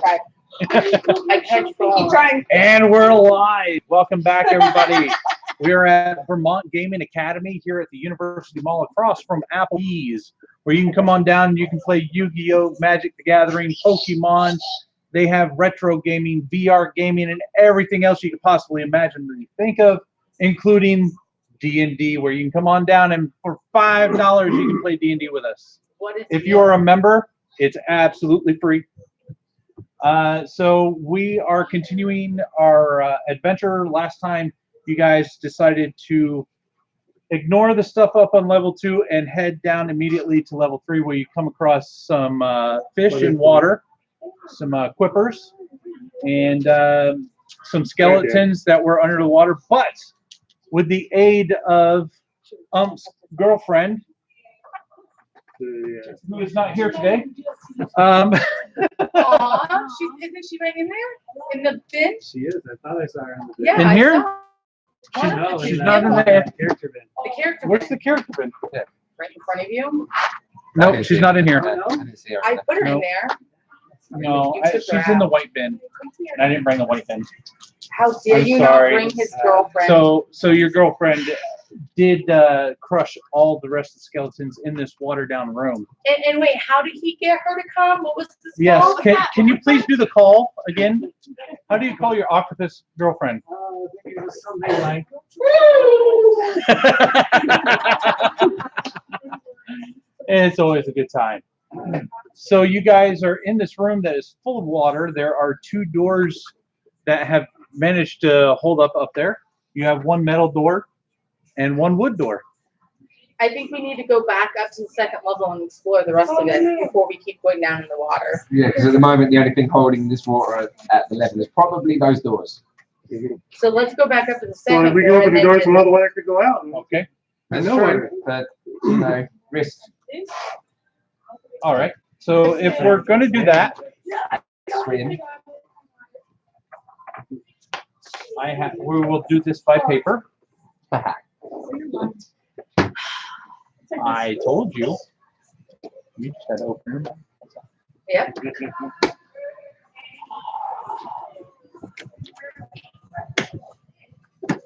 Okay. I can't keep trying. And we're live. Welcome back, everybody. We are at Vermont Gaming Academy here at the University Mall across from Applebee's, where you can come on down and you can play Yu-Gi-Oh!, Magic the Gathering, Pokemon. They have retro gaming, VR gaming, and everything else you could possibly imagine that you think of, including D&D, where you can come on down and for $5 you can play D&D with us. If you are a member, it's absolutely free. So we are continuing our adventure. Last time you guys decided to ignore the stuff up on level 2 and head down immediately to level 3, where you come across some fish in water, some quippers, and some skeletons that were under the water. But with the aid of girlfriend, who is not here today. Aww, isn't she right in there? In the bin? She is. I thought I saw her in the bin. Yeah, In I here? saw her. No, She's not in there. Character bin. The character Where's the character bin? right in front of you. No, she's not in here. I put her in No. there. No, You took her she's in the out. white bin. And I didn't bring the white bin. How dare I'm you sorry. not bring his girlfriend? So your girlfriend did crush all the rest of the skeletons in this watered down room. And wait, how did he get her to come? What was this Yes. called? Can you please do the call again? How do you call your octopus girlfriend? It was something like. It's always a good time. So you guys are in this room that is full of water. There are 2 doors that have managed to hold up there. You have 1 metal door and 1 wood door. I think we need to go back up to the 2nd level and explore the rest of it before we keep going down in the water. Yeah, because at the moment the only thing holding this water at the level is probably those doors. So let's go back up to the So 2nd if we floor go open and the then doors, some other water could go out. Okay. That's know true, but you know, risk. All right. So if we're going to do that, Swim. we will do this by paper. I told you. You just had to open your mouth. Yep.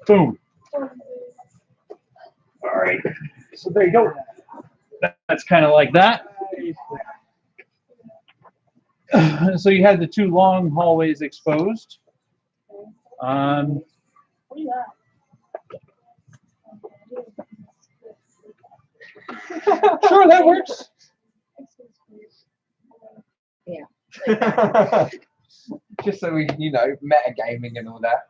Boom. All right. So there you go. That's kind of like that. So you had the 2 long hallways exposed. Sure, that works. Yeah. Just so we, you know, metagaming and all that.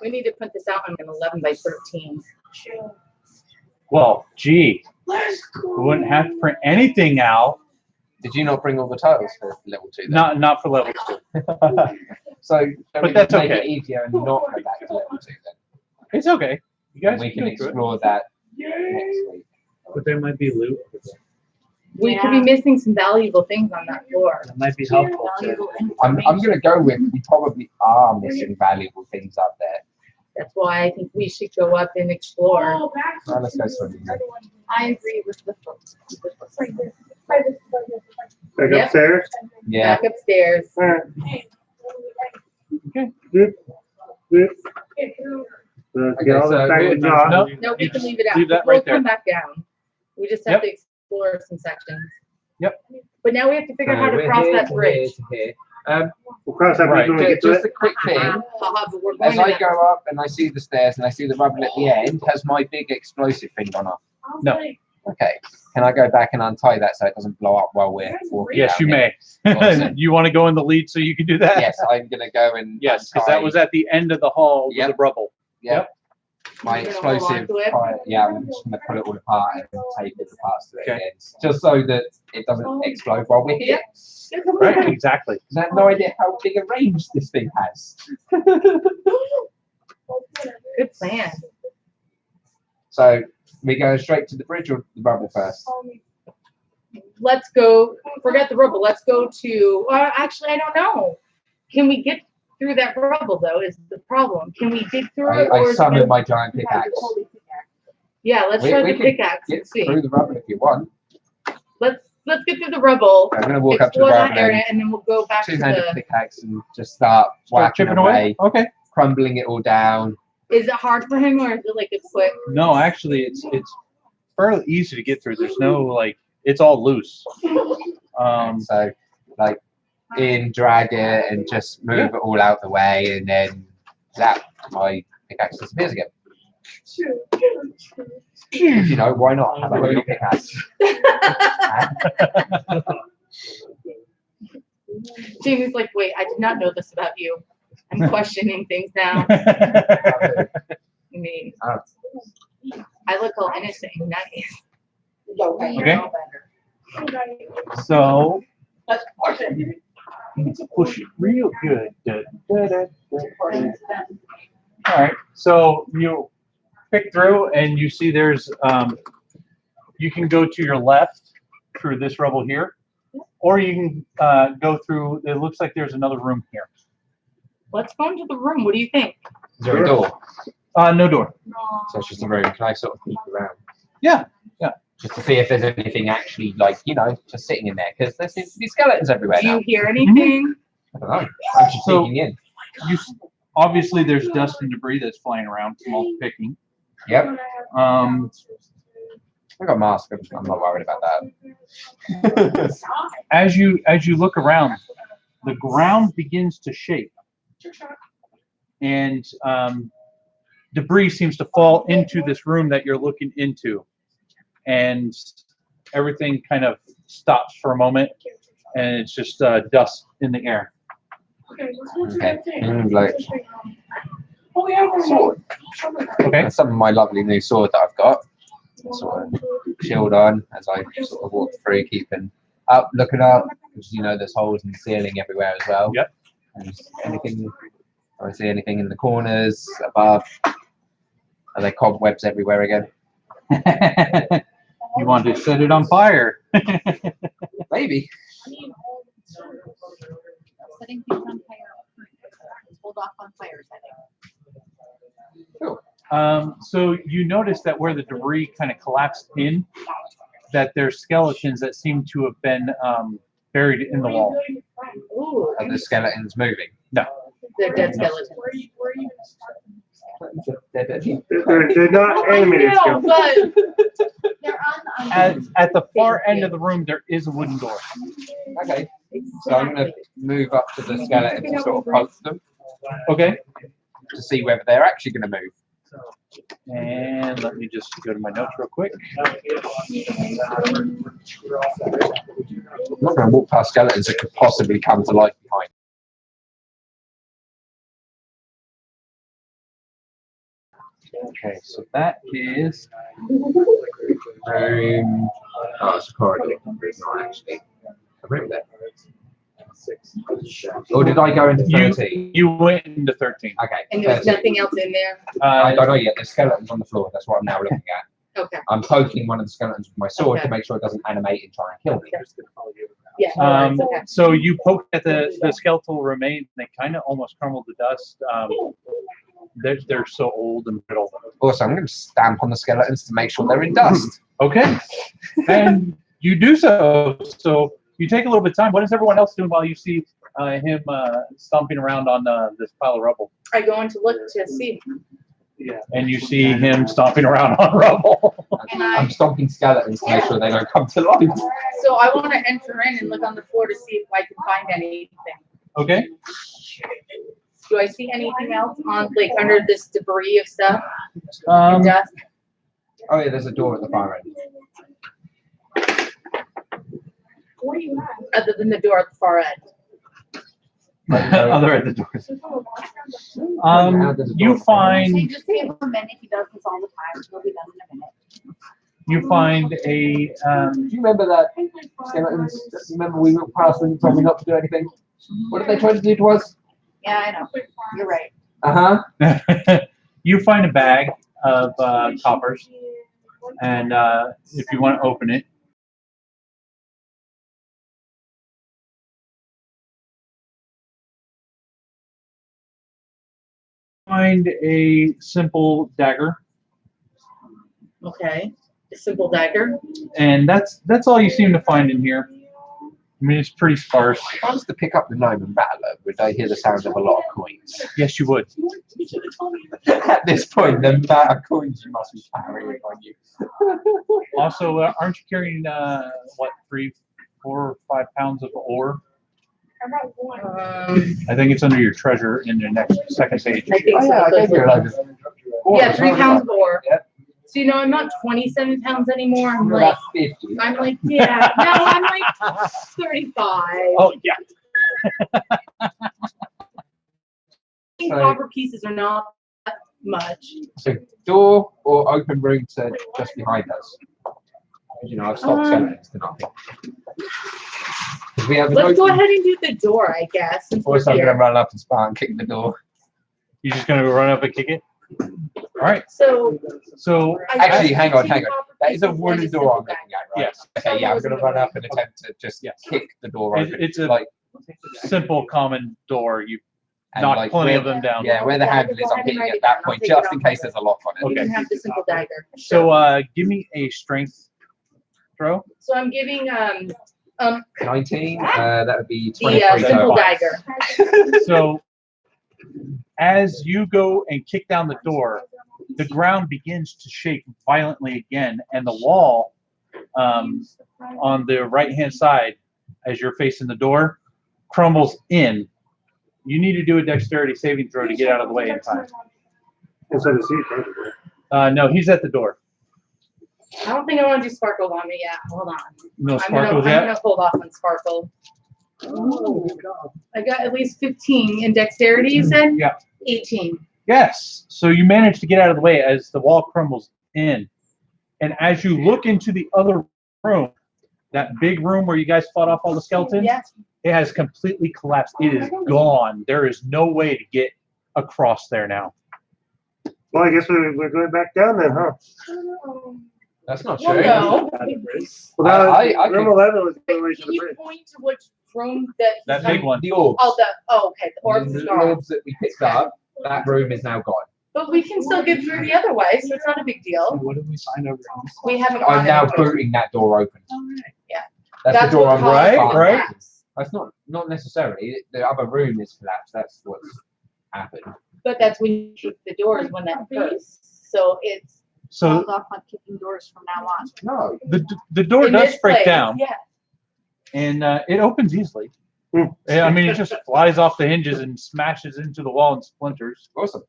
We need to put this out on an 11 by 13. Well, gee, we wouldn't have to print anything out. Did you not bring all the tiles for level 2 then? Not for level 2. So, But we that's just make okay. it easier and not go back to level 2 then. It's okay. You guys And we can go through it. explore that next week. But there might be loot. We could be missing some valuable things on that floor. That might be helpful. I'm going to go with we probably are missing valuable things up there. That's why I think we should go up and explore. Well, let's go swimming. Then. I agree with the Back Yep. upstairs. Yeah. back upstairs. All right. Okay. Good. Good. Okay, Get all so this back we- with John. No. No, we can leave it out. Leave that We'll right there. come back down. We just have Yep. to explore some sections. Yep. But now we have to figure out how to we're cross here that to bridge. here to here. We'll cross that Right. bridge when we get to Just it. a quick thing. Haha, but we're going As to I that. go up and I see the stairs and I see the rubble at the end, has my big explosive thing gone off? No. Okay. Can I go back and untie that so it doesn't blow up while we're walking Yes, down you here? may. Awesome. You want to go in the lead so you can do that? Yes, I'm going to go and Yes, because that untie- was at the end of the hall Yep. with the rubble. Yep. My You're gonna hold on explosive to it? fire, yeah, I'm just going to pull it all apart and tape all the parts to it Okay. again, just so that it doesn't explode while we're here. Right, exactly. I have no idea how big a range this thing has. Good plan. So, we go straight to the bridge or the rubble first? Let's go, forget the rubble. Let's go to, actually, I don't know. Can we get through that rubble, though, is the problem. Can we dig through it? I or is it summon gonna- my giant pickaxe. Yeah, let's We- try we the can pickaxe and Get see. through the rubble if you want. Let's let's get through the rubble. I'm gonna walk up to the Explore that rubble area, and and then we'll go back to two-handed the. pickaxe and just start whacking chipping away, Okay. crumbling it all down. Is it hard for him, or is it like a quick? No, actually, it's fairly easy to get through. There's no like, it's all loose. So, like, drag it and just move it all out the way, and then zap, my pickaxe disappears again. You know, why not have a holy pickaxe? Jamie's like, wait, I did not know this about you. I'm questioning things now. Okay. I mean, I look all innocent and nice. Okay. So you need to push it real good. All right. So you pick through, and you see there's you can go to your left through this rubble here, or you can go through. It looks like there's another room here. Let's go into the room. What do you think? Is there a door? No door. So it's just a room. Can I sort of peek around? Yeah. Just to see if there's anything actually, like, you know, just sitting in there, because there seems to be skeletons everywhere Do now. you hear anything? I don't know. I'm just So- peeking in. Obviously, there's dust and debris that's flying around from all the picking. Yep. Um, I got a mask. I'm not worried about that. as you look around, the ground begins to shake, and debris seems to fall into this room that you're looking into, and everything kind of stops for a moment, and it's just dust in the air. Okay. Like, sword. Okay. And some of my lovely new sword that I've got. Sort of shield on as I sort of walk through, keeping up, looking up, because you know there's holes in the ceiling everywhere as well. Yep. And anything, do I see anything in the corners, above? Are there cobwebs everywhere again? You want to set it on fire? Maybe. Setting things on fire. Hold off on fires, I think. Cool. So you notice that where the debris kind of collapsed in, that there's skeletons that seem to have been buried in the wall. Ooh, Are the skeletons moving? No. they're dead skeletons. They're not animated No, skeletons. but They're on. At the far end of the room, there is a wooden door. Okay. So I'm going to move up to the skeletons and sort of poke them Okay. to see whether they're actually going to move. And let me just go to my notes real quick. I'm not going to walk past skeletons that could possibly come to life behind. Okay, so that is Room. Oh, it's a corridor. It's not actually a room there. Or did I go into 13? you went into 13. Okay. and there's 13. nothing else in there. I don't know yet. There's skeletons on the floor. That's what I'm now looking at. Okay. I'm poking one of the skeletons with my sword Okay. to make sure it doesn't animate and try and kill me. Yeah. no worries, okay. So you poked at the skeletal remains, and they kind of almost crumbled to dust. They're so old and brittle. Also, I'm going to stamp on the skeletons to make sure they're in dust. Okay, and you do so. So you take a little bit of time. What is everyone else doing while you see him stomping around on this pile of rubble? I go in to look to see. Yeah, and you see him stomping around on rubble. And I'm stomping skeletons to make sure they don't come to life. So I want to enter in and look on the floor to see if I can find anything. Okay. Do I see anything else on, like, under this debris of stuff Um, and dust? Oh yeah, there's a door at the far end. Other than the door at the far end. other at the doors. You So find just give him a minute. He does this all the time. He'll be done in a minute. you find a Do you remember that skeletons? Remember we walked past them, told me not to do anything? What did they try to do to us? Yeah, I know. You're right. Uh-huh. you find a bag of coppers, and if you want to open it, find a simple dagger. Okay. A simple dagger. And that's all you seem to find in here. I mean, it's pretty sparse. If I was to pick up the gnome and battle it, would I hear the sound of a lot of coins? Yes, you would. At this point, the amount of coins you must be carrying on you. Also, aren't you carrying, 3, 4, or 5 pounds of ore? I think it's under your treasure in the second page. I think so. I gave you a load of ore Yeah, as 3 well, pounds didn't of ore. Yep. So, I'm not 27 pounds anymore. I'm You're like, about 50. I'm like, yeah, no, I'm like 35. Oh, yeah. Copper pieces are not that much. So, door or open room to just behind us? I've stopped skeletons to nothing. We have Let's go ahead and do the door, I guess. Since we're Also, I'm going to here. run up and spot and kick the door. You're just going to run up and kick it? All right. So, So, I Actually, guess hang on. 2 copper That is a pieces wooden and door I'm simple looking at, right? yes. Okay, yeah, I'm going to run up and attempt to just Yes. kick the door open. It's a like, simple, common door. You and knock like plenty where, of them down. Yeah, where the Yeah, handle go is, I'm ahead and hitting write at it that down. I'll point take it just off in my case there's a lock on it. You Okay. can have the simple dagger. So, give me a strength throw. So I'm giving 19, that would be the 23. simple so dagger. So, as you go and kick down the door, the ground begins to shake violently again, and the wall on the right-hand side, as you're facing the door, crumbles in. You need to do a dexterity saving throw to get out of the way in time. Inside the seat, right? No, he's at the door. I don't think I want to do sparkle on me yet. Hold on. No I'm sparkles gonna yet? hold off on sparkle. I got at least 15 in dexterity, you said? Yeah. 18. Yes. So you manage to get out of the way as the wall crumbles in. And as you look into the other room, that big room where you guys fought off all the skeletons, Yes. it has completely collapsed. It is gone. There is no way to get across there now. Well, I guess we're going back down then, huh? That's not Well, true. no. Well, now, I room can- 11 was the Wait, way to can the you bridge. point to which room that he's That on? big one. The orbs. Okay, the orbs the is gone. orbs that we picked up, that room is now gone. But we can still get through the other way, so it's not a big deal. What did we find over We haven't I'm gone now anywhere. booting that door open. Yeah. That's That's the door what I'm caused Right, the right. collapse. That's not necessarily. The other room is collapsed. That's what's happened. But that's when you kick the doors when that occurs. So it's So Hold off on kicking doors from now on. No. the door in does this break place, down, Yeah. and it opens easily. Hmm. Yeah, I mean, it just flies off the hinges and smashes into the wall and splinters Awesome.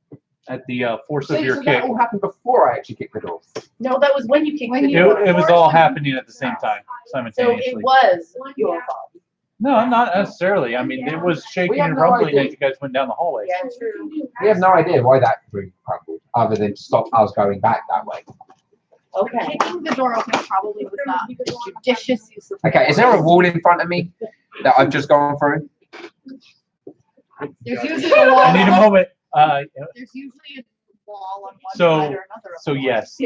at the force So, of your so kick. that all happened before I actually kicked the door. No, that was when you kicked When the you- door. It was all happening at the same time, So it simultaneously. was your fault. No, not necessarily. I mean, it was shaking We have and no rumbling idea. as you guys went down the hallway. Yeah, true. We have no idea why that room crumbled, other than to stop us going back that way. Okay. Kicking the door open probably was not a judicious use of. Okay, is there a wall in front of me that I've just gone through? There's usually a wall. I need a moment. There's usually a wall on one So- side or another. of So the wall. yes,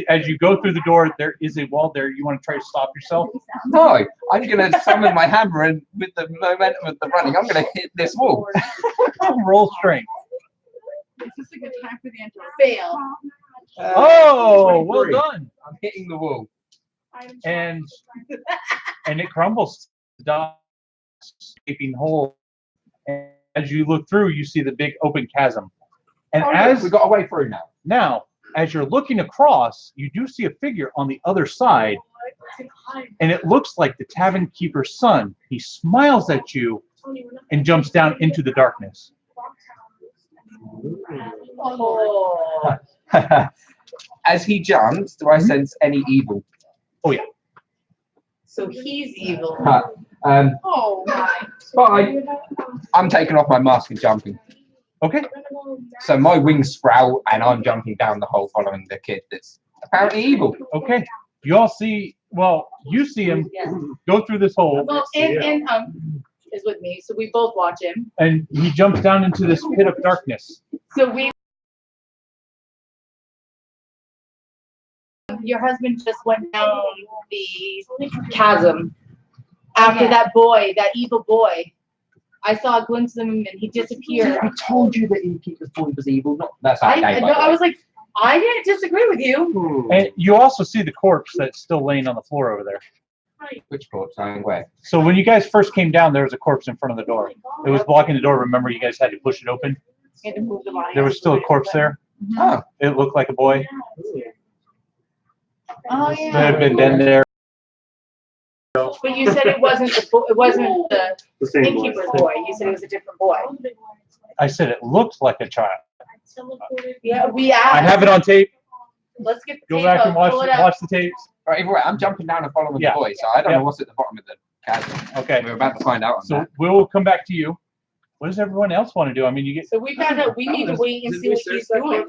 as you go through the door, there is a wall there. You want to try to stop yourself? No, I'm going to summon my hammer and with the momentum of the running, I'm going to hit this wall. Roll strength. Is this a good time for the intro? Fail. Oh, well 23. done. I'm hitting the wall. And it crumbles down, gaping hole. And as you look through, you see the big open chasm. And Oh, as we got a way through now. as you're looking across, you do see a figure on the other side, and it looks like the tavern keeper's son. He smiles at you and jumps down into the darkness. Oh. As he jumps, do I sense any evil? So he's evil. Oh, But I'm taking off my mask and jumping. Okay. So my wings sprout and I'm jumping down the hole following the kid that's apparently evil. Okay. You all see. Well, you see him Yes. go through this hole, Well, and is with me, so we both watch him. and he jumps down into this pit of darkness. So your husband just went down the chasm after that boy, that evil boy. I saw a glimpse of him and he disappeared. I told you that Innkeeper's boy was evil. Not that's how I was like, I didn't disagree with you. And you also see the corpse that's still laying on the floor over there. Which corpse? Lying where? So when you guys first came down, there was a corpse in front of the door. It was blocking the door. Remember, you guys had to push it open. You had to move the body. There was still a corpse there. Oh, It looked like a boy Oh, that yeah. had been dead there. But you said it wasn't the The same boy. innkeeper's boy. You said it was a different boy. I said it looked like a child. Yeah, we asked. I have it on tape. Let's get the Go tape back out, and watch pull it up. watch the tapes. right. Either way, I'm jumping down and following Yeah. the boy, so I don't Yeah. know what's at the bottom of the chasm. Okay. We're about to find out on So that. we'll come back to you. What does everyone else want to do? I mean, you get So we found out we need to wait and see what he's doing.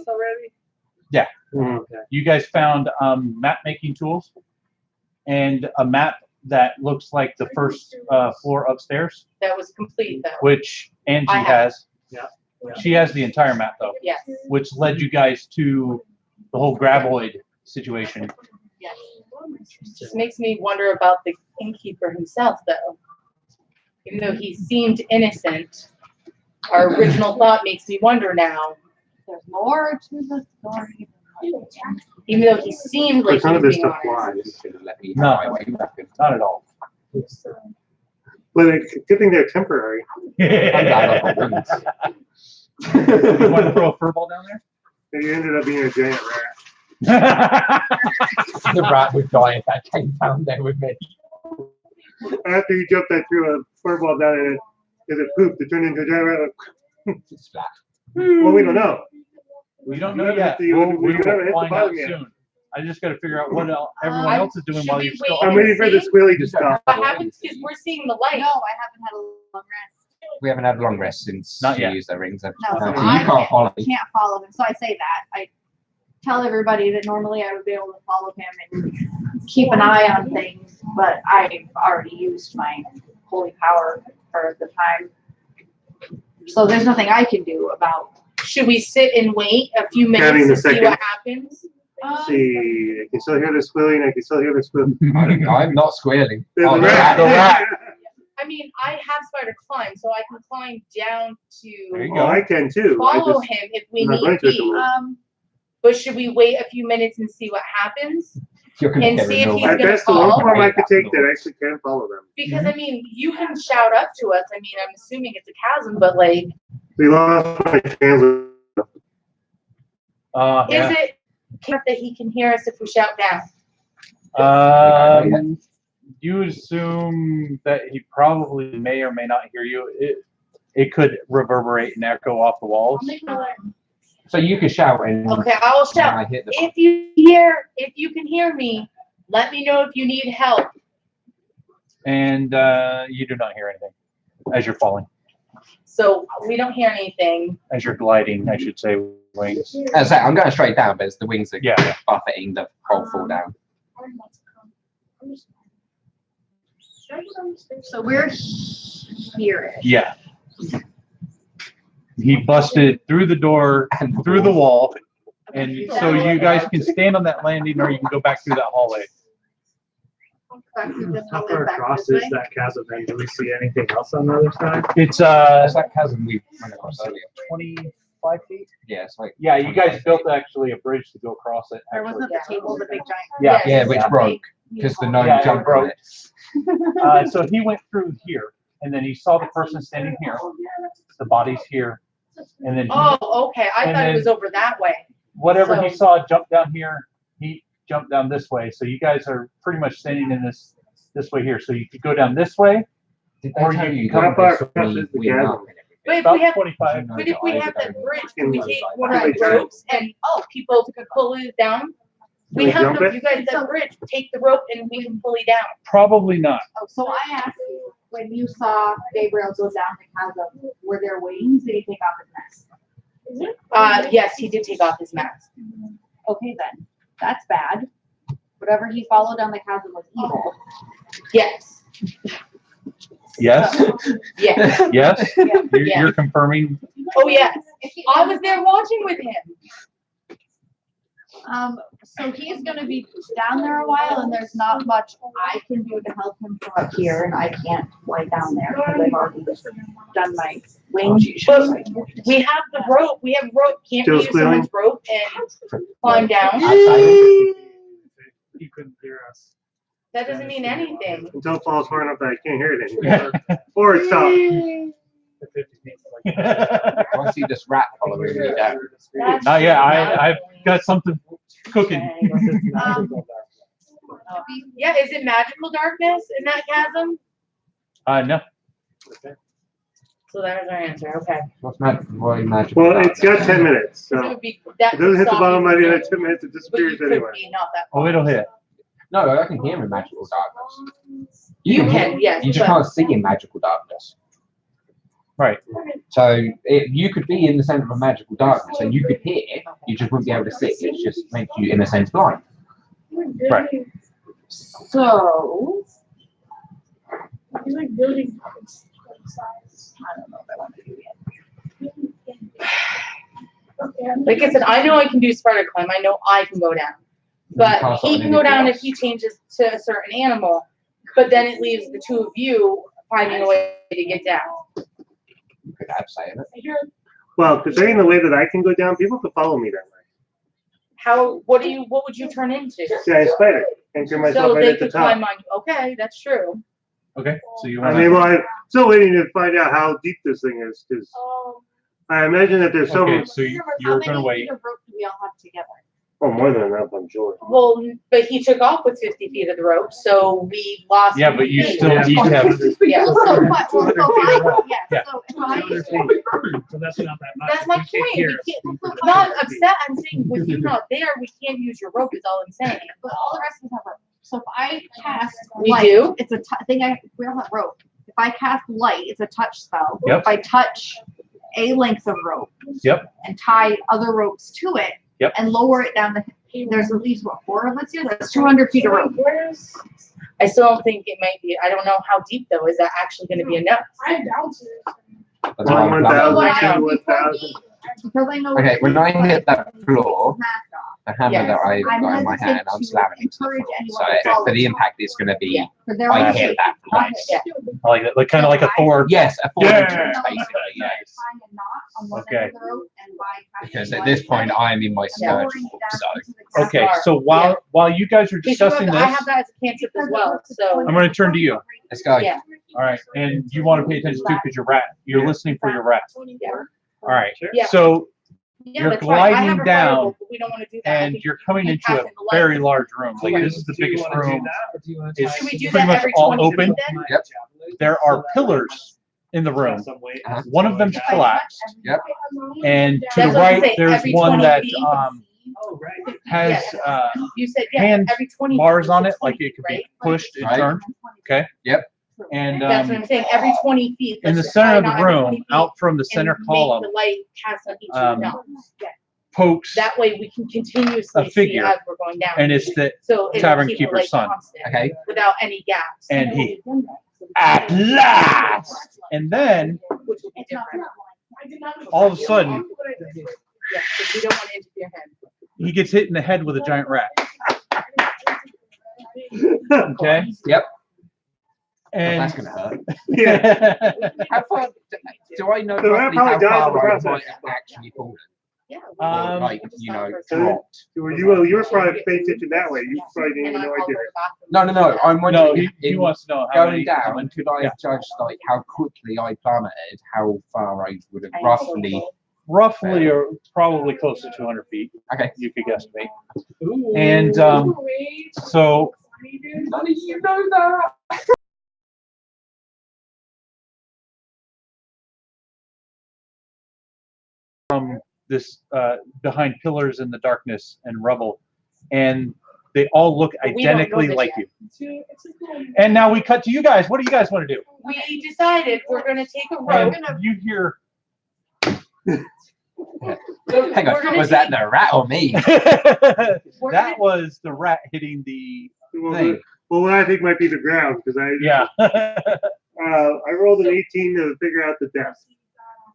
you guys found map making tools and a map that looks like the first floor upstairs, That was complete though. which Angie I have. has. Yeah. She has the entire map though, Yes. which led you guys to the whole graboid situation. Yes. Just makes me wonder about the innkeeper himself though. Even though he seemed innocent, our original thought makes me wonder now. There's more to the story. Even though he seemed like But he none of was this being stuff honest. flies. Let me No. my way back in. Not at all. But it's good thing they're temporary. I'm glad I've got wings. You want to throw a furball down And you ended up being a giant rat. there? The rat would die if that came down there with me. After you jumped, I threw a furball down and it pooped. It turned into a giant rat. Splat. Well, we don't know. We don't We know haven't yet. hit the- We we haven't hit the will find out bottom yet. soon. I just got to figure out what everyone I- else is doing should while we you're still. wait? I'm waiting for the squilly to stop. What happens is we're seeing the light. No, I haven't had a long rest. We haven't had a long rest since Not she yet. used their rings. No, So so you I can't follow me. can't follow him. So I say that. I tell everybody that normally I would be able to follow him and keep an eye on things, but I've already used my holy power for the time. So there's nothing I can do about. Should we sit and wait a few Counting minutes the to see what seconds. happens? See, I can still hear the squilling. I can still hear the squilling. I'm not squealing. There's Oh, a the rat. The rat. I mean, I have spider climb, so I can climb down There you to go. Oh, I can too. I follow just, him if we I'm not need going to at the be. moment. But should we wait a few minutes and see what happens? You're gonna And hear see a if no he's rat. gonna That's the one call. form I could take that actually can follow them. Because I mean, you can shout up to us. I mean, I'm assuming it's a chasm, but like, We lost my translator. Yeah. is it that he can hear us if we shout down? You assume that he probably may or may not hear you. It could reverberate and echo off the walls. So you can shout and Okay, I'll when shout. I hit the If you can hear me, let me know if you need help. And you do not hear anything as you're falling, So we don't hear anything. as you're gliding, I should say, wings. As I say, I'm going straight down, but it's the wings that Yeah. buffeting the whole fall down. So we're here. Yeah. He busted through the door, And through the wall, and so you guys can stand on that landing or you can go back through that hallway. How far across is that chasm then? Do we see anything else on the other side? It's That's that chasm we went across earlier. 25 feet. Yeah, it's like Yeah, you guys built actually a bridge to go across it. There Actually. wasn't the table, the big giant. Yeah. yeah, which broke because the gnome Yeah, it jumped broke. on it. So he went through here, and then he saw the person standing here. The body's here, and then he, Oh, okay. I And thought it then- was over that way. whatever he so- saw jump down here, he jumped down this way. So you guys are pretty much standing in this way here. So you could go down this way, Did Or they tell you you can- that How far they across saw is the we chasm? mark and everything? But if about we have, 25. but if we have that bridge, can we Can we- take one of the Can we ropes and people could pull it down? We we have jump the, it? you guys that bridge, take the rope and we can pull it down. Probably not. Oh, so I asked you, when you saw Gabriel go down the chasm, were there wings? Did he take off his mask? Yes, he did take off his mask. Okay, then. That's bad. Whatever he followed down the chasm was evil. Yes, Yes. yes. Yes. Yeah. You're confirming. Oh, yes. I was there watching with him. So he's gonna be down there a while, and there's not much I can do to help him from up here, and I can't fly down there because I've already done my Wings. You should say But we have the rope. We have rope. Can't Still we use squealing? someone's rope and climb down? I'd You couldn't hear us. That doesn't mean anything. Until it falls far enough that I can't hear it anymore. Or it stops. The 50 feet, like, say, I see this rat following me down. That's Not yet. true. I've got something cooking. Yeah, is it magical darkness in that chasm? No. So there's our answer. Okay. What's magical? Well, it's got 10 minutes, So it so would be that. it doesn't hit the stop bottom you by the from end of 10 minutes, it but you disappears could anyway. be not that Oh, it'll hit. No, I can hear in magical darkness. You can, yes. You just but- can't see in magical darkness. Right. So you could be in the center of magical darkness and you could hear, you just wouldn't be able to see. It just makes you, in a sense, blind. Right. So, I feel like building size. I don't know if I want to do it. Like I said, I know I can do spider climb. I know I can go down. But Pass he on can go down anything if he changes to a certain animal. But then it leaves the two of you finding a way to get down. You could have say it. Well, considering the way that I can go down, people could follow me that way. How? What would you turn into? Giant spider. And turn myself So right they at the could top. climb on you. Okay, that's true. Okay. So you I want mean, well, I'm still waiting to find out how deep this thing is, because I imagine that there's some, Okay, so you're gonna wait. How many feet of rope do we all have together? oh, more than enough, I'm sure. Well, but he took off with 50 feet of the rope, so we lost. Yeah, but you 50 feet. still each have. Yeah. So, so if Yeah. I, So that's not that much. That's my We can't point. hear We us. can't, I'm not upset. I'm saying with you not there, we can't use your rope. Is all I'm saying. but all the rest of us have rope. So if I cast We light, do? it's a thing. We don't have rope. If I cast light, it's a touch spell. Yep. If I touch a length of rope. Yep. And tie other ropes to it. Yep. And lower it down the. There's at least what 4 of us here. That's 200 feet of rope. I still don't think it might be. I don't know how deep though. Is that actually going to be enough? That's why I'm One glad- thousand, I know. 1,000. Because I know. Okay, when I hit that floor, the hammer Yes. that I've I'm got in my hesitant hand, I'm to slamming into the encourage floor. anyone So to follow for the me. impact, it's going to be, Yeah. Because there I are hit that place. Yeah. I like that, like kind of like a Thor. Yes, a 4 Yeah. entrance, basically, yes. Okay. Because at this point, I'm in my Yeah. scourge form, so. Okay, so while you guys are discussing I this, have that as a cantrip as well. So I'm going to turn to you. Let's go. yeah, All right, and you want to pay attention too because you're listening for your rat. yeah, All right, yeah. so yeah. You're That's right. I have gliding a down, firebolt, but we don't want to do that. I and think you're coming we into pass a in the light. very large room. Like this is the Do you biggest wanna do room. that, or do you wanna It's Should we do pretty that much every all 20 open. feet then? Yep. There are pillars in the room. Uh-huh. One of them's collapsed, Yep. and to That's the what I'm right saying, there's every one 20 that feet. Oh, right. has You said yeah. hand Every 20 bars feet, on you it, said like 20 it could feet, be pushed and Right. turned. Okay. Yep. And That's what I'm saying. Every 20 feet. in the let's just center try of the not every 20 room, feet, out from the and center make column, the light cast on each um, of them. pokes, That way we can continuously a figure, see as we're going down. and it's the so it'll Tavern keep the Keeper's light son. constant Okay. without any gaps. and he at last, and then Which will be different. all of a sudden Yeah, because we don't want to interfere him. he gets hit in the head with a giant rat. Okay. Yep. And That's going to hurt. Yeah. How far, do I know The rat roughly how probably dies in the far I process. might have actually fallen? Yeah. Or Um, like, you know, So dropped? you were probably paying attention that way. You probably didn't even know I did it. No, no, no. I'm no, wondering he in wants to know how going many. down, could I have judged like how quickly I plummeted, how far I would have roughly? Roughly, or probably close to 200 feet. Okay. You could guesstimate. And so None of you know that. from this behind pillars in the darkness and rubble, and they all look But we don't know identically this like yet. you. And now we cut to you guys. What do you guys want to do? We decided we're gonna take a And rope. you hear Hang on, was that the rat or me? that was the rat hitting the thing. Well, what I think might be the ground, because Yeah. I rolled an 18 to figure out the depth.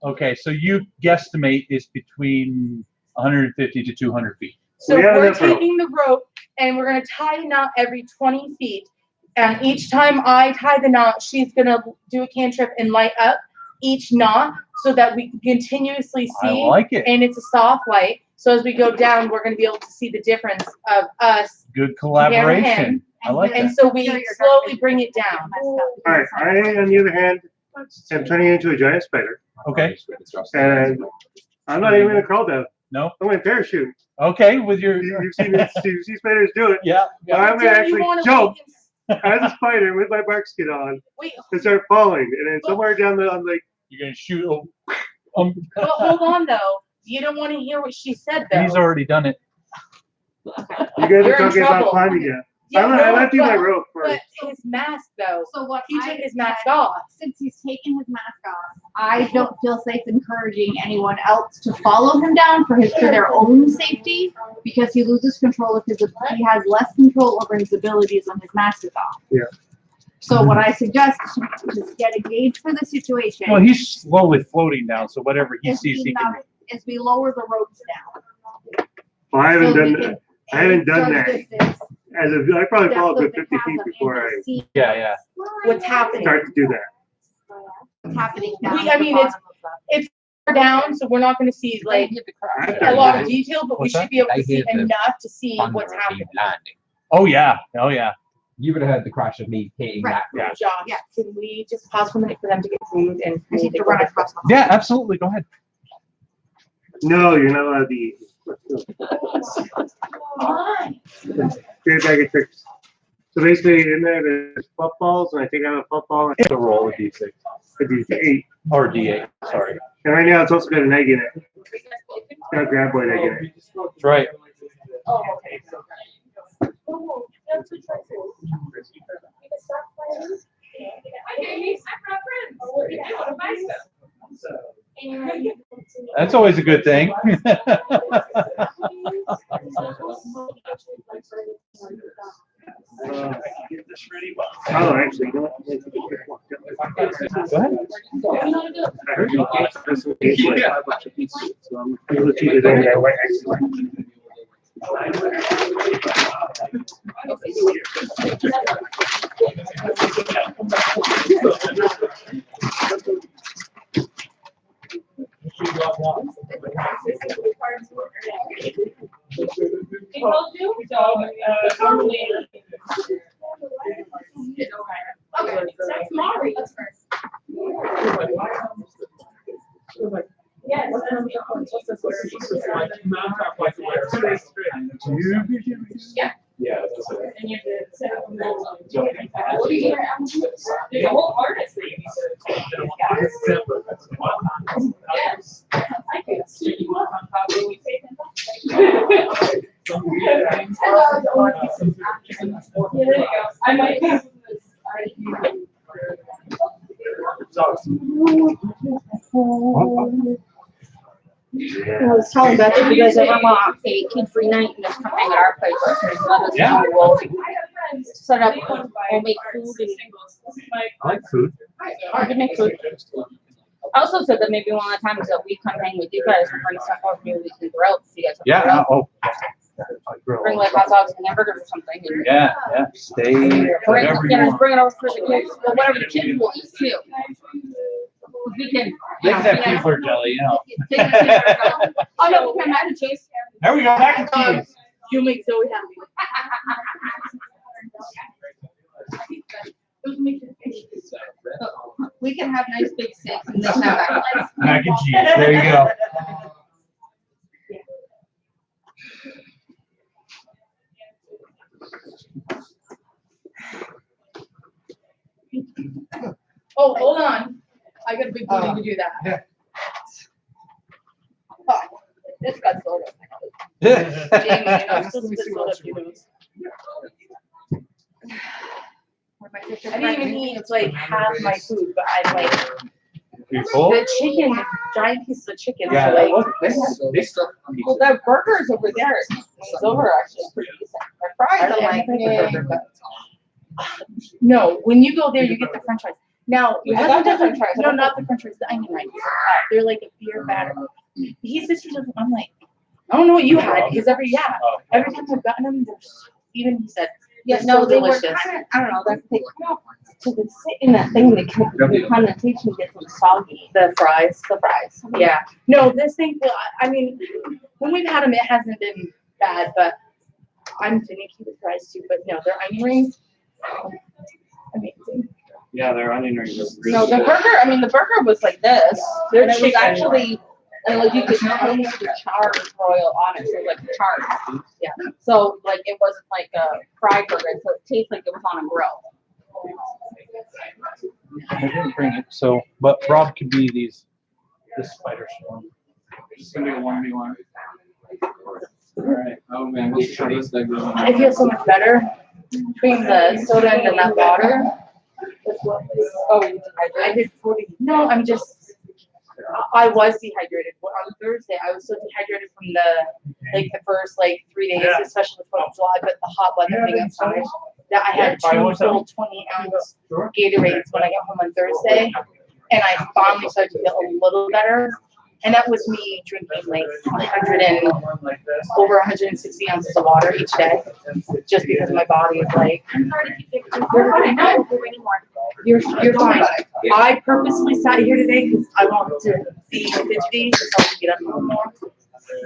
Okay, so you guesstimate is between 150 to 200 feet. So We have we're enough rope. taking the rope and we're gonna tie a knot every 20 feet. And each time I tie the knot, she's gonna do a cantrip and light up each knot so that we can continuously I see. like it. And it's a soft light. So as we go down, we're going to be able to see the difference of us. Good collaboration. I like And that. so we slowly bring it down. Alright, I, on the other hand, am turning into a giant spider. Okay. And I'm not even gonna crawl down. No. I'm gonna parachute. Okay, with your You've seen this, you see spiders do it. yeah. But I'm gonna Until you actually wanna jump look as a spider with my bark skin on Wait, and start falling. And then somewhere down the, I'm like, You're gonna shoot. but hold on though. You don't want to hear what she said though. He's already done it. you guys You're are in talking about trouble. climbing yet. Yeah, I no, went through my but- rope first. But his mask though. So what He I took his said, mask off. since he's taken his mask off, I don't feel safe encouraging anyone else to follow him down for their own safety, because he loses control of he has less control over his abilities when his mask is off. Yeah. So what I suggest is get a gauge for the situation. Well, he's slowly floating down, so whatever he as sees, he can. we lower the ropes down. Well, I haven't So we done can that. I haven't done judge that. distance, As a, I probably depth fall a of good the 50 feet chasm, before and I to see Yeah. What's happening? start to do that. what's happening down I at the mean, it's- bottom of the- We're down, so we're not going to see like I've a done lot that. of detail, but we What's should that? be able I to see hear the enough to see thunder what's of me happening. landing. Oh yeah. Oh yeah. You would have heard the crash of me hitting Right. that. Yeah. Josh, Yeah. can we just pause for a minute for them to get food and I need to run across the Yeah. Absolutely. Go ahead. No, you're not allowed to eat. Why? Great bag of tricks. So basically, in there, there's footballs, and I take out a football and It's a roll of d6 I do 8. or d8. Sorry. And right now, it's also got an egg in it. It's got a graboid egg in it. That's right. Oh, okay. That's always a good thing. Oh, actually, you know what? Go ahead. I heard you gave this one like $5 a piece, so I'm able to keep it in there. I was telling Beth, if you guys ever want a kid-free night, and just come hang at our place. Let us Yeah. know. We'll set up, we'll make food and I like food. we can make food. I also said that maybe one of the times that we come hang with you guys and bring stuff over, maybe we can grill. So you guys have to Yeah. grill. Oh. Bring like hot dogs and hamburgers or something. And Yeah. Yeah. Stay. bring, Whatever you want. bring it over for the kids, or whatever the kids will eat too. We can. They can have Keebler jelly, you know. Oh no, we can mac and cheese. There we go. Mac and cheese. You make Zoe happy. We can have nice big steaks and this have Mac and cheese. There you go. Oh, hold on. I got a big booty to do that. Yeah. Oh, this got soda. Jamie, you're not supposed to put soda up your nose. I didn't even eat like half my food, but I like You full? the chicken, giant pieces of chicken. Yeah. So like, Well, their burgers over there, it's over actually pretty decent. Their fries, I'm like, no, when you go there, you get the French fries. Now, your I husband got the doesn't, French fries. no, not the French fries, the onion rings. They're like a beer batter. He says he doesn't. I'm like, I don't know what you had because every time I've gotten them, even he said Yeah, They're no, so they were delicious. kind of, I don't know, they come out to the sit in that thing, the connotation gets them soggy. The fries. The fries. Yeah. No, this thing, well, I mean, when we've had them, it hasn't been bad, but I'm finicky with fries too. But no, their onion rings, amazing. Yeah, their onion rings are really No, the good. burger, I mean, the burger was like this, Their and it was chicken. actually, and like you could taste the char broil on it, so like charred. Yeah. So like it wasn't like a fried burger, so it tastes like it was on a grill. I didn't bring it. So, but Rob could be this spider swarm. Just gonna be a 1v1. All right. Oh man, what's the shortest that goes on? I feel so much better between the soda and then that water. Oh, I did 40. No, I'm just. I was dehydrated. Well, on Thursday, I was so dehydrated from the first 3 days, Yeah. especially the 4th of July, but the hot weather being outside, that I had Yeah, two full 20-ounce Gatorades when I got home on Thursday, and I finally started to feel a little better. And that was me drinking like 100 and over 160 ounces of water each day, just because my body is like, you're fine. You're fine. I purposely sat here today because I wanted to be fidgety, so I could get up a little more.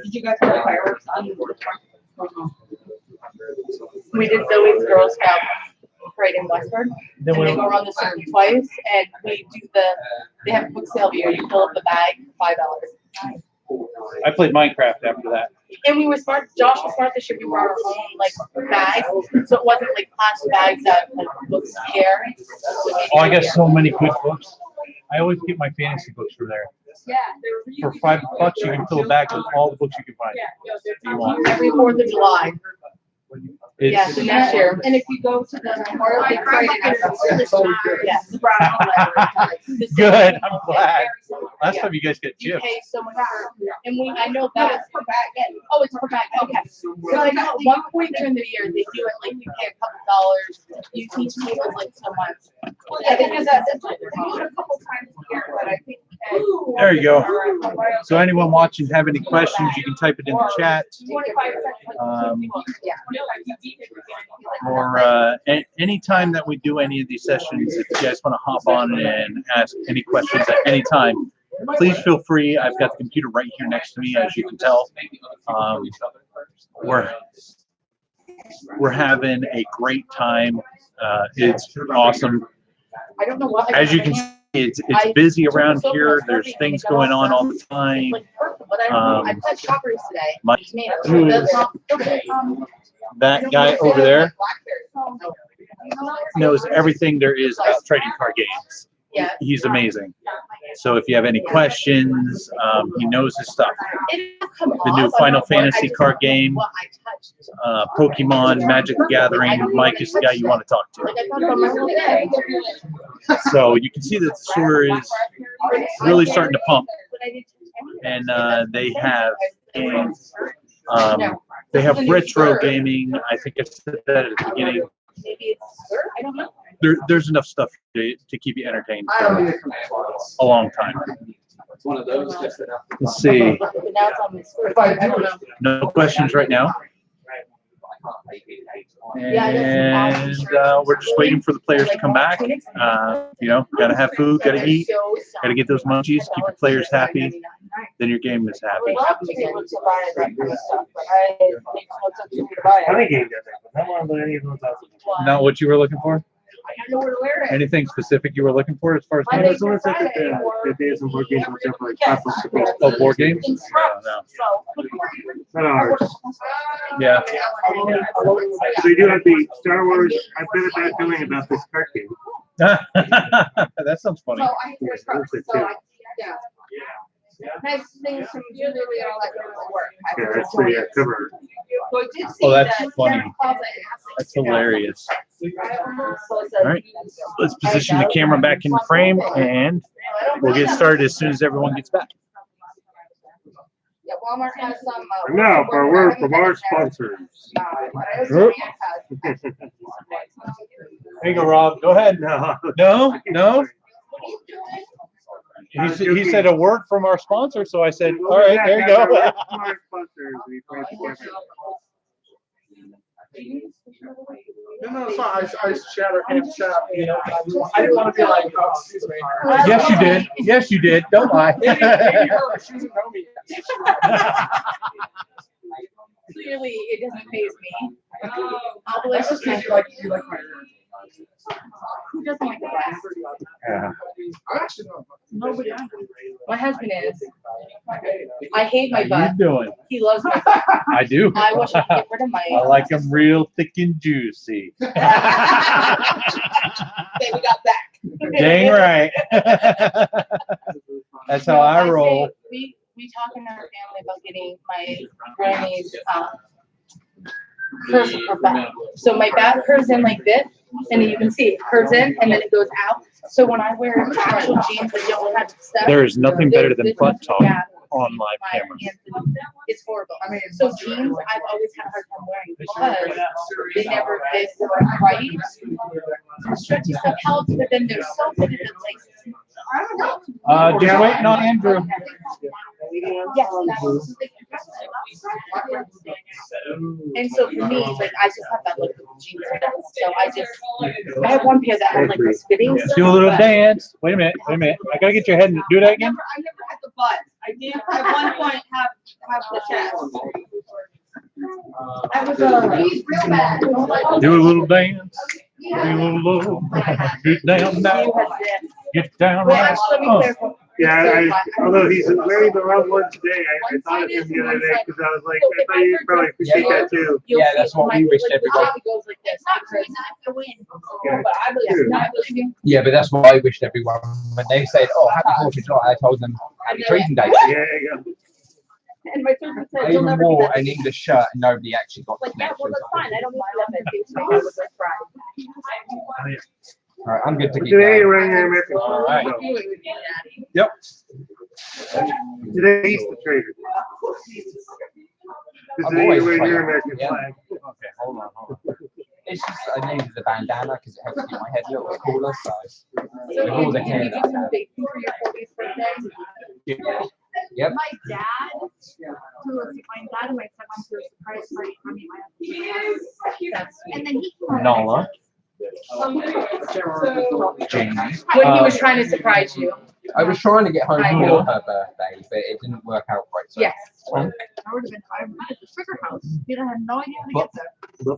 Did you guys have fireworks on? We did Zoe's Girl Scout parade in Westford, Then and they go around the circle twice, and we do they have a book sale here. You fill up the bag, $5. I played Minecraft after that. And we were smart. Josh was smart this year. We brought our own bags, so it wasn't like plastic bags that books scare. Oh, I got so many good books. I always get my fantasy books from there. Yeah, they were For $5, you can fill a bag with all the books you can find. You want. Every 4th of July. Yeah, It's, so next year. And if you go to the Memorial Day Parade, Yes. the brown leather. good. I'm glad. Last time you guys get You chips. pay so much for, and I know No, that. it's per bag. Oh, it's per bag. Okay. So I know at one point during the year they do it you pay a couple dollars. You teach people so much. Yeah, they do that. They do it a couple times a year, but I think. There you go. So anyone watching have any questions, you can type it in the chat. 25 Um, Yeah. Or anytime that we do any of these sessions, if you guys want to hop on and ask any questions at any time, please feel free. I've got the computer right here next to me, as you can tell. We're having a great time. It's awesome. I don't know what. As you can see, it's busy around here. There's things going on all the time. Like purple, but I don't know. I put shoppers today. My- Tomatoes. That guy over there knows everything there is about trading card games. Yeah. He's amazing. So if you have any questions, he knows his stuff. The new Final Fantasy card game, Pokemon, Magic the Gathering. Mike is the guy you want to talk to. Like I thought about my whole day. So you can see that the store is really starting to pump, and they have games. They have retro gaming. I think I said that at the beginning. Maybe it's, I don't know. There's enough stuff to keep you entertained for a long time. It's one of those. Let's see. But now it's on this. I don't know. No questions right now. And we're just waiting for the players to come back. Gotta have food, gotta eat, gotta get those munchies, keep your players happy. Then your game is happy. Funny game does it, but not one of any of those others. Not what you were looking for? I don't know where to wear it. Anything specific you were looking for as far as I games? was gonna say that they have some board games which are like classical. Oh, board games? No. Not ours. Yeah. So you do have the Star Wars, I've got a bad feeling about this card game. That sounds funny. So I hear from, so I, yeah. Nice things from Julie and all that goes to work. Yeah, that's the cover. So I did see Oh, that's that funny. Sarah Closet has That's hilarious. So it's All right. Let's position the camera back in the frame and we'll get started as soon as everyone gets back. Yeah, Walmart has some. And now for a word from our sponsors. There you go, Rob. Go ahead. No. No? He said a word from our sponsor, so I said, all right, there you go. Our sponsors, we put together. No, it's not. I shattered him, you know. I didn't want to be like, oh, excuse me. Yes, you did. Yes, you did. Don't lie. Maybe her, she doesn't know me yet. Clearly, it doesn't faze me. All the way That's to just because you like my hair. who doesn't like the glass? Yeah. I actually don't. Nobody. My husband is. I hate my How butt. you doing? He loves my butt. I do. I wish I could get rid of my. I like them real thick and juicy. Say we got back. Dang right. That's how I say roll. We talk in our family about getting my granny's curves her back. So my back curves in like this, and then you can see it curves in, and then it goes out. So when I wear actual jeans that don't have stuff, There is nothing better than there's butt this talk gap on between live my camera. hands. It's horrible. So jeans, I've always had a hard time wearing because they never fit right. Stretchy stuff helps, but then they're so fitted in places. Just waiting on Andrew. Yes. And so for me, like I just have that look of jeans. So I have one pair that has like this fitting. Do a little dance. Wait a minute. Wait a minute. I gotta get your head and do that again. I never had the butt. I did at one point have the chest. I was real bad. Do a little dance. Do a little low. Get down now. Get down Well, right. actually, let me Oh. clarify. Yeah, although he's wearing the wrong one today, I thought of him the other day because I was like, I thought you'd probably appreciate that too. You'll Yeah, see that's what my- we wished like, everyone- it goes like this. It's not crazy to win. Yeah. But I believe it's not really. Yeah, but that's what I wished everyone when they said, "Oh, happy 4th of July." I told them, "Happy Treason Day." Yeah, you go. And my surgeon said, I you'll even never do wore that. an English shirt and nobody actually got Like, the yeah, well, connection. that's fine. I don't need that. I was like, right. All right, I'm good to keep Today you're going. wearing your American All flag. right. so. Yep. Today he's the traitor. I'm Today always you're wearing your traitor. American Yeah. flag. Okay, hold on. It's just I needed the bandana because it helps keep my head a little bit cooler. So So with all the did hair you that do I some have. baking for your 40th birthday? Yep. My dad, my dad and my son went to a surprise party for me. And then he came Nala. Jamie. When he was trying to surprise you. I was trying to get home I for know. her birthday, but it didn't work out quite so. Yes. I would have been fine at the sugar house. You'd have had no idea how to get there.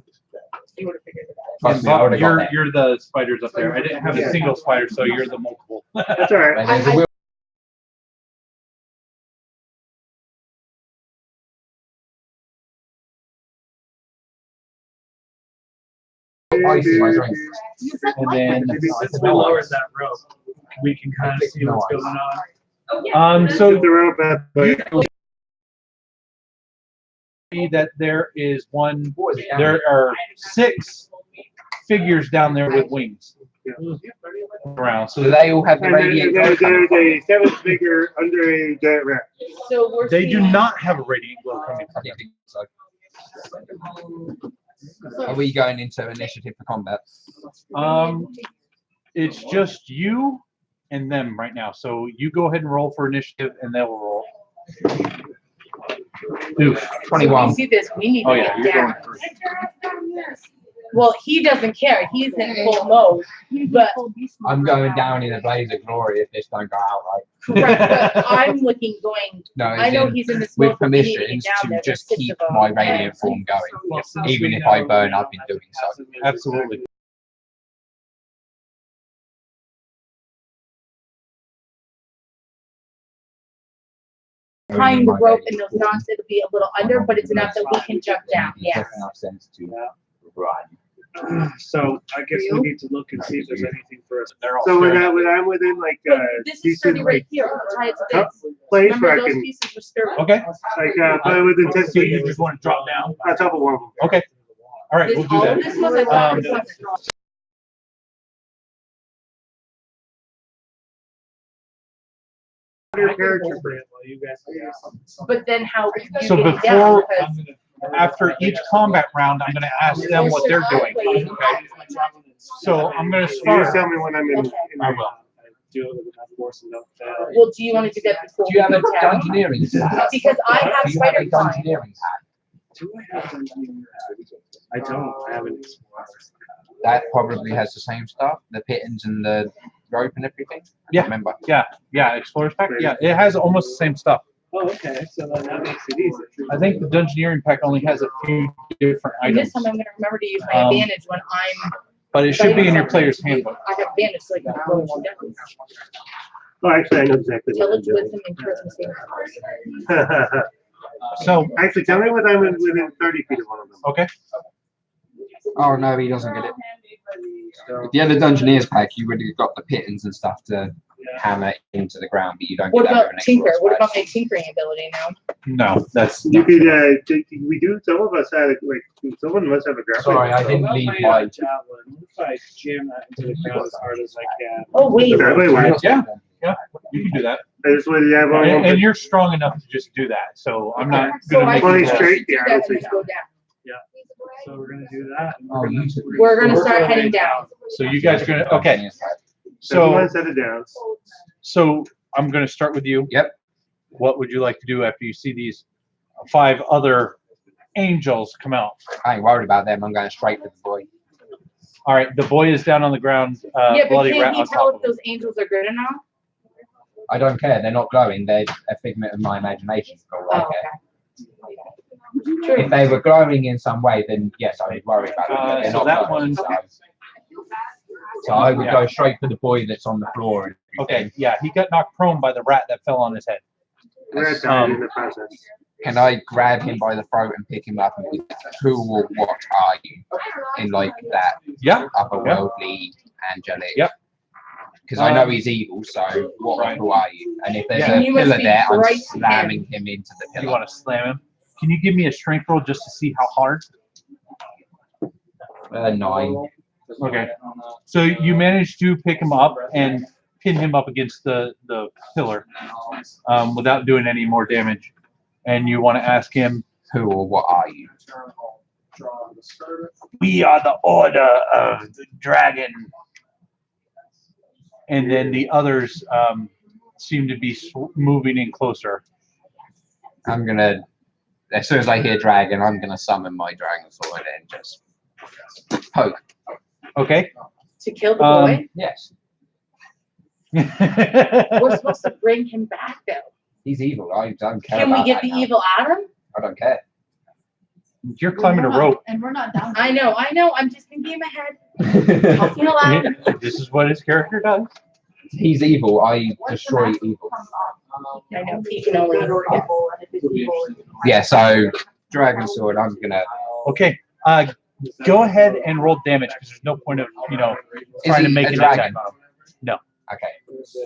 You would have figured it out. Trust me, I would've got You're there. the spiders up there. I didn't have a single spider, so you're the multiple. That's all right. And there's a ice in my drink. And then Since we lowered that rope, we can kind of see what's going on. so The rope back, but that there is one. There are 6 figures down there with wings around. So So they all have the and then radiant there's glow coming a 7th figure under a giant rat. So we're they do seeing- not have a radiant glow coming from. from I didn't think so. Are we going into initiative for combat? It's just you and them right now. So you go ahead and roll for initiative, and they'll roll. Oof. So we 21. see this, we need Oh to yeah, get you're down. going first. Well, he doesn't care. He's in full mode. But I'm going down in a blaze of glory if this don't go out right. correct, but I'm looking going. No, I as know in, he's in this with mode. but we need to permissions get down to there. just There's 6 keep of them. my radiant form going. Well, since Even we if I know- burn up in doing so. Absolutely. Tying the rope and those knots, it'll be a little under, but it's enough that we can jump down. It Yes. makes enough sense to run. So I guess we need to look and see if there's anything for us. They're all So when stirred. I'm within like But this is decent sturdy right like here. We'll tie it to top this. place Remember where I those can pieces were sturdy? Okay. play within 10 So you feet just want to drop down? on top of one of them. Okay. All right, This, we'll do all that. of this was I thought was something. Your character for it. While you guys. But then how you So get down before, because after each combat round, I'm going to ask them what they're doing. Okay. So I'm going to You start. just tell me when I'm in. I will. Do it with enough force and don't fail. well, do you want to do that before Do you have we a go down? dungeoneering hat? Because I have Do you have a spider climb. dungeoneering hat? Do I have engineering? I don't. I haven't explored. That probably has the same stuff, the pittons and the rope and everything. I Yeah. can't remember. Yeah, Explorer's Pack. Yeah, it has almost the same stuff. Oh, okay. So then that makes it easier. I think the Dungeoneering Pack only has a few different And this items, time I'm gonna remember to use my advantage when I'm, but it should be in your player's handbook. I have advantage, so I can roll two dice. Oh, actually, I know exactly what I'm Intelligence, doing. wisdom, and charisma saving. So, Actually, tell me when I'm within 30 feet of one of them. okay. Oh no, he doesn't get it. If you had a Dungeoneers pack, you would have got the pittons and stuff to hammer into the ground, but you don't What get that about with an tinker? Explorer's What pack. about my tinkering ability now? No, that's You could, we do, some of us had, like, someone must have a grappling. Sorry, I hook. didn't leave my. Javelin. What if I jam that into the ground as hard as I can? Oh, wait. Grappling hook. Yeah. You can do that, I just wanted to have one. and you're strong enough to just do that. So I'm not So gonna I make can you Twenty roll. straight, do yeah, that I and don't then go down. So we're gonna do that. And Oh, you took We're gonna start heading down. So you guys are gonna okay. Dungeoneers pack. So So one set it down. so I'm gonna start with you. Yep. What would you like to do after you see these 5 other angels come out? I ain't worried about them. I'm going straight for the boy. All right, the boy is down on the ground, Yeah, but bloody can't rat he on tell top if of him. those angels are good enough? I don't care. They're not glowing. They're a figment of my imagination. For all I Oh, care. okay. True. If they were glowing in some way, then yes, I would worry about them. But they're so not that glowing, one- so I would Yeah. go straight for the boy that's on the floor. And Okay, yeah, he got knocked prone by the rat that fell on his head. Rat died in the process. Can I grab him by the throat and pick him up and be, who or what are you? In like that Yeah. otherworldly angelic. Yep. Because I know he's evil, so what who are you? And if there's Yeah. a You must pillar be there, I'm bright slamming him into the You pillar. want to slam him? Can you give me a strength roll just to see how hard? 9. Okay. So you managed to pick him up and pin him up against the pillar without doing any more damage. And you want to ask him, Who or what are you? we are the Order of the Dragon. And then the others seem to be moving in closer. I'm gonna, as soon as I hear dragon, I'm gonna summon my dragon sword and just poke. Okay? To kill the boy? Yes, We're supposed to bring him back though. he's evil. I don't care Can we about get that the now. evil out of him? I don't care. You're climbing a rope. And we're not done. I know. I'm just thinking in my head. I'll feel out. This is what his character does. He's evil. I destroy evil. I know. He can only. Yeah, so dragon sword. I'm gonna. Okay. Go ahead and roll damage because there's no point of trying to he make a an dragon? attack on him. No. Okay. So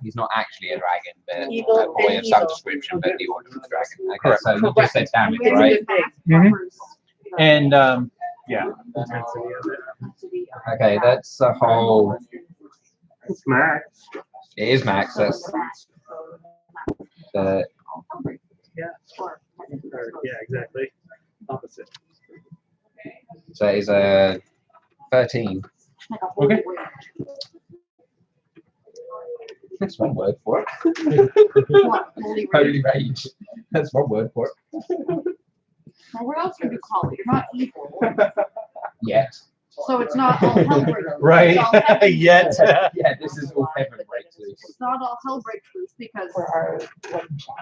he's not actually a dragon, but Evil a boy and of some evil. description, but the order of the dragon. Okay, Correct. so you just said damage, It's a right? good thing. Mhm. And yeah. Okay, that's a whole. It's max. It is max. That's the. Yeah, exactly. Opposite. So it's a 13. Okay. That's one word for it. Holy rage. That's one word for it. Now, what else would you call it? You're not evil, Yet. so it's not all hell breaks loose. Right. It's all heaven- Yet. Yeah, this is all heaven breaks loose. It's not all hell breaks loose because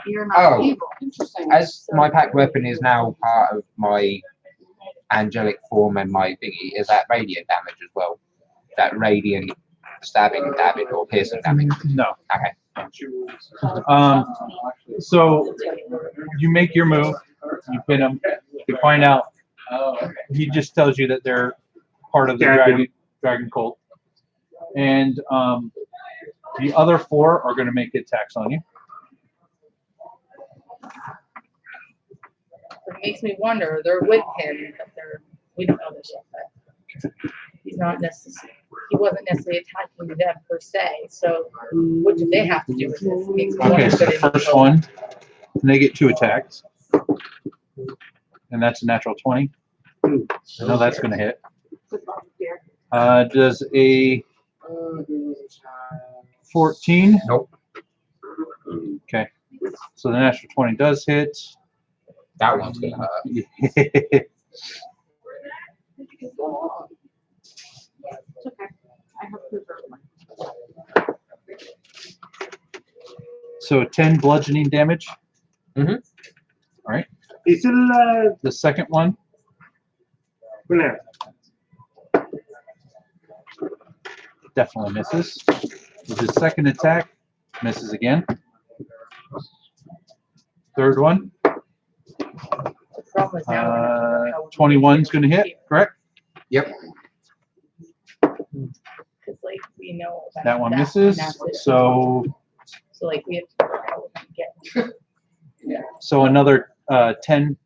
you're not Oh. evil. As my pack weapon is now part of my angelic form and my thingy, is that radiant damage as well? That radiant stabbing damage or piercing damage? No. Okay. So you make your move. You pin him. You find out. He just tells you that they're part of the dragon cult, and the other 4 are going to make attacks on you. It makes me wonder. They're with him, but we don't know this yet. But he's not necessarily. He wasn't necessarily attacking them per se. So what do they have to do with this? It makes me Okay, wonder so the if they're first evil. one, they get 2 attacks, and that's a natural 20. I know that's going to hit. Does a 14? Nope. Okay, so the natural 20 does hit. That one's gonna hurt. It's okay. I have proof of mine. So 10 bludgeoning damage. Mhm. All right. He's still alive. The second one, For now. definitely misses. With his second attack, misses again. Third one, The problem is now we're not sure how we're 21 is gonna going to hit, correct? Yep. Because like we know That one and misses. that's it. So like we have to figure out how we're gonna get. so another 10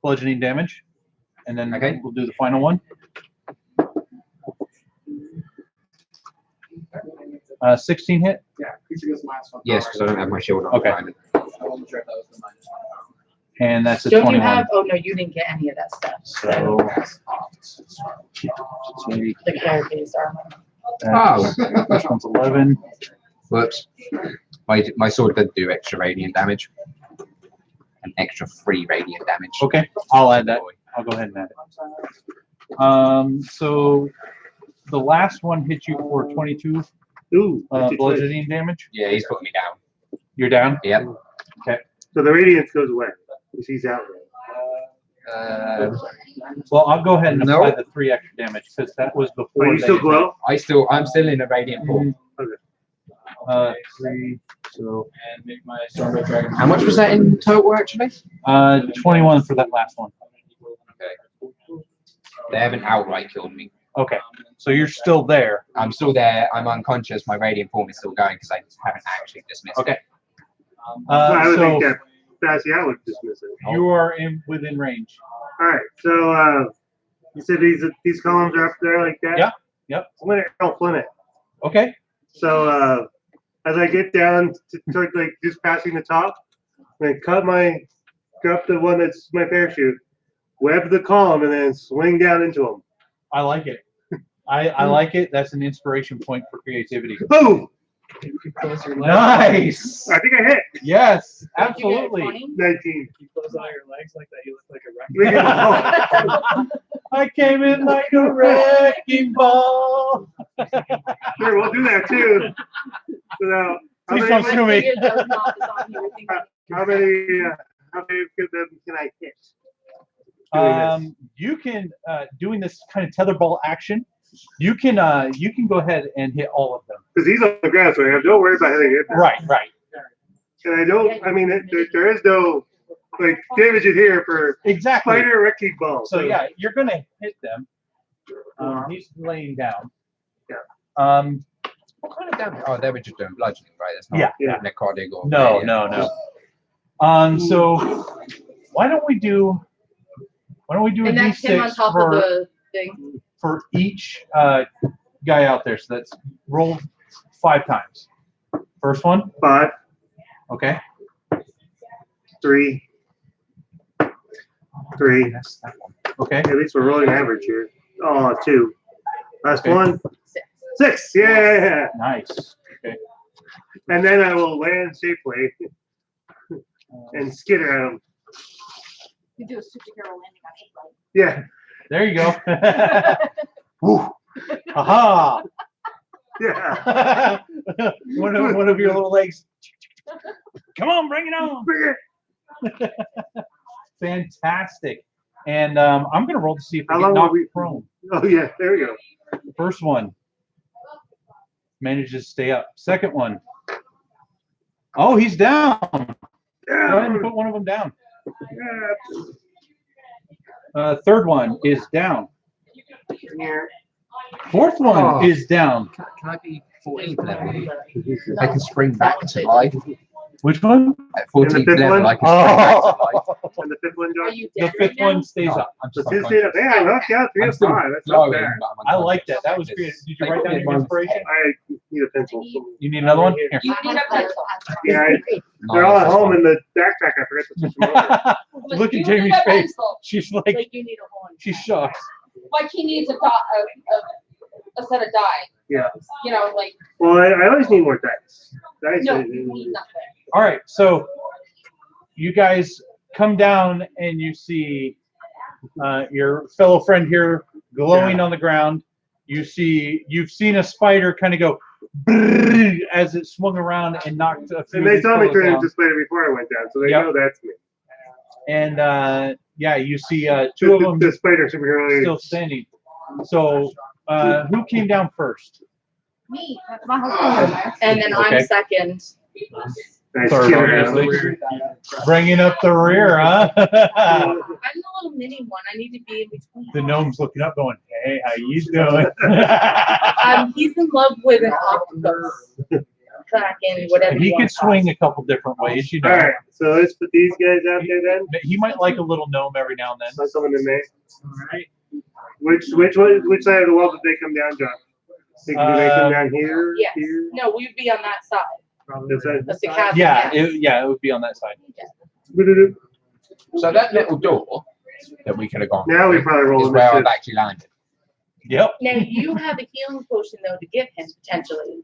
bludgeoning damage, and then Okay. we'll do the final one. 16 hit. Yeah, Creature goes -1. Yes, because I don't have my shield on. Okay. at the moment. I wasn't sure if that was the -1. And that's a Don't 21. you have? Oh no, you didn't get any of that stuff. So The kill-based armor. this one's 11. Whoops. My sword does do extra radiant damage. An extra 3 radiant damage. Okay, I'll add that. I'll go ahead and add it. So the last one hit you for 22 Ooh. bludgeoning damage. Yeah, he's putting me down. You're down. Yep. So the radiance goes away. Because he's out. Well, I'll go ahead and apply No. the 3 extra damage because that was before. Are you they still attacked. glow? I'm still in a radiant form. 3. So And make my Stormbolt Dragon. How much was that in total actually? 21 for that last one. They haven't outright killed me. Okay, so you're still there. I'm still there. I'm unconscious. My radiant form is still going because I haven't actually dismissed Okay. it. I would So think that Sassy, I would dismiss it. you are within range. All right. So you said these columns are up there like that? Yeah, yep. I'm going to Errol Flynn it. Okay. So as I get down to toward, like just passing the top, I grab the one that's my parachute, web the column, and then swing down into them. I like it. I like it. That's an inspiration point for creativity. Boom! You can close your legs. Nice. I think I hit Yes, Did you get a absolutely. 20? 19. You close all your legs like that, you look like a wreck. I came in like a wrecking ball. Sure, we'll do that too. So now, how Please many, don't sue me. figured that was not the song you were thinking. how many of them can I hit? Doing this? You can doing this kind of tetherball action. You can go ahead and hit all of them. Because he's on the ground, so don't worry about hitting it. Right. And I don't. I mean, there is no like damage in here for Exactly. spider wrecking ball. So yeah, you're gonna hit them. He's laying down. Yeah. What kind of damage? Oh, they were just doing bludgeoning, right? That's not Yeah. necrotic or No. So why don't we do a And that's him on D6 top of the thing. for each guy out there? So that's roll 5 times. First one. 5, Okay. 3, 3. That's that one. Okay. At least we're rolling average here. Oh, 2. Last Okay. one. 6. 6. Yeah. Nice. Okay. And then I will land safely and skitter at him. You do a superhero landing on 8 legs. Yeah. There you go. Woo. Aha. Yeah. one of your little legs. Come on, bring it on. Bring it. Fantastic. And I'm going to roll to see if I How get long will knocked we- prone. Oh, yeah. There we go. First one manages to stay up. Second one. Oh, he's down. Go ahead and Yeah. put one of them down. Yeah. Third one is down. Here. Fourth one Oh. is down. Can I be 14th level? I can spring back to life. Which one? At 14th fifth level, one? I can spring back to life. And the fifth one, Are Josh. you The dead fifth right now? one stays No, up. I'm The just two stayed up. unconscious. Yeah, I knocked you out 3 I'm of still 5. That's not glowing, bad. but I'm I like unconscious. that. That was It's- creative. Did you they write put down me in your one inspiration? I need a pencil. You need another one? Here. You need a pencil. Yeah, No, they're all that's at home fine. in the backpack. I forgot to switch them over. Look at You Jamie's need a face. pencil. She's like, Like you need a horn. she's shocked. Like he needs a set of die. Yeah. You know, like, Well, I always need more dice. Dice. no, is- you need nothing. All right, so you guys come down and you see your fellow friend here glowing on the ground. You've seen a spider kind of go as it swung around and knocked a few. And they saw me turn down. into spider before I went down, so they Yep. know that's me. And yeah, you see two of them The spider superhero. still standing. So who came down first? Me, that's my husband. And then Okay. I'm second. Nice Third, kill, obviously. Bringing up the rear, huh? I'm the little mini one. I need to be in between. The gnome's looking up, going, "Hey, how you doing?" He's in love with an octopus. Kraken, whatever. He you could want to call it. swing a couple different ways, you know. All right, so let's put these guys out there then. He might like a little gnome every now and then. So someone in May. Alright. Which side of the wall did they come down, John? Think do they come down here? Yes. Here? No, we'd be on that side This side? of the cabin. Yeah, yes. it would be on that side. Doo-doo-doo. So that little door that we could have gone Now we probably roll is in where I've the actually landed. Yep. Now you have a healing potion though to give him potentially.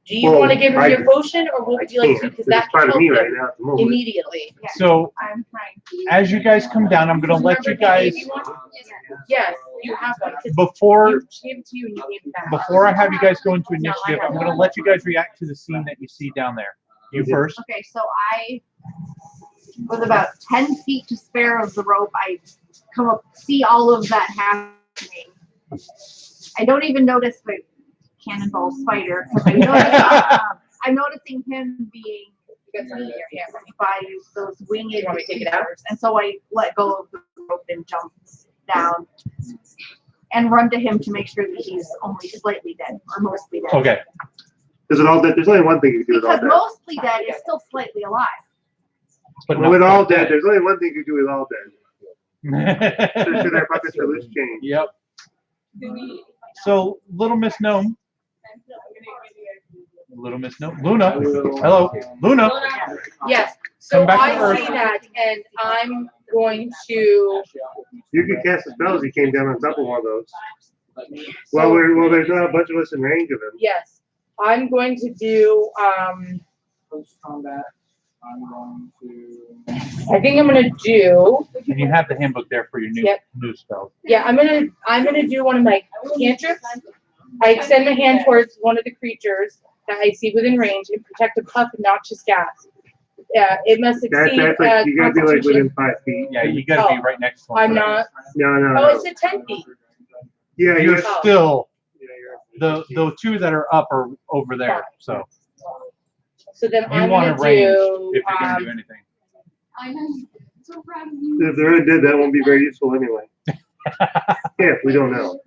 Do you Well, want to give him I- your potion, or what would you like to? Because that It's part can of help me right him now at the moment. immediately. So I'm trying. as you guys come down, I'm gonna let you Remember he guys gave you one? Yes, you have one. 'cause before He gave it to you and you gave it back. before I have you guys go into No, I initiative, I'm have gonna one. let you guys react to the scene that you see down there. You first. Okay, so I was about 10 feet to spare of the rope. I come up, see all of that happening. I don't even notice the cannonball spider because I'm noticing him being by those winged You want me to take it out? creatures. And so I let go of the rope and jump down and run to him to make sure that he's only slightly dead or mostly dead. Okay. Is it all dead? There's only one thing you can do with all Because dead. mostly dead is still slightly alive. But Well, with not all quite dead, there's only one thing you can do with all dead. dead. There's their puppets for loose change. Yep. So little Miss Gnome. Little Miss Gnome. Luna. Hello. Luna. Yes, so Come back to I Earth. see that and I'm going to, You could cast a spell as he came down on top of one of those. Well, there's not a bunch of us in range of him. yes, I'm going to do, Post combat. I'm going to. I think I'm gonna do, And you have the handbook there for your Yep. new spell. yeah, I'm gonna do one of my cantrips. I extend my hand towards one of the creatures that I see within range and protect a puff of noxious gas. It must exceed, That's like, you gotta be like within Constitution. 5 feet. Yeah, you gotta be Oh, right next to him. I'm for that. not, No. oh, it's at 10 feet. Yeah, You're Oh. still you're the two that are up are over there. So So then you I'm want gonna to range do, if you're gonna do anything. I know. So proud of you. If they're already dead, that won't be very useful anyway. If we don't know.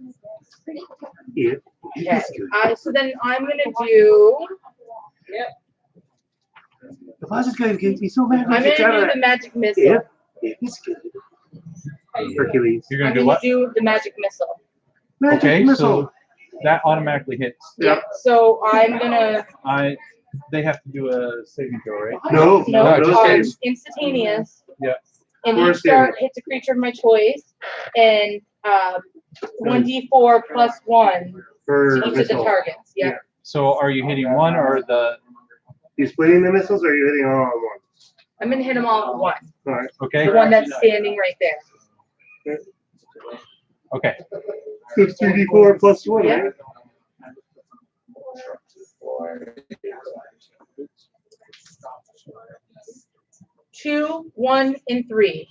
Yeah. okay, so then I'm gonna do, The boss guy gave me so mad. I'm gonna do the magic missile. Yeah. Yeah, he's good. Hercules. You're I'm gonna do gonna what? do the magic missile. Magic Okay, missile. so that automatically hits. Yeah, so I'm gonna, They have to do a saving throw, right? No, No, just hits. instantaneous. Yeah. And Or each dart hits a creature of my choice, and 1d4 plus 1 for to each of the missile. targets. Yeah. So are you hitting one or the? You splitting the missiles or are you hitting all at once? I'm gonna hit them all at once. All right. Okay. The one that's standing right there. Okay. So it's 3d4 plus 1, Yeah. right? 2, 1, and 3.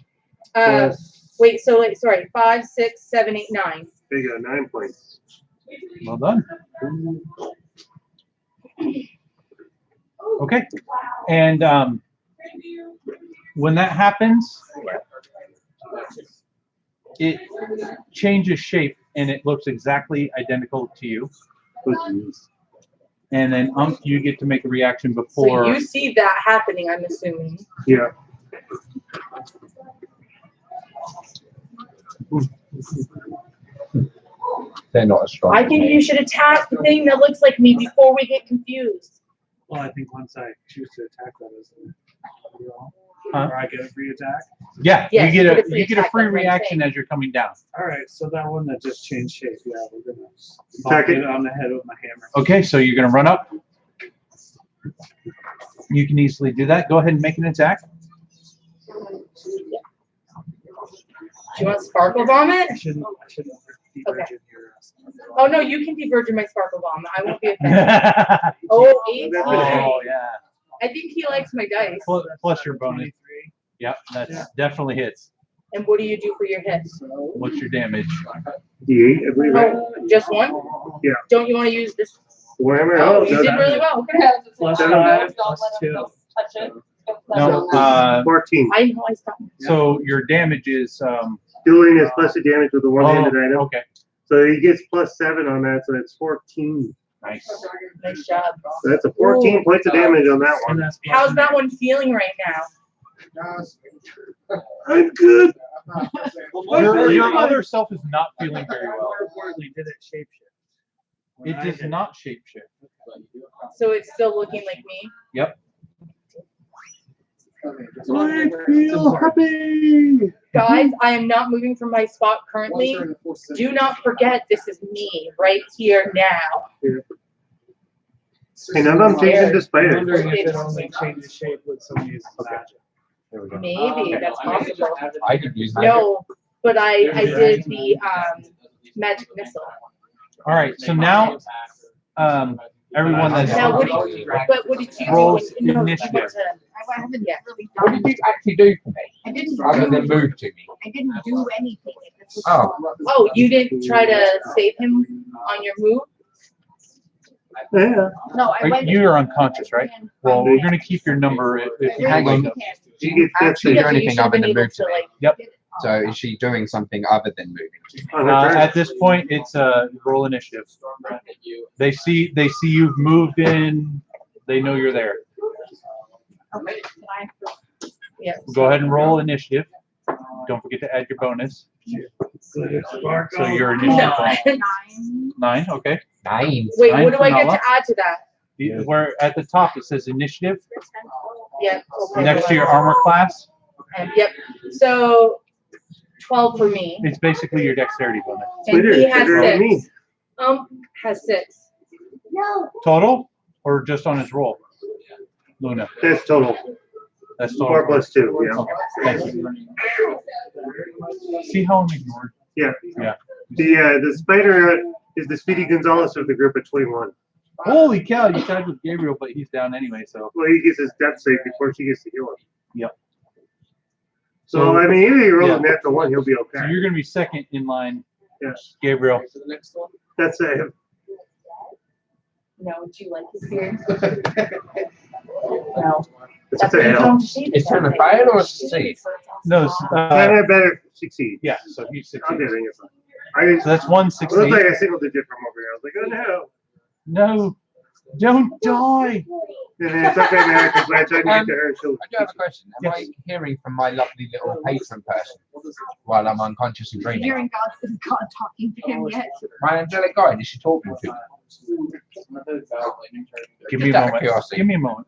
Plus, Sorry. 5, 6, 7, 8, 9. there you go, 9 points. Well done. Okay. And when that happens, it changes shape and it looks exactly identical to you. And then you get to make a reaction So before. you see that happening, I'm assuming. Yeah. They're not as strong. I as think me. you should attack the thing that looks like me before we get confused. Well, I think once I choose to attack that, isn't it? Huh? Or I get a free attack. Yeah, Yes, you you get a attack, free that's what I'm reaction saying. as you're coming down. All right, so that one that just changed shape, yeah, we're gonna Attack bonk it. it on the head with my hammer. Okay, so you're gonna run up. You can easily do that. Go ahead and make an attack. Do you want sparkle vomit? I shouldn't Okay. devirgin your. Oh no, you can devirgin my sparkle vomit. I won't be offended. Oh, 18. Oh yeah. I think he likes my dice. Plus your bonus. Yep, that's definitely hits. And what do you do for your hits? What's your damage? D8, I believe. Right? Oh, just one? Yeah. Don't you want to use this? Whatever. Oh, Oh, you did really well. Okay. Plus Seven. 5, plus 2. Touch it. No. 14. I know I stopped. So your damage is Dueling is plus the damage with a one-handed item. okay. So he gets plus 7 on that, so that's 14. Nice. Nice job. So that's a 14 points of damage on that And one. that's How's that one feeling right now? I'm good. Your other self is not feeling very well. More importantly, did it shapeshift? It does not shapeshift. So it's still looking like me? Yep. I feel happy. Guys, I am not moving from my spot currently. Do not forget this is me right here now. Hey, none of them changing the I'm spider. wondering if it only changes shape with some uses magic. There we go. Maybe that's possible. I could use magic. No, but I did the magic missile. All right. So now everyone that's Now what did you do? Rolls when- no, you initiative. went to- I haven't Yeah. really What done. did you actually do for me? I didn't Other do, than move to me. I didn't do anything. This was Oh. Oh, you didn't try to save him on your move? Yeah. No, I went. You're unconscious, right? Well, we're gonna keep your number if you Hang wake on. up. You get that Actually Yeah, do so you anything should've other been than able move to to, me. like, So is she doing something other than moving? on her turn. At this point, it's roll initiative. They see you've moved in. They know you're there. Okay, can I- Yes. Go ahead and roll initiative. Don't forget to add your bonus. So your initiative bonus. No. 9. 9. Okay. 9. Wait, Nine what do for I get Nala? to add to that? Where at the top it says initiative Yeah. Okay. next to your armor class. And yep. So 12 for me. It's basically your dexterity bonus. And Twitter, he has Twitter and me. 6. Has 6. Total or just on his roll? Luna. That's total. That's 4 total. plus 2. Yeah. Okay. Thank you. See how I'm ignored? Yeah. Yeah. The spider is the Speedy Gonzalez of the group at 21. Holy cow! You tied with Gabriel, but he's down anyway. So Well, he gets his death save before she gets to heal him. Yep. So, I mean, even if he rolls Yeah. a natural 1, he'll be so okay. you're gonna be second in line. Yes. Gabriel. That's a No, do you like his beard? No. It's That's a what you hell. told him to shave Is it it that a way. fail or a succeed? No. Can I better succeed? Yeah. So he's I'm 16. doing it. I didn't. So that's 1 It succeed. looked like a single digit from over here. I was like, oh no. No. Don't die. And then it's okay there because by the time you get to her, she'll. I do have a question. Am I hearing from my lovely little patron person while I'm unconscious and dreaming? Hearing God talking to him yet. My angelic guide, is she talking to me? Give me a Just out of moment. curiosity. Give me a moment.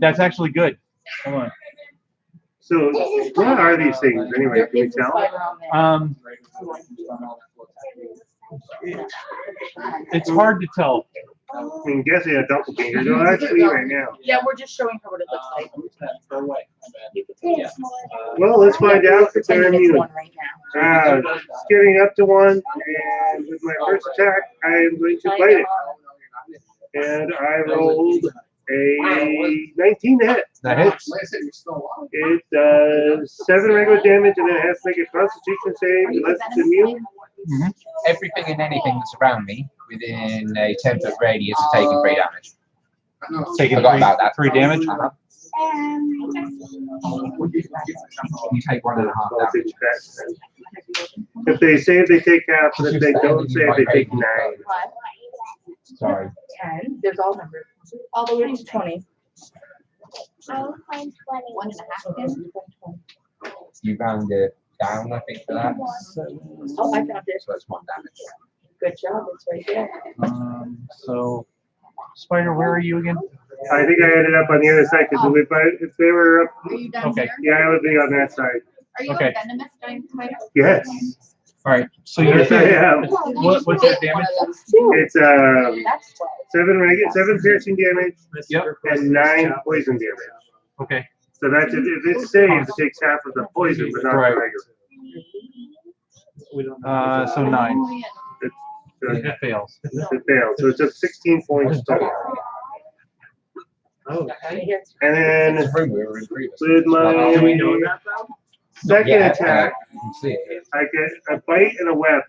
That's actually good. Hold on. So, what are these things anyway? There Can you is a tell? spider on there. It's hard to tell. I mean, guessing a doppelganger. No, that's me right now. Yeah, we're just showing her what it looks like. You can take it. Well, let's find out if they're Pretending it's immune. one right now. Getting up to 1, and with my first attack, I am going to bite it. And I rolled a 19 to hit. That hits. It does 7 regular damage, and then it has to make a Constitution save unless it's immune. Everything and anything that's around me within a 10-foot radius is taking 3 damage. Taking Forgot about that. 3 damage. You take 1.5 I'll take damage. that. If they save, they take half, and if they don't save, they take 9. What? Sorry. 10. There's all numbers. All the way to 20. I'll find 1.5. You round it down, I think, for that. Oh, I found it. So that's 1 damage. Good job. It's right there. So, Spider, where are you again? I think I ended up on the other side, because if they were up, Are you done Okay. here? yeah, I would be on that side. Are you Okay. a venomous giant spider? Yes. All right. So you're Yes, I am. what's your damage? It's That's 12. 7 piercing damage Yep. and 9 poison damage. Okay. So that's if it saves, it takes half of the poison, but not Right. the regular. So 9. It It fails. failed. So it's just 16 points total. Oh. And then It's a room we were in previously. with my Do we know that though? second Yeah, attack, you can see it. I get a bite and a web.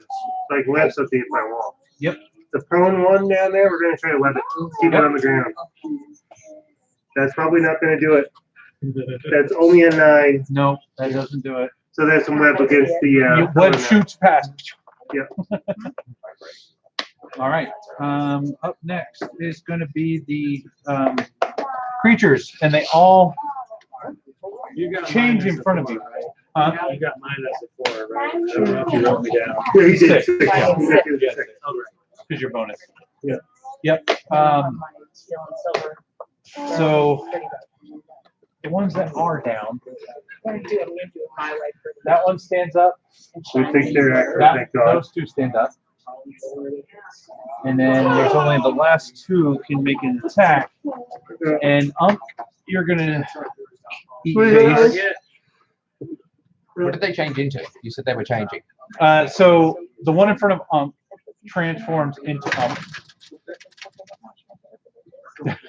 Like web something if I want. Yep. The prone one down there, we're gonna try to web it. Keep it on the ground. That's probably not gonna do it. That's only a 9. No, that doesn't do it. So there's some web against the Web prone shoots past. Yep. All right. Up next is going to be the creatures, and they all You got change mine in as front a of you. 4, right? Huh? You got mine as a 4, right? I don't know if you wrote me down. now. Yeah, he did. 6. He did Yeah. 6. Because your bonus. Yeah. Yep. So the ones that are down, that one stands up. We think they're accurate, That, thank God. those 2 stand up. And then there's only the last 2 can make an attack. And you're gonna eat face. What did they change into? You said they were changing. So the one in front of transforms into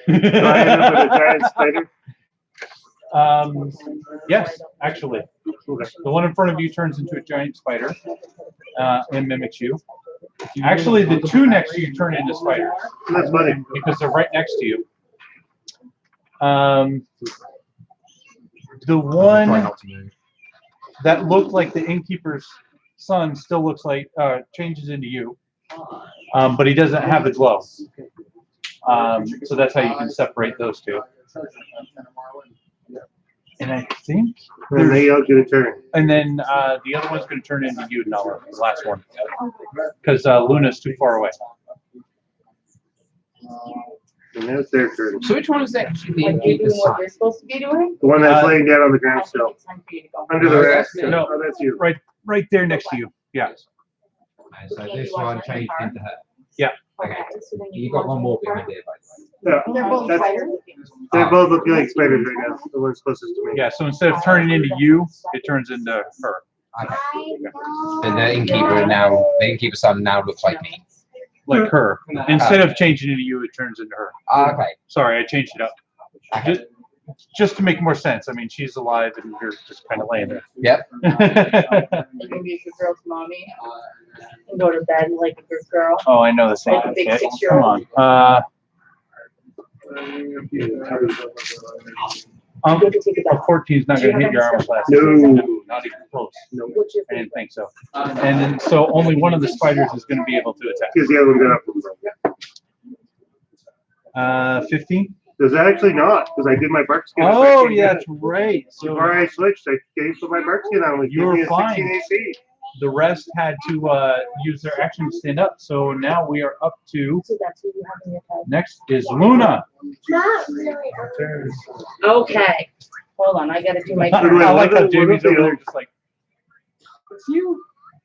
Do I end up with a giant spider? Yes, actually. Okay. The one in front of you turns into a giant spider and mimics you. Actually, the 2 next to you turn into spiders That's funny. because they're right next to you. The one that looked like the innkeeper's son still looks like changes into you, but he doesn't have the glow. So that's how you can separate those 2. And I think, And they all get a turn. and then the other one's going to turn into you, Nala, the last one, because Luna's too far away. And that's their turn. So which one is actually the Like you're innkeeper's doing what son? you're supposed to be doing? The one that's Uh, laying down on the ground still. Under the No, rest. that's me. No. Oh, that's you. Right there next to you. Yeah. And so this one changed into her. Yeah. Okay. You got one more behind there, by the Yeah. They're both That's- spiders. They're both looking like spiders right now. The one's closest to me. Yeah. So instead of turning into you, it turns into her. way. Okay. Then the innkeeper's son now looks like me. Like her. Instead of changing into you, it turns into her. Okay. Sorry, I changed it up. Just to make more sense. I mean, she's alive and you're just kind of laying there. Yep. You can be a good girl to mommy and go to bed like a good girl. Oh, I know the same. Like a big Okay, 6-year-old. come on. Go to take a A bath. 14 is not going to hit your armor class. No. Not even close. What's your I didn't favorite? think so. And then, so only one of the spiders is going to be able to attack. Because the other one got up. 15? Does that actually not? Because I did my bark skin. Oh, yeah, that's right. So Before I switched, I gave for my bark skin on. Like, You give were me a fine. 16 AC. the rest had to use their action to stand up. So now we are up to, So that's what you have in your head. next is Luna. Okay, hold on, I gotta do my. I like how Jamie's over there just like,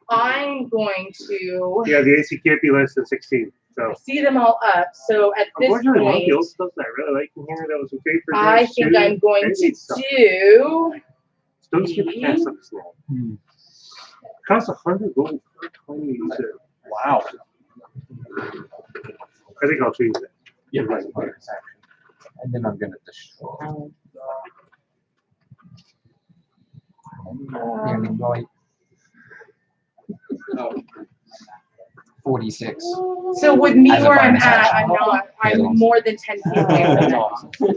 I'm going to Yeah, the AC can't be less than 16. So see them all up, so at this unfortunately, one of the point, old stuff that I really like in here that was in paper. I think I'm going to do. Don't skip past something small. Costs 100 gold per 20 user. wow. I think I'll change that. Yeah. And then I'm gonna destroy. Nearly right. 46. So with me As a where I'm bonus at, action. I'm more than 10 feet away from them.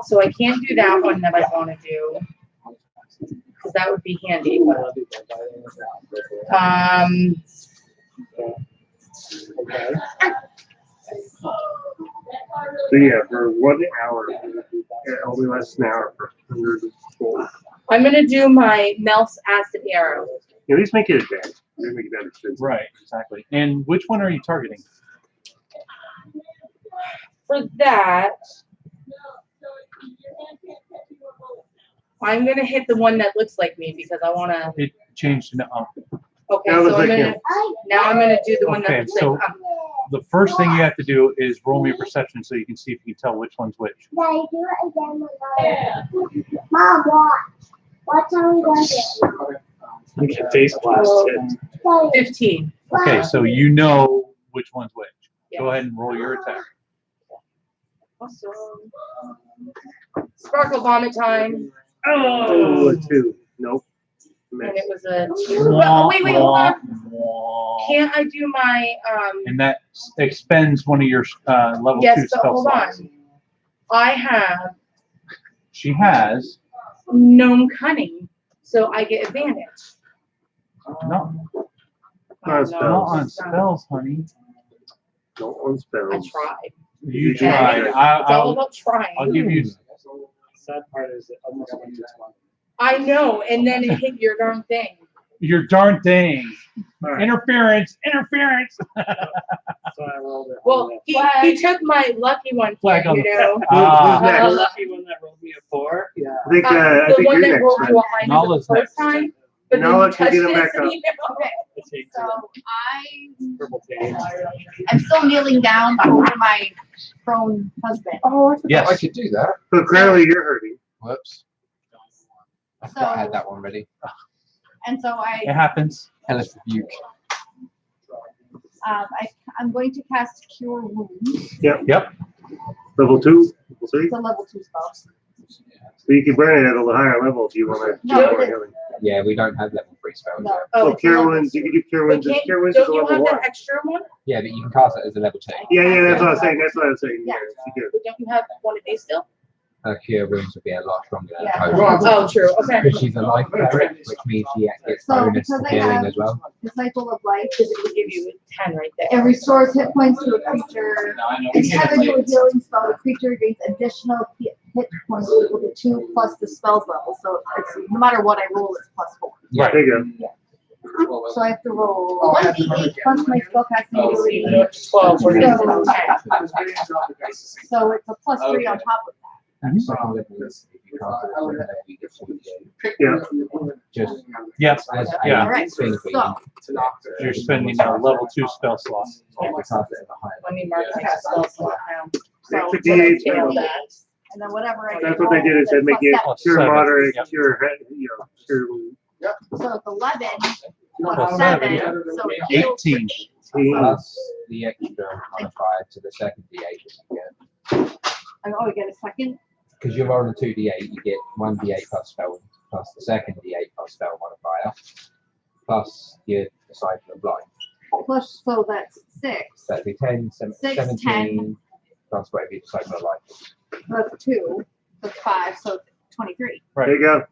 So I can't do that one that I want to do. Because that would be handy. So yeah, for 1 hour, yeah, only less than an hour for 100 gold. I'm gonna do my Mel's acid arrow. At least make it a day. Make it that expensive. Right, exactly. And which one are you targeting? For that, I'm gonna hit the one that looks like me because I wanna. It changed to Okay, That was so like I'm gonna. him. Now I'm gonna do the one Okay, that looks so- like. the first thing you have to do is roll me a perception so you can see if you can tell which one's which. Daddy, do it again. Mom, watch. Watch how we does it. You can face blast it. Daddy, 15. Okay, so you know which one's which. Yeah. Go ahead and roll your attack. Awesome. Sparkle vomit time. Oh, a 2. Nope. And it was a 2. Well, wait, hold on. Can't I do my And that expends one of your level 2 yes, but spell hold slots. on. I have She has gnome cunning, so I get advantage. no, Not not spells. on spells, honey. No on spells. I tried. You Yeah. tried. It's all I'll about trying. give you. Sad part is it almost went to 20. I know, and then it hit your darn thing. Your darn thing. All right. Interference. Interference. So I rolled it. Well, he took my lucky one, Flag on you the- know. Ah. Who's next? The lucky one that rolled me a 4. Yeah. I think, I The think one you're that rolled next. you a man. high number Nala's the first next. time, but then Nala you can touched get him it, back so up. you know. Okay, It's 18. so Purple page. I'm still kneeling down over my prone husband. Oh, I Yes. could do that. So clearly you're hurting. Whoops. I forgot I had that one ready. And so It happens. Hellish rebuke. I'm going to cast Cure Wounds. Yep. Level 2, level 3. It's a level 2 spell. So you can burn it at a higher level if you want to do No, more it- healing. Yeah, we don't have level 3 spells No. yet. Oh, So it's a cure level wounds, you can do cure Wait, wounds. can't- Cure wounds is don't you level have 1. that extra one? Yeah, but you can cast it as a level 2. Yeah, that's what I was saying. That's what I was saying. Yeah, you do. But don't you have one of these still? Cure wounds would be a lot stronger than Yeah. a potion. Oh, true. Okay. Because she's a life cleric, which means she gets So, bonus because to I healing have- as well. Disciple of Life. Because it would give you 10 right It there. restores hit points to a creature. No, I know. Anytime I do a healing spell, the creature gains additional hit points equal to 2 plus the spell's level. So it's no matter what I roll, it's +4. Right. There you go. So I have to roll 1d8 plus my spellcasting ability. 12 or So- 10. So it's a +3 on top of that. Second level is if you cast it as a level, you get 48. Yeah. Just Yep. as a Yeah. Alright, thing for so- you. You're spending a level 2 spell slot. Yeah, we cast it at a higher Let me mark that spell slot down. So It's a D8 Tail spell. that. and then whatever I That's what they did is they make it Plus cure 7, moderate, yep. cure, you know, cure So it's 11 Plus plus 7, 7, so it heals for 18. 18. plus the extra modifier to the second D8 that you get. Oh, I get a second? Because you're rolling 2D8, you get 1D8 plus spell, plus the second D8 plus spell modifier, plus your Disciple of Life. Plus, so that's 6. So that'd be 10, 17, 10. plus whatever your Disciple of Life is. That's 2. That's 5, so 23. There you go.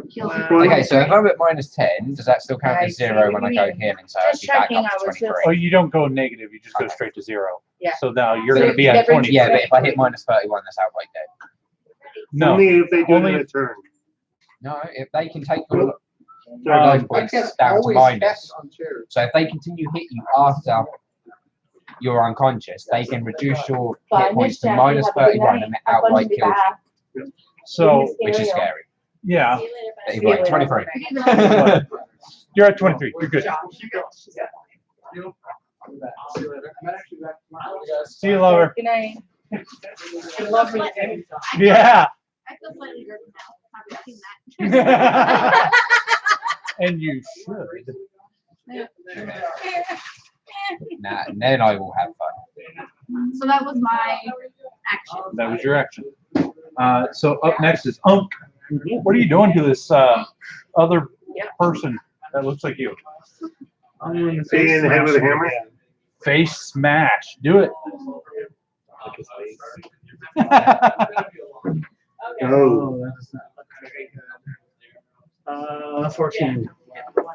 Heals me Wow. for Okay, so if I'm at minus 10, does that still count I as see 0 what when I you go mean. healing? So I'd Just be back checking, up I to was just- 23. Oh, you don't go negative. You just go straight to 0. Yeah. So now you're So going to be you at never- 20. Yeah, but if I hit minus 31, that's outright dead. No. Only if they do it Only in a if- turn. No, if they can take your Sorry. life points down to minus. So if they continue hit you after you're unconscious, they can reduce your hit points to minus 31 and outright kill you, So, which is scary. yeah, But you're right, 23. you're at 23. You're good. See you later. I'm actually back tomorrow. See you, lover. Good night. I love reading. Yeah. I feel slightly nervous now. Have you seen that? And you should. Nah, and then I will have fun. So that was my action. That was your action. So up next is Unk. What are you doing to this other person that looks like you? See in the head with a hammer? Face smash. Do it. Oh, That is not. 14.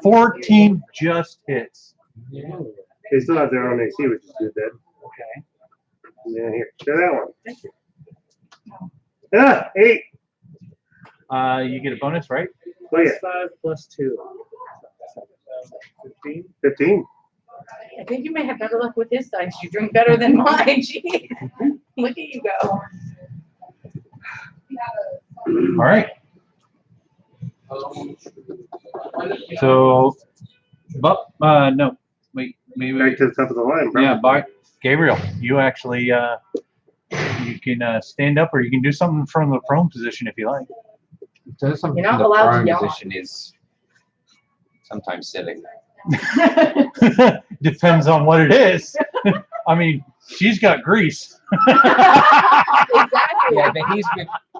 14 just hits. they still have their own AC, which is good then. Okay. Yeah, here, share that one. Ah, 8. You get a bonus, right? Oh yeah, 5 plus 2. 15. 15. I think you may have better luck with his dice. You drink better than mine. Gee. Look at you go. All right. So, but no, wait, maybe. Back to the top of the line, bro. Yeah, Gabriel, you actually you can stand up or you can do something from the prone position if you like. So something You're not the allowed to prone yawn. position is sometimes silly. Depends on what it is. I mean, she's got grease. Exactly. Yeah, but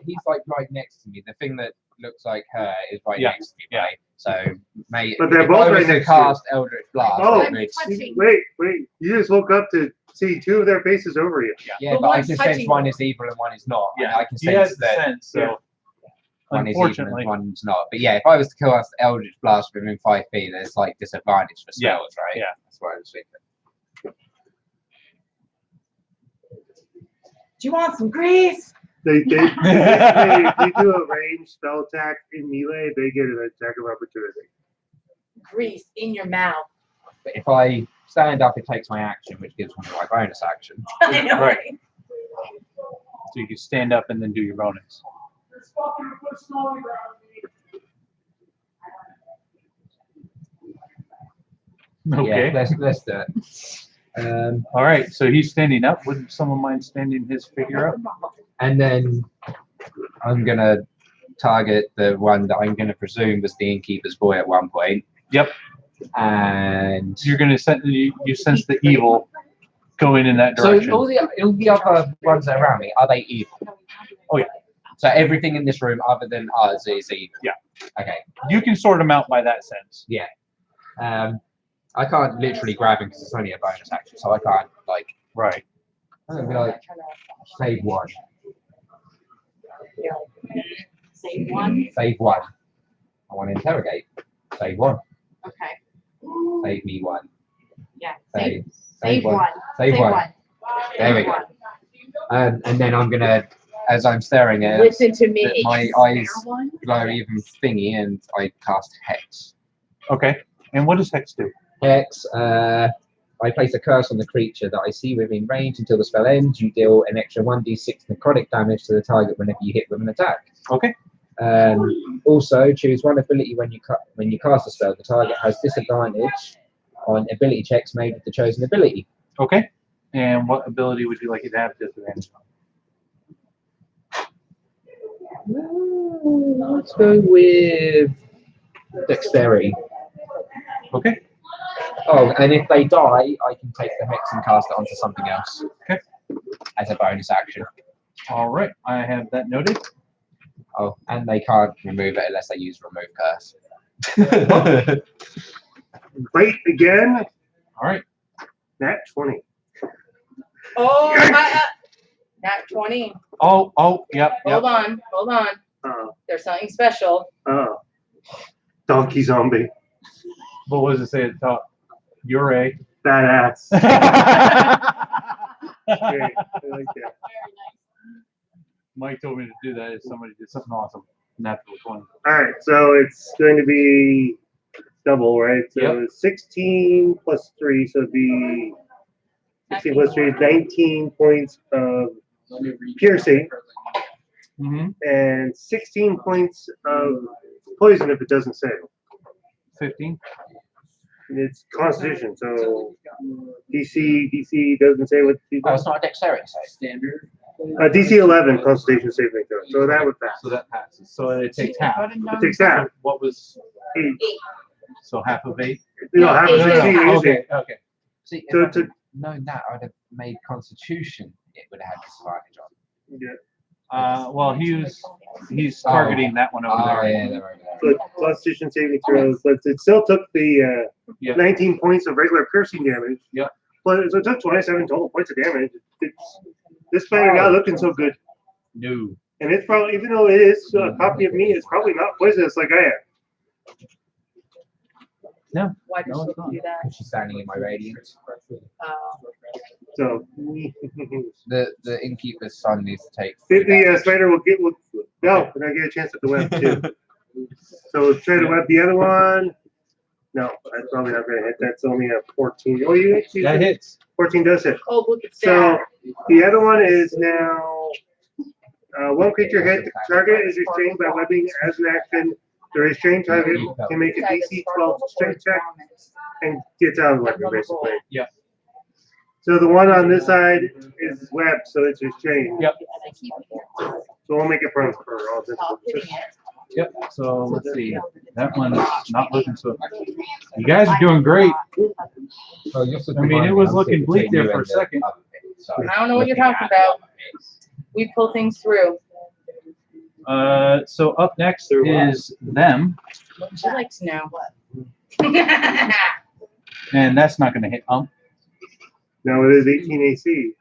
he's like right next to me. The thing that looks like her is right Yeah, next to me. yeah. Right? So, mate, But they're if both I was right to next to you. cast Eldritch Blast, Oh. it would- Touching. Wait. You just woke up to see two of their faces over you. yeah, But but I one's can sense touching one you. is evil and one is not. And Yeah, I can he has sense the that sense, so one is evil unfortunately. and one's not. But yeah, if I was to cast Eldritch Blast within 5 feet, there's like disadvantage for Yeah, spells, right? yeah. That's what I was thinking. Do you want some grease? They do a ranged spell attack in melee, they get an attack of opportunity. Grease in your mouth. But if I stand up, it takes my action, which gives me my bonus action. I know, Right. right? So you can stand up and then do your bonus. Okay. Yeah, let's do it. All right. So he's standing up. Would someone mind standing his figure up? And then I'm gonna target the one that I'm gonna presume was the innkeeper's boy at one point. Yep. And You're gonna you sense the evil going in that so direction. all the other ones that are around me, are they evil? Oh, yeah. So everything in this room other than us is evil. Yeah. Okay. You can sort them out by that sense. Yeah. I can't literally grab him because it's only a bonus action, so I can't like. Right. I'm gonna be like, save one. Save one. Save one. I want to interrogate. Save one. Okay. Save me one. Yeah. Save. Save one. Save one. There we Save go. one. And then I'm gonna, as I'm staring at it, Listen to me. that my eyes glow even thingy, and I cast Hex. Okay. And what does Hex do? Hex. I place a curse on the creature that I see within range until the spell ends. You deal an extra 1d6 necrotic damage to the target whenever you hit with an attack. Okay. Also, choose one ability when you cast a spell. The target has disadvantage on ability checks made with the chosen ability. Okay. And what ability would you like it to have disadvantage on? Let's go with Dexterity. Okay. Oh, and if they die, I can take the Hex and cast it onto something else. Okay. As a bonus action. All right. I have that noted. Oh, and they can't remove it unless they use Remove Curse. Great again. All right. Nat 20. Oh, nat 20. Oh, yep. Hold on. There's something special. Donkey zombie. What was it say at the top? You're a. Badass. All Great. I like that. Mike told me to do that if somebody did something awesome. Natural 20. Alright, so it's going to be double, right? So Yep. it's 16 plus 3, so it'd be 16 plus 3 is 19 points of piercing Mm-hmm. and 16 points of poison if it doesn't save. 15. It's Constitution, so DC doesn't say what DC Oh, does. it's not a Dexterity save. Standard. DC 11 Constitution saving throw, so that would pass. So that passes. So it takes half. It takes half. What was 8. so half of 8? You know, half of No, 16 no, easy. Okay. See, if So I'd to known that, I'd have made Constitution. It would have had disadvantage on. yeah. Well, he's targeting that one over Oh, there. yeah, they're over there. So Constitution saving throws, but it still took the Yeah. 19 points of regular piercing damage. Yep. But so it took 27 total points of damage. This spider not looking so good. No. And it's probably, even though it is a copy of me, it's probably not poisonous like I am. No. Why did No, she it's not. do that? Because she's standing in my radiance. So The innkeeper's son needs to take. the spider will no, and I get a chance at the web too. So try to web the other one. No, that's probably not going to hit. That's only a 14. Oh, you actually That hits. 14 does hit. Oh, look at So that. the other one is now one creature hit. The target is restrained by webbing as an action. The restrained target can make a DC 12 strength check and gets out of the weapon, basically. Yeah. So the one on this side is web, so it's just chain. Yep. So we'll make it for all this. Stop hitting it. Yep. So let's see. That one's not looking so. You guys are doing great. I mean, it was looking bleak there for a second. I don't know what you're talking about. We pull things through. So up next is them, What would you like to know? and that's not going to hit ump. Now it is 18 AC.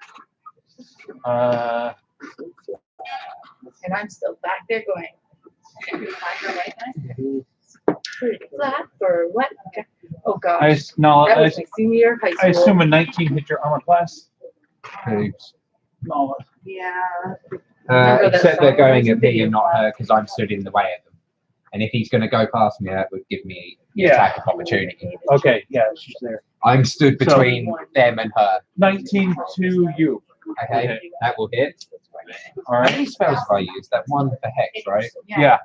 And I'm still back there going. Flat for what? Oh gosh. No, That was my senior year of high I school. assume a 19 hit your armor class. No. Yeah. Remember that Except they're song? going at me and not her because I'm stood in the way of them. And if he's going to go past me, that would give me the Yeah. attack of opportunity. Okay, yeah, she's there. I'm stood between them and her. 19 to you. Okay, that will hit. All How right. many spells have I used? That one for Hex, right? Yeah.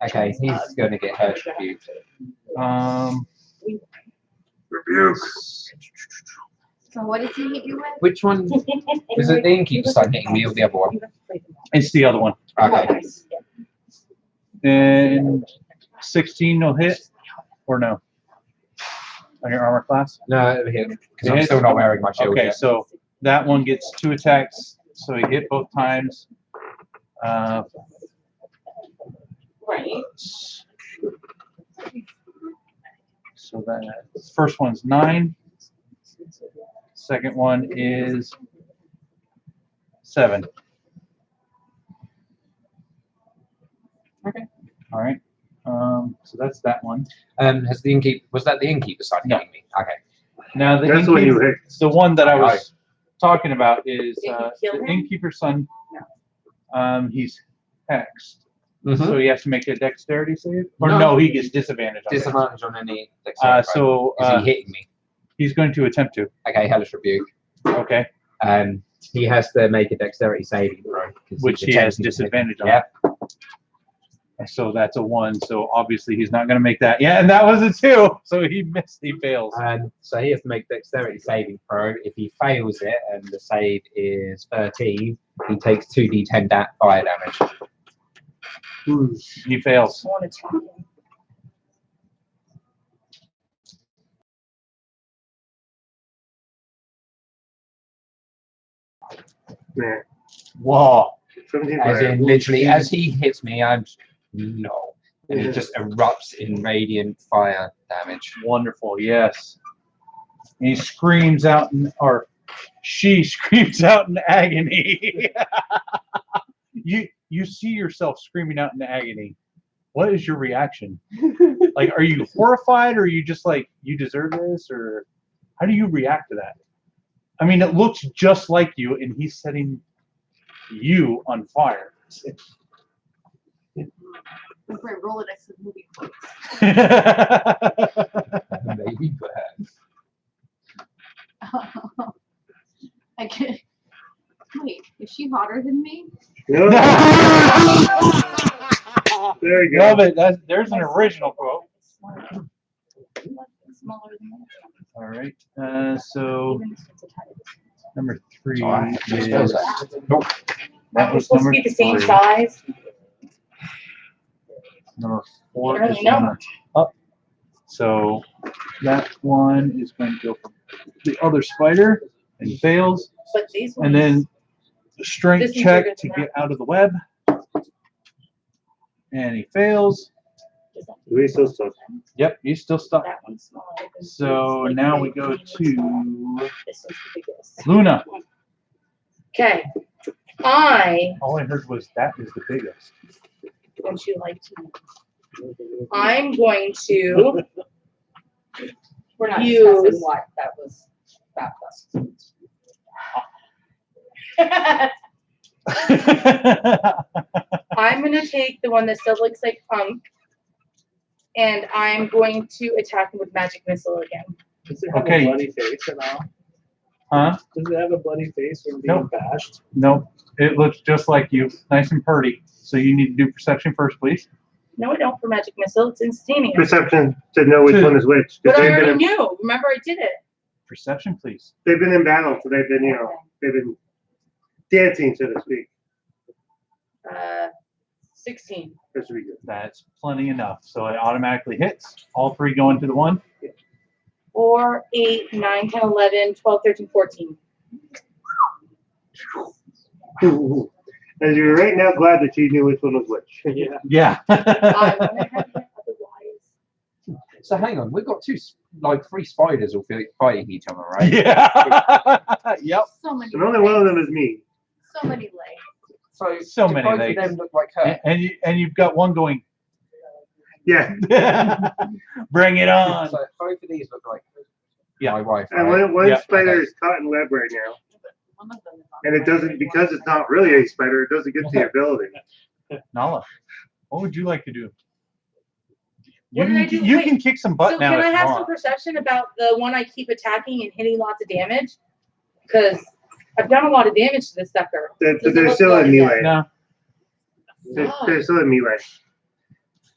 Okay, he's going to get hurt rebuked. Rebuke. So what does he hit you with? Which one? Was it the innkeeper side hitting me or the other one? It's the other one. Okay. And 16 will hit, or no? On your armor class? No, it'll hit because It I'm hits? still not wearing my shield Okay, yet. so that one gets 2 attacks, so he hit both times. Right. So that first one's 9. Second one is 7. Okay. All right. So that's that one. Has the innkeeper, was that the innkeeper side No. hitting me? Okay. Now the That's what you innkeeper, hit. the one that I was talking about is Did you kill the him? innkeeper's son. He's hexed, Mhm. so he has to make a dexterity save. Or No. no, he gets disadvantage on it. Disadvantage on any dexterity. So Is he hitting me? he's going to attempt to. Okay, hellish rebuke. Okay, He has to make a dexterity saving throw. 'cause which he's he has attempting to hit me. disadvantage on. Yeah. So that's a 1. So obviously he's not going to make that. Yeah, and that was a 2. So he missed. He fails. So he has to make dexterity saving throw. If he fails it and the save is 13, he takes 2d10 fire damage. He fails. I want to talk him. Yeah. Whoa. 17 As fire. in, literally, as he hits me, I'm no, and it just erupts in radiant fire damage. Wonderful. Yes. And he screams out, or she screams out in agony. You see yourself screaming out in agony. What is your reaction? Like, are you horrified, or are you just like, you deserve this, or how do you react to that? I mean, it looks just like you, and he's setting you on fire. We're going to roll it next to the movie quotes. Maybe, perhaps. I can. Wait, is she hotter than me? No. There you go. Love it. There's an original quote. Smaller than that. All right. So Even if it's a tiny bit. number 3 Alright, is spells that. nope. That We're was supposed to number be the same 3. size. Number 4 I is don't know. number up. So that one is going to go for the other spider and fails, But these ones. and then strength This one's check bigger to than get out of the web, and he fails. We still stuck. Yep, he's still stuck. That one's smaller. So Like, now we they- go This to one's the biggest. Luna. Okay. All I heard was that is the biggest. Don't you like to know? I'm going to We're not Use- discussing what that was. That was. I'm gonna take the one that still looks like pump, and I'm going to attack him with magic missile again. Does it have Okay. a bloody face at all? Huh? Does it have a bloody face from being Nope. bashed? Nope. It looks just like you, nice and pretty. So you need to do perception first, please. No, I don't for magic missile. It's instantaneous. Perception to know which 2. one is which. 'cause But I they're already gonna- knew. Remember, I did it. Perception, please. They've been in battle, so they've been dancing, so to speak. 16. That should be good. That's plenty enough. So it automatically hits. All three go into the one. 4, 8, 9, 10, 11, 12, 13, 14. As you're right now glad that you knew which one was which. Yeah. Yeah. I wouldn't have it otherwise. So hang on, we've got three spiders all fighting each other, right? Yeah. Yep. So many. And only one of them is me. So many legs. So do many both legs. of them look like her. And you've got one going. Yeah. Bring it on. So both of these look like Yeah. my wife. And Right? one Yeah. spider is caught in web right now. And it doesn't, because it's not really a spider, it doesn't get the ability. Nala, what would you like to do? What did I do? You Wait, can kick some butt So now. can if I you have want. some perception about the one I keep attacking and hitting lots of damage? Because I've done a lot of damage to this sucker. They're still in melee. No. They're still in melee.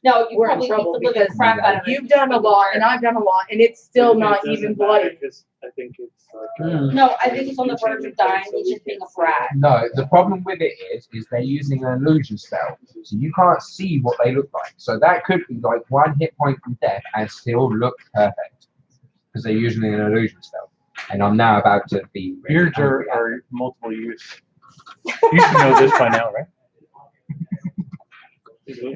No, you We're in probably trouble beat the living because crap out of it. You've done a lot and I've done a lot and it's still not even bloody. I think it's No, I think it's on the verge of dying. He's just being a brat. No, the problem with it is they're using an illusion spell, so you can't see what they look like. So that could be like 1 hit point from death and still look perfect because they're using an illusion spell. And I'm now about to be. Really Beards are multiple use. You should know this by now, right?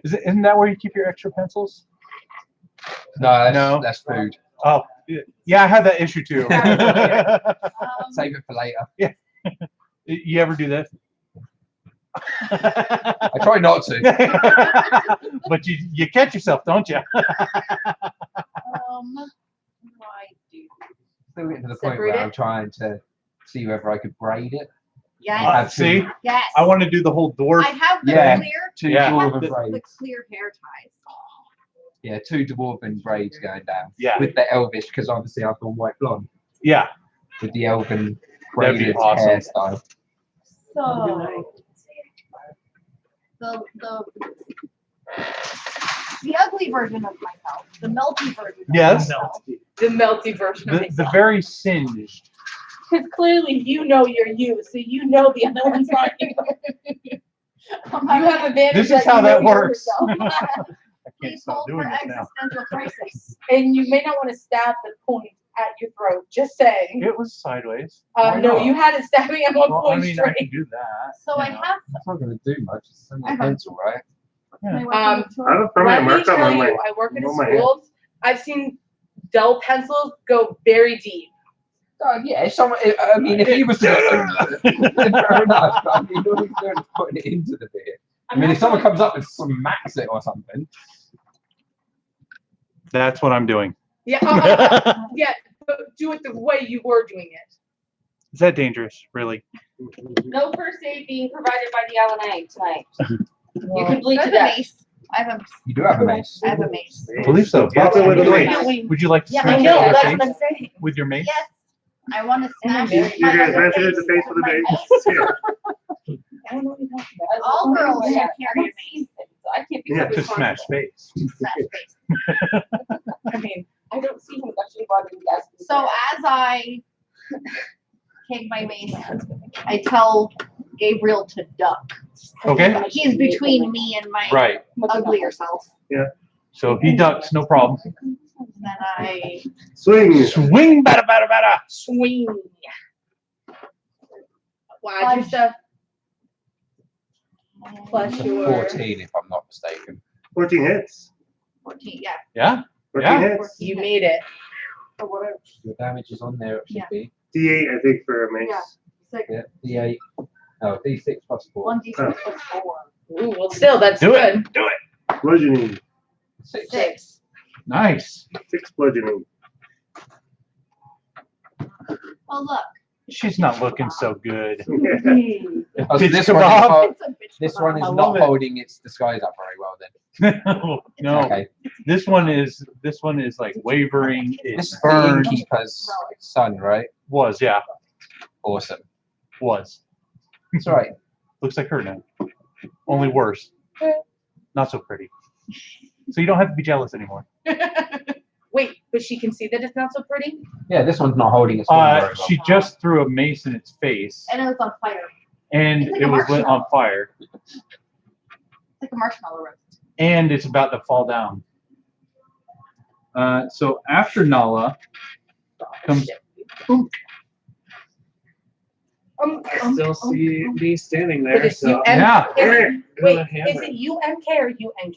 Isn't that where you keep your extra pencils? No, that's food. Oh, yeah, I had that issue too. Save it for later. You ever do that? I try not to. But you catch yourself, don't you? I do. Still getting to the point Separate where it? I'm trying to see whether I could braid it. Yes. See, Yes. I want to do the whole dwarf. I have the Yeah. clear. Two Yeah. dwarven The braids. clear hair ties. Yeah, 2 dwarven braids going down. Yeah. With the elvish, because obviously I've gone white blonde. Yeah. With the elven That'd be braided awesome. hairstyle. So the ugly version of myself, the melty version of Yes. myself. The melty version of The myself. very singed. Because clearly you know you're you, so you know the other one's not you. You have advantage. This is that how you that know you're works. yourself. I can't Please stop hold doing for this now. existential crisis. And you may not want to stab the point at your throat. Just saying. It was sideways. Why No, not? you had it stabbing at one Well, point I mean, I can straight. do that. So you I know. have That's not going to do much. It's only I a have- pencil, right? my weapon I of have choice. a permanent Let me mark tell on you, my I work in a on my hand. school. I've seen dull pencils go very deep. God, yeah, if someone, I mean, if he was to fair enough, but I mean, all he's doing is putting it into the beer. I mean, if someone comes up and smacks it or something. That's what I'm doing. Yeah, yeah, but do it the way you were doing it. Is that dangerous, really? No first aid being provided by the LNA tonight. You can bleed I to have a death. mace. I have a, You do have a mace. I have a mace. I believe so. That's Bob, what would, it you is. like, would you like to Yeah, smash I it know. in the That's face what I'm saying. with your mace? Yes. I want to smash You- You're gonna smash it in the face with a mace? Yeah. I don't know what you're talking about. All girls should Yeah. carry a mace. I can't be Yeah, To smash face. Smash face. I mean, I don't see him actually bothering the gas. So as I take my mace, I tell Gabriel to duck. Okay. He's between me and my Right. uglier self. So if he ducks, no problem. And then I Swing. Swing, bada, bada, bada. swing. Why'd you stuff? Plus your 14, if I'm not mistaken. 14 hits. 14, yeah. Yeah. 14 Yeah. hits. You made it. Or whatever. The damage is on there, it should Yeah. be. D8, I think, for a mace. Yeah. 6. Yeah, D8. No, D6 plus 4. 1d6 plus 4. Ooh, well, still, that's Do good. it. Do it. Bludgeoning. 6. 6. Nice. 6 bludgeoning. Well, look. She's not looking so good. Oh, so Bitch this kebab. one, is, It's a bitch this kebab. one is I love not it. holding its disguise up very well then. No. Okay. This one is like wavering. This It's is the burned. innkeeper's son, right? Was, yeah. Awesome. Was. That's right. Looks like her now. Only worse. Not so pretty. So you don't have to be jealous anymore. Wait, but she can see that it's not so pretty. Yeah, this one's not holding its form very well. She just threw a mace in its face, And it was on fire. and It's like it a was lit on marshmallow. fire, It's like a marshmallow roast. and it's about to fall down. So after Nala comes. I still see me standing But there. it's So UM. Yeah. Wait, a hammer. is it UMK or UNK?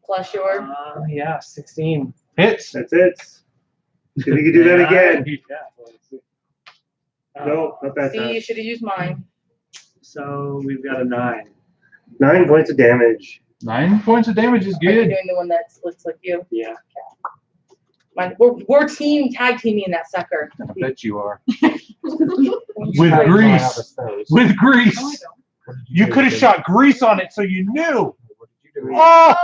Plus your. Yeah, 16. Hits. That's it. If you can do that again. Yeah. No, not that See, you time. should have used mine. So we've got a 9. 9 points of damage. 9 points of damage is Are you good. doing the one that looks like you? Yeah. Mine, we're tag teaming that sucker. I bet you are. You With try grease. other spells. With No, I grease. don't. What did You do could have with shot grease on it so you knew. it? What did you do? Oh!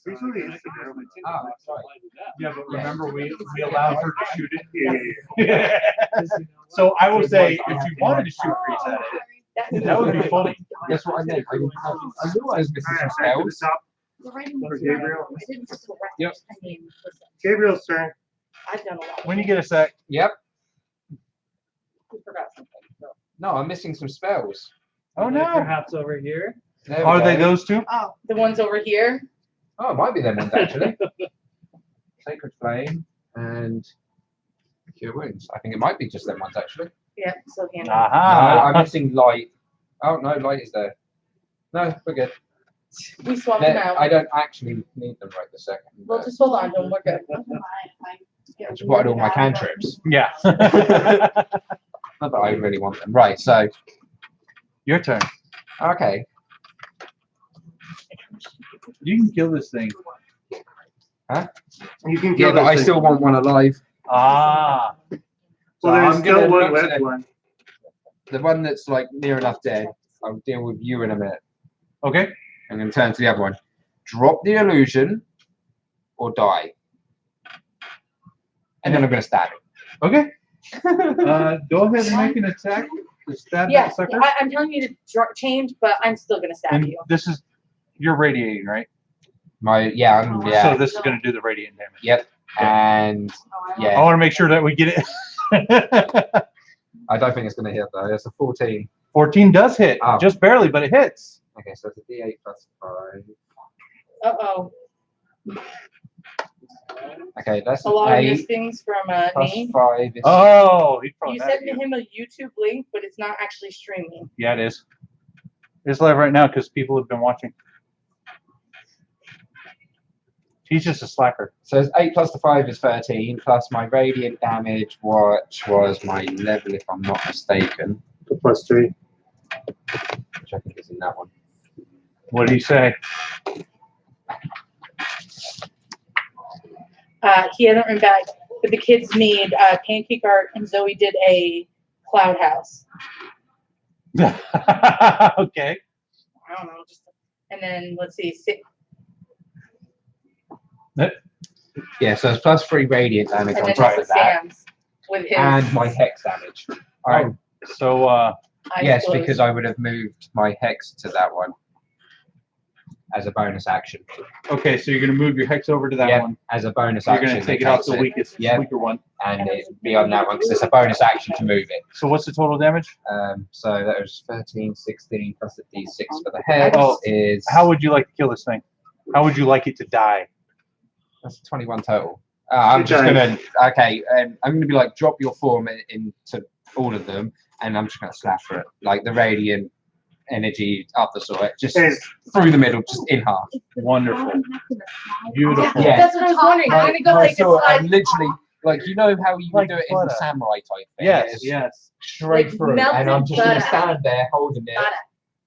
Usually it's the girl. Ah, that's right. Yeah, but remember we allowed her to shoot it. Yeah. So I will say, if you wanted to shoot grease at it, that would be funny. That's what I meant. I knew I was missing some Alright, back to the spells. top. The writing For was Gabriel. I didn't put the rest. Yep. I mean, listen, Gabriel's turn. I've done a lot. When you get a sec. Yep. We forgot something. So. No, I'm missing some spells. Oh no. Perhaps over here. There we Are they go. those two? Oh, The ones over here. Oh, it might be them ones actually. Sacred Flame and Cure Wounds. I think it might be just them ones actually. Yeah, so handy. No, Aha. I'm missing Light. Oh no, Light is there. No, we're good. We swapped them out. I don't actually need them right this second. We'll just hold on to them. We're good. never mind. I get I just wanted all my really bad about cantrips. Yeah. Not that I really want them. Right, so Your turn. okay. You can kill this thing. You can Yeah, kill but I this still thing. want one alive. Ah. Well, So there's I'm still gonna one look left to one. the one that's like near enough dead. I'll deal with you in a minute. Okay. I'm gonna turn to the other one. Drop the illusion or die. And then I'm gonna stab it. Okay. Go ahead and make an attack to stab Yeah, that sucker. I'm telling you to change, but I'm still gonna stab And you. this is you're radiating, right? Yeah. So this is gonna do the radiant damage. Yep. And Oh, I yeah. I want to make sure that we get it. I don't think it's gonna hit though. It's a 14. 14 does hit, Oh. just barely, but it hits. Okay, so it's a D8 plus 5. Uh-oh. Okay, that's A lot of 8 mistings from plus me. 5 is Oh, he's probably You mad at sent him a YouTube link, but it's not actually streaming. Yeah, it is. It's live right now because people have been watching. He's just a slacker. So it's 8 plus the 5 is 13, plus my radiant damage, which was my level if I'm not mistaken. Plus 3. Which I think is in that one. What do you say? He hasn't written back, but the kids made pancake art, and Zoe did a cloud house. Okay. I don't know, just and then let's see, Yeah, so it's plus 3 radiant damage and on then top of that. Sam's with his. And my hex damage. Alright. So eyes Yes, closed. because I would have moved my hex to that one as a bonus action. okay, so you're gonna move your hex over to that Yep, one. as a bonus You're action. gonna take it off the takes weaker one. and it'd be on that one because it's a bonus action to move it. So what's the total damage? So that was 13, 16 plus a d6 for the hex Oh, is How would you like to kill this thing? How would you like it to die? that's 21 total. I'm just gonna I'm gonna be like drop your form into all of them, and I'm just gonna slash for it like the radiant energy up the sword, just through the middle, just in half. Wonderful. Beautiful. Yeah. That's what I was wondering. I'm gonna go My like a sword, slide. and literally, like you know how you Like would do it in the butter. samurai type thing. Yes, It's yes. straight Like through, melted and I'm just gonna butter. stand there holding it Butter.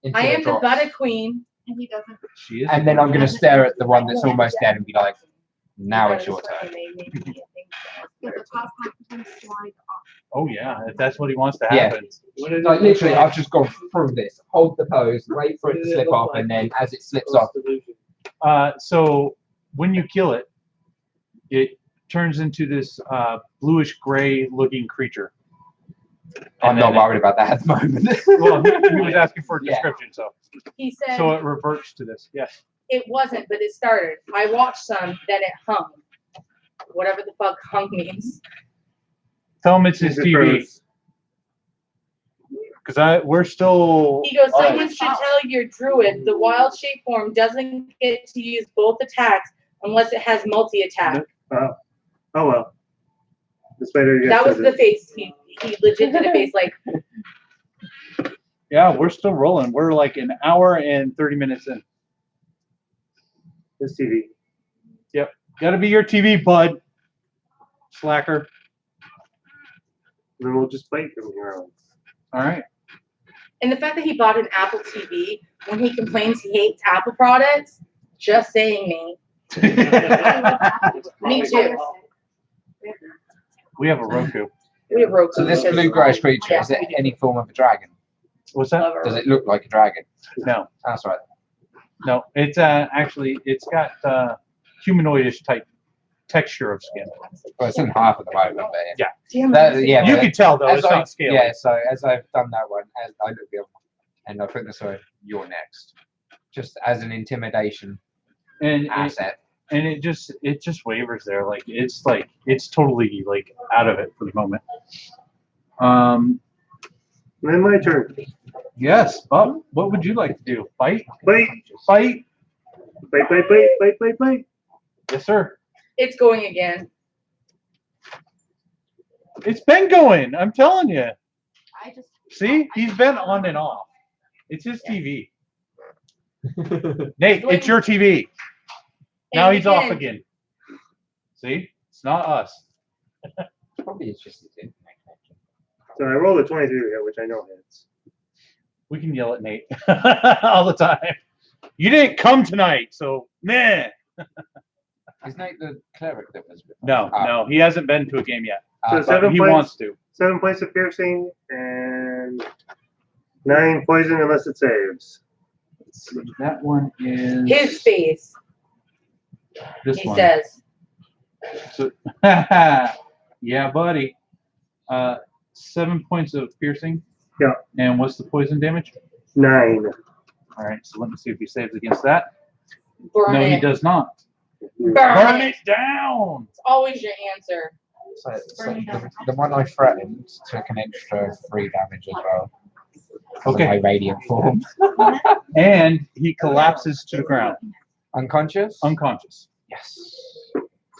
until I it am the drops. butter queen. And he doesn't. She is. And then I'm gonna stare at the one that's almost dead and be like, now it's your turn. Get the top half of him slide off. Oh yeah, if that's what he wants to Yeah. happen. Like literally, I've just gone through this, hold the pose, wait for it to slip off, and then as it slips off, So when you kill it, it turns into this bluish gray looking creature. I'm And not then worried about that at the moment. Well, he was asking for a Yeah. description, so He said it reverts to this. Yes. it wasn't, but it started. I watched some, then it hung. Whatever the fuck hung means. Tell him it's his He's a TV. pros. Because we're still. He goes, someone should tell your druid the wild shape form doesn't get to use both attacks unless it has multi-attack. Oh well. The spider. That was the face. He legit did a face like, Yeah, we're still rolling. We're like an hour and 30 minutes in. This TV. Gotta be your TV, bud. Slacker. Then we'll just fight from here on. All right. and the fact that he bought an Apple TV when he complains he hates Apple products, just saying me. Me too. We have a Roku. We have Roku. So this blue grayish creature, is it any form of a dragon? What's that? Does it look like a dragon? No, That's right. no. It's actually it's got humanoidish type texture of skin. Well, it's in half at the moment, but Yeah. Damn That- it. yeah, You but can tell though, as it's I- not scaling. Yeah, so as I've done that one, as I look the other one, and I put this way, you're next. Just as an intimidation And asset. it just wavers there, like it's totally like out of it for the moment. Then my turn. Yes, Bob. What would you like to do? Fight? Bite, Fight? bite, bite, bite, bite, bite, bite. Yes, sir. It's going again. It's been going. I'm telling you. I just See, he's been on and off. It's his TV. Nate, it's your TV. Now And he's off again. See, it's not us. Probably it's just his internet connection. So I rolled a 23 here, which I know hits. We can yell at Nate all the time. You didn't come tonight, so meh. Isn't Nate the cleric that was? No, he hasn't been to a game yet. So But 7 he points. wants to. 7 points of piercing and 9 poison unless it saves. Let's see, that one is His face, this he one. says. So, yeah, buddy. 7 points of piercing. Yeah. And what's the poison damage? 9. All right, so let me see if he saves against that. Burn No, he it. does not. Burn Burn it. it down. It's always your answer. So the one I threatened took an extra 3 damage as well. Okay. My radiant form. And he collapses to the ground, Unconscious? unconscious. Yes.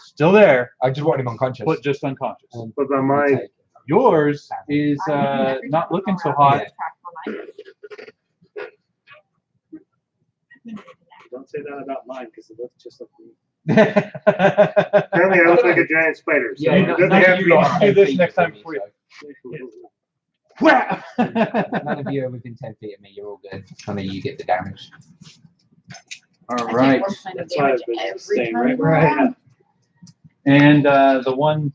Still there, I just want him unconscious. but just unconscious. What about mine? Yours is not looking so hot. Don't say that about mine because it looks just like me. Apparently I look like a giant spider. So Yeah, it no, doesn't none have of to you be- lot do have this 10 next feet time of me, for you. so none of you are within 10 feet of me. You're all good. None of you get the damage. All right. That's why I've been staying right where Right. I am. And the one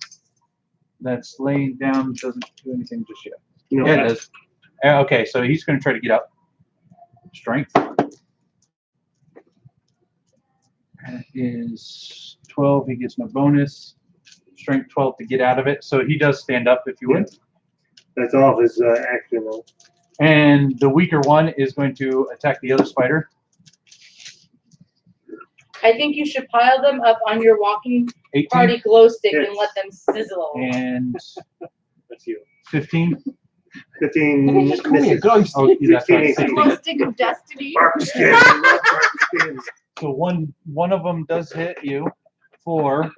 that's laying down doesn't do anything just yet. No, Yeah, it does. Okay, so he's going to try to get up. Strength. That is 12. He gets no bonus. Strength 12 to get out of it. So he does stand up if you would. that's all of his action though. And the weaker one is going to attack the other spider. I think you should pile them up on your walking 18 party glow stick Yes. and let them sizzle. and That's you. 15. 15 Just call me a misses. ghost. Oh, that's right. 16. Glow stick of destiny. Bark skin. I love bark skin. So one of them does hit you for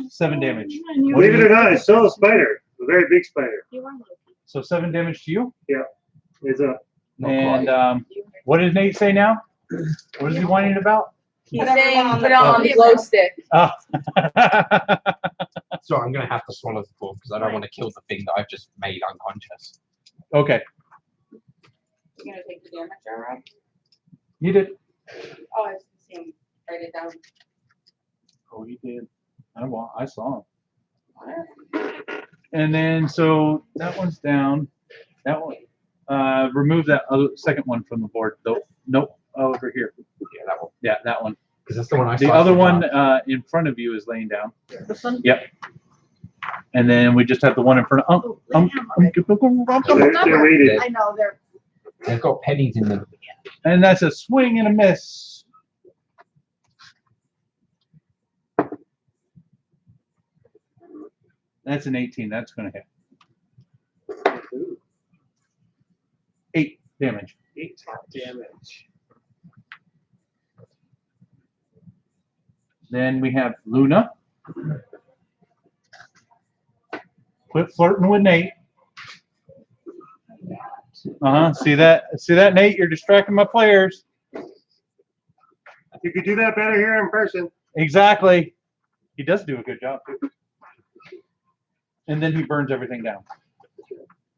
7 damage. Believe it or not, it's still a spider. A very big spider. So 7 damage to you. It's a Not And quite. what did Nate say now? What is he whining about? He's saying put it on the glow stick. Oh. So I'm going to have to swallow the form because I don't want to kill the thing that I've just made unconscious. Okay, You're gonna take the damage, alright? you did. Oh, I see him. Write it down. Oh, he did. I saw him. And then so that one's down. That one. Remove that other second one from the board. Nope. Over here. Yeah, that one. Yeah, that one. Because that's the one I The started other with one last. in front of you is laying down. This one? Yep. And then we just have the one in front of They're weighted. I know, They've got pennies in them. and that's a swing and a miss. That's an 18. That's going to hit. 8 damage. 8 damage. Then we have Luna. Quit flirting with Nate. See that? See that, Nate? You're distracting my players. You could do that better here in person. Exactly. He does do a good job too. And then he burns everything down.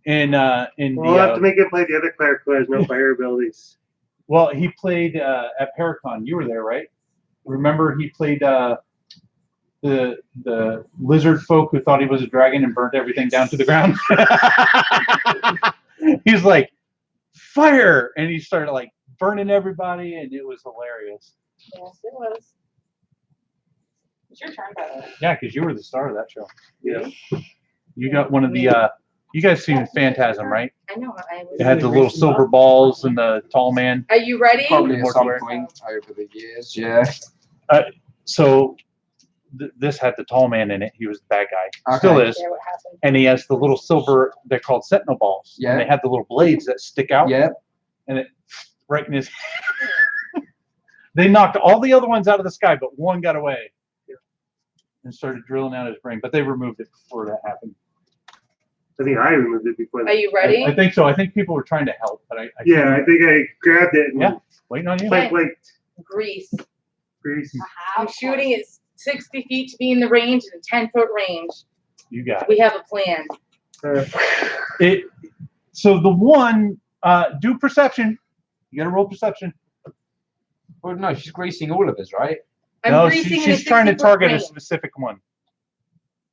We'll have to make him play the other player who has no fire abilities. Well, he played at Paracon. You were there, right? Remember, he played the lizard folk who thought he was a dragon and burnt everything down to the ground. He's like, fire! And he started like burning everybody, and it was hilarious. Yes, it was. It's your turn, by the way. Yeah, because you were the star of that show. Yeah. You got one of the. You guys seen Phantasm, right? I know. I was. It had the little silver balls and the tall man. Are you ready? Probably at More some to it. point over the years, yeah. So this had the tall man in it. He was the bad guy. Okay. Still is. Yeah, what happened? And he has the little silver. They're called sentinel balls. Yeah. And they have the little blades that stick out. Yeah. And it right in his. They knocked all the other ones out of the sky, but one got away. And started drilling out his brain, but they removed it before that happened. I think I removed it before. Are you ready? I think so. I think people were trying to help, but I Yeah, I think I grabbed it and Yeah. Waiting on you. like Grease. grease. I'm shooting at 60 feet to be in the range and 10-foot range. You got it. We have a plan. So the one, do perception. You got to roll perception. Well, no, she's greasing all of us, right? I'm No, greasing in a she's trying to 60-foot target range. a specific one.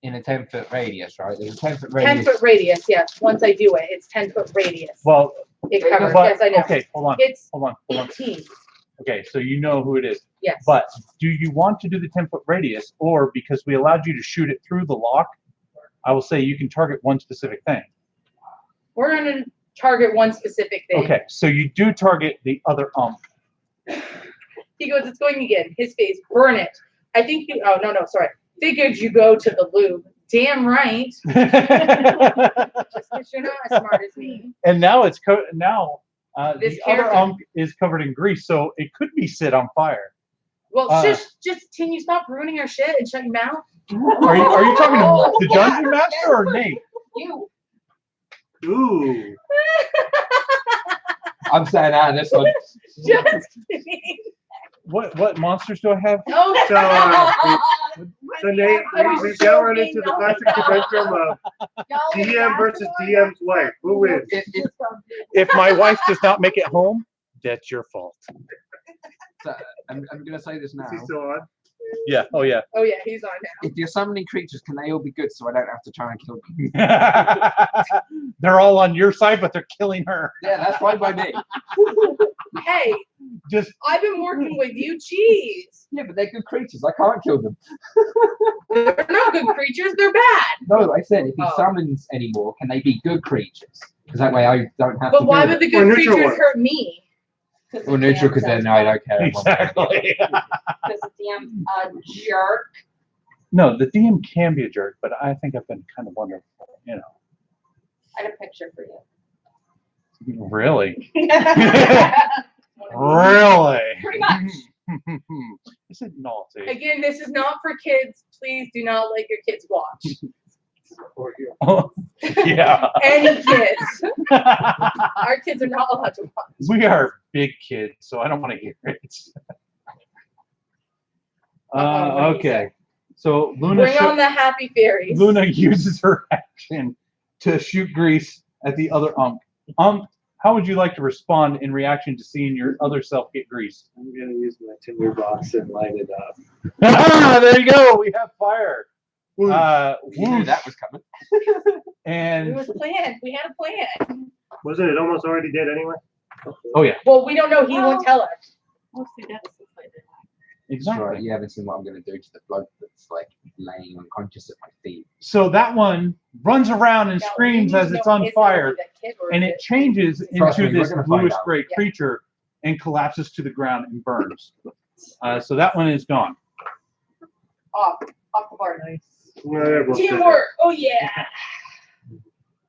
In a 10-foot radius, right? There's a 10-foot radius. 10-foot radius, yes. Once I do it, it's 10-foot radius. Well, It covers, but, yes, I know. okay, hold on. It's Hold on. 18, Okay, so you know who it is. yes. But do you want to do the 10-foot radius, or because we allowed you to shoot it through the lock, I will say you can target one specific thing. We're going to target one specific thing. Okay, so you do target the other ump. He goes, it's going again. His face, burn it. I think you, oh, no, sorry. Figured you go to the lube. Damn right. Just because you're not as smart as me. And now it's This the other character- ump is covered in grease, so it could be set on fire. Well, just can you stop ruining our shit and shut your mouth? Are you talking to the dungeon master or Nate? You. Ooh. I'm staying out of this one. Just kidding. What monsters do I have? Oh, So Nate, we've now run into the classic conundrum of DM versus DM's wife. Who wins? If my wife does not make it home, that's your fault. So, I'm going to say this now. Is he still on? Yeah. Oh yeah. Oh yeah, he's on now. If you're summoning creatures, can they all be good so I don't have to try and kill them? They're all on your side, but they're killing her. Yeah, that's fine by me. Hey, Just I've been working with you, jeez. Yeah, but they're good creatures. I can't kill them. They're not good creatures, they're bad. No, I said if he Oh. summons anymore, can they be good creatures? Because that way I don't have to But why kill would them. the Or good neutral creatures ones. hurt me? Or neutral, because then I don't care. exactly. Because the DM jerk. No, the DM can be a jerk, but I think I've been kind of wonderful. You know. I had a picture for you. Really. Really. Pretty much. Is it naughty? Again, this is not for kids. Please do not let your kids watch. Oh, yeah. Any kids. Our kids are not allowed to watch. We are big kids, so I don't want to hear it. what did he Okay. So Luna, Bring on the happy fairies. Luna uses her action to shoot grease at the other ump. How would you like to respond in reaction to seeing your other self get grease? I'm gonna use my tinder box and light it up. There you go. We have fire. You knew Whoosh. that was coming. It And was planned. We had a plan. Wasn't it almost already dead anyway? oh yeah, Well, we don't know. He won't tell us. exactly. Right, you haven't seen what I'm going to do to the blood that's like laying unconscious at my feet. So that one runs around and Now, screams we need as to it's know, on is it fire, really that kid or and is it changes Trust into me, we're this gonna find bluish out. gray Yeah. creature and collapses to the ground and burns. So that one is gone. off the board. No, they're both dead. Teamwork. Oh yeah.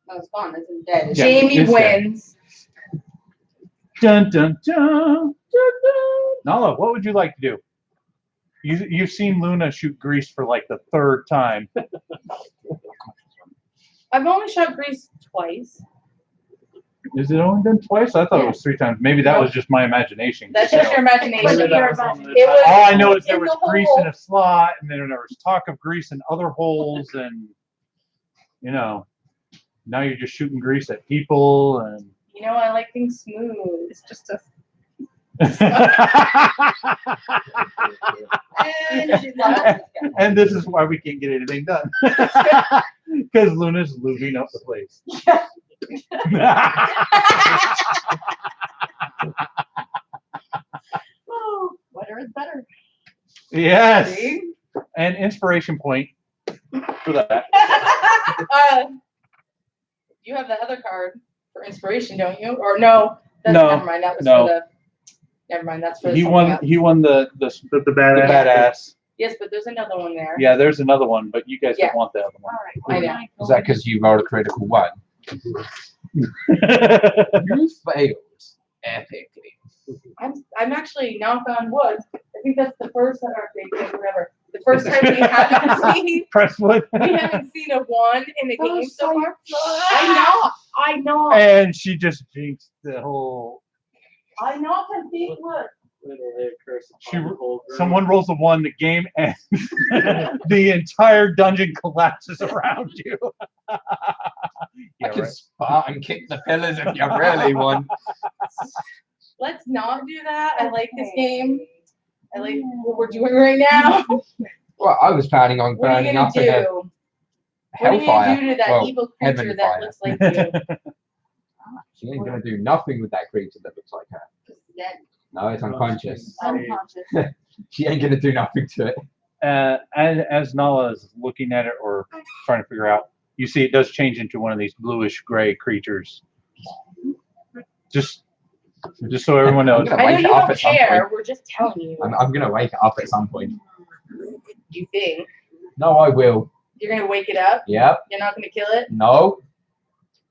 No, it's gone. It's dead. Yeah, Jamie it's dead. wins. Dun dun dun dun dun. Nala, what would you like to do? You've seen Luna shoot Grease for like the 3rd time. I've only shot Grease twice. Is it only been twice? I thought it was 3 times. Maybe that was just my imagination. That's just your imagination. Maybe that It was on the- was. All I know is there in was the grease hole. in a slot, and then there was talk of grease in other holes, and now you're just shooting grease at people, and You know, I like things smooth. It's just a. and this is why we can't get anything done because Luna's lubing up the place. Oh, better is better. Yes, See? and inspiration point for that. You have the other card for inspiration, don't you? Or no? No, Never mind. That was no. for the. Never mind. That's for He something won. else. He won the The the badass. badass. Yes, but there's another one there. Yeah, there's another one, but you guys Yeah. don't want the other one. I know. Is that because you rolled a critical 1? You failed epically. I'm actually, knock on wood. I think that's the first time, or whatever. The first time we haven't seen. Presswood. We haven't seen a 1 in the game so far. I know. And she just jinxed the whole. I know. I think wood. Someone rolls a 1, the game ends. The entire dungeon collapses around you. I Yeah, can right. Spartan kick the pillars if you really want. Let's not do that. I like this game. I like what we're doing right now. Well, I was planning on What are you burning gonna up in a do? What are you hellfire. gonna do to that Well, evil heaven creature that fire. looks like you? She ain't gonna do nothing with that creature that looks like her. Dead. No, it's unconscious. Unconscious. She ain't gonna do nothing to it. As Nala is looking at it or trying to figure out, you see it does change into one of these bluish gray creatures. Just so everyone knows. I'm gonna I know wake you it up don't at some care. point. We're just telling you. I'm gonna wake it up at some point. You think No, I will. you're gonna wake it up? Yep. You're not gonna kill it? No.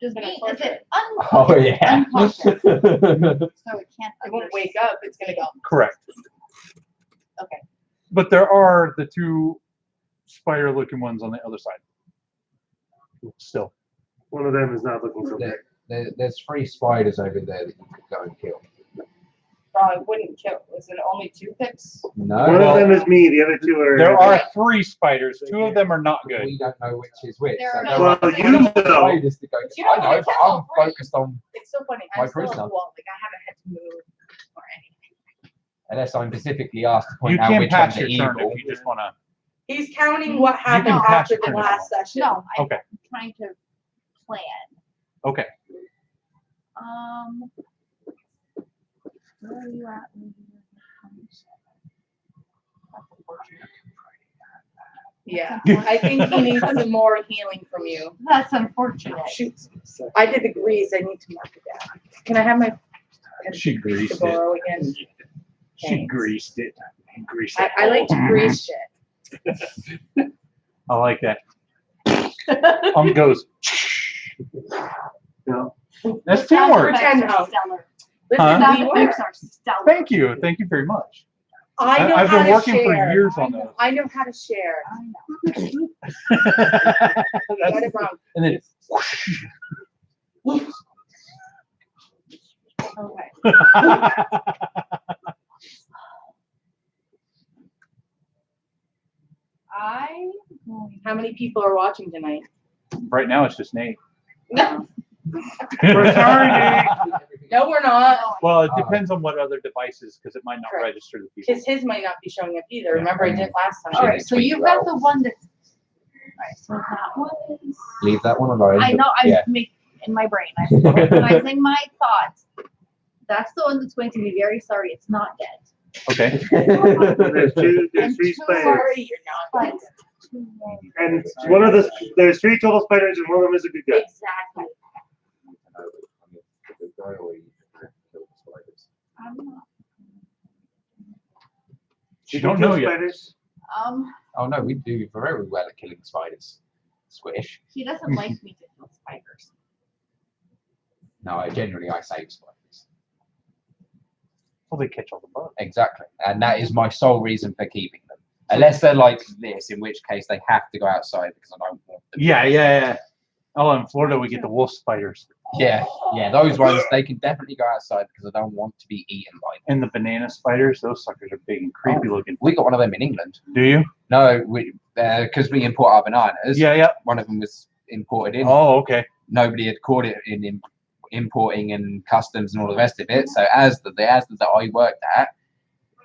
Does Gonna it, is torture it Oh yeah. unconscious? So it can't. It won't wake up. It's gonna go. Correct. Okay. But there are the 2 spider-looking ones on the other side. Still. One of them is not looking so bad. There's 3 spiders over there that you could go and kill. No, I wouldn't kill. Is it only 2 picks? No. One well, of them is me. The other 2 are. There are 3 spiders. 2 of them are not good. We don't know which is which. There So are there no- are Well, 3 you know. spiders to go. But you I don't know, wanna but kill I'm three. focused on It's so funny. My I'm still on prisoner. the wall. Like I haven't had to move or anything. unless I'm specifically asked to You point out can which pass one's your turn evil. if you just want to. He's counting what can happened pass after your the turn last session. No, I'm Okay. trying to plan. Okay. Where are you at? Yeah. I think he needs some more healing from you. That's unfortunate. Shoot. I did the grease. I need to mark it down. Can I have my She greased to it. borrow again? She Thanks. greased it. Greased I it. like to grease shit. I like that. Goes. No. That's teamwork. Pretend Sound how- stellar. Listen, Huh? Sound we effects work. are stellar. Thank you. Thank you very much. I know I've how been to working for share. years on those. I know how to share. I know. Got it wrong. And then Okay. How many people are watching tonight? right now it's just Nate. No. We're sorry, Nate. No, we're not. Well, it depends on what other devices, because it might not Correct. register the people. His might not be showing up either. Yeah. Remember, I did last time. All right, so you've got the one that's. Alright, so that one is. Leave that one alone. I but- know, I'm yeah. making, in my brain, I'm organizing my thoughts. That's the one that's going to be very sorry it's not dead. Okay. There's 2, there's And 3 two spiders. Sorry, you're not. But And one of there's 3 total spiders, and one of them is a good guy. Exactly. I'm not. You don't know yet. Spiders? Oh no, we do very well at killing spiders. Squish. He doesn't like me to kill spiders. No, generally I save spiders. Well, they catch all the bugs. Exactly, and that is my sole reason for keeping them. Unless they're like this, in which case they have to go outside because I don't want them. Yeah. Oh, in Florida we get the wolf spiders Yeah, those ones they can definitely go outside because I don't want to be eaten by them. and the banana spiders. Those suckers are big and creepy looking. We got one of them in England. Do you? No, because we import our bananas. Yeah. One of them was imported in. Oh, okay. Nobody had caught it in importing and customs and all the rest of it. So as the I worked at,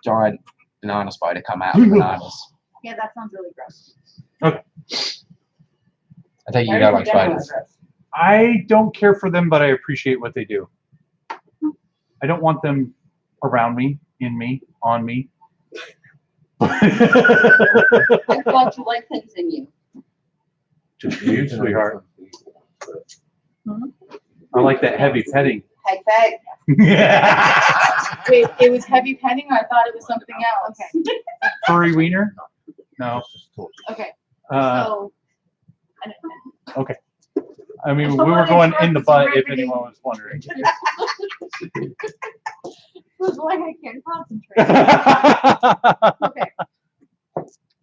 giant banana spider come out of bananas. Yeah, that sounds really gross. I think you don't like spiders. I don't care for them, but I appreciate what they do. I don't want them around me, in me, on me. I thought you like things in you. Just you, sweetheart. I like that heavy petting. Peg, peg. Wait, it was heavy petting, or I thought it was something else. Okay. Furry wiener? No. Okay. Uh, So. okay. I mean, we were going in the butt, if anyone was wondering. That's why I can't concentrate. Okay.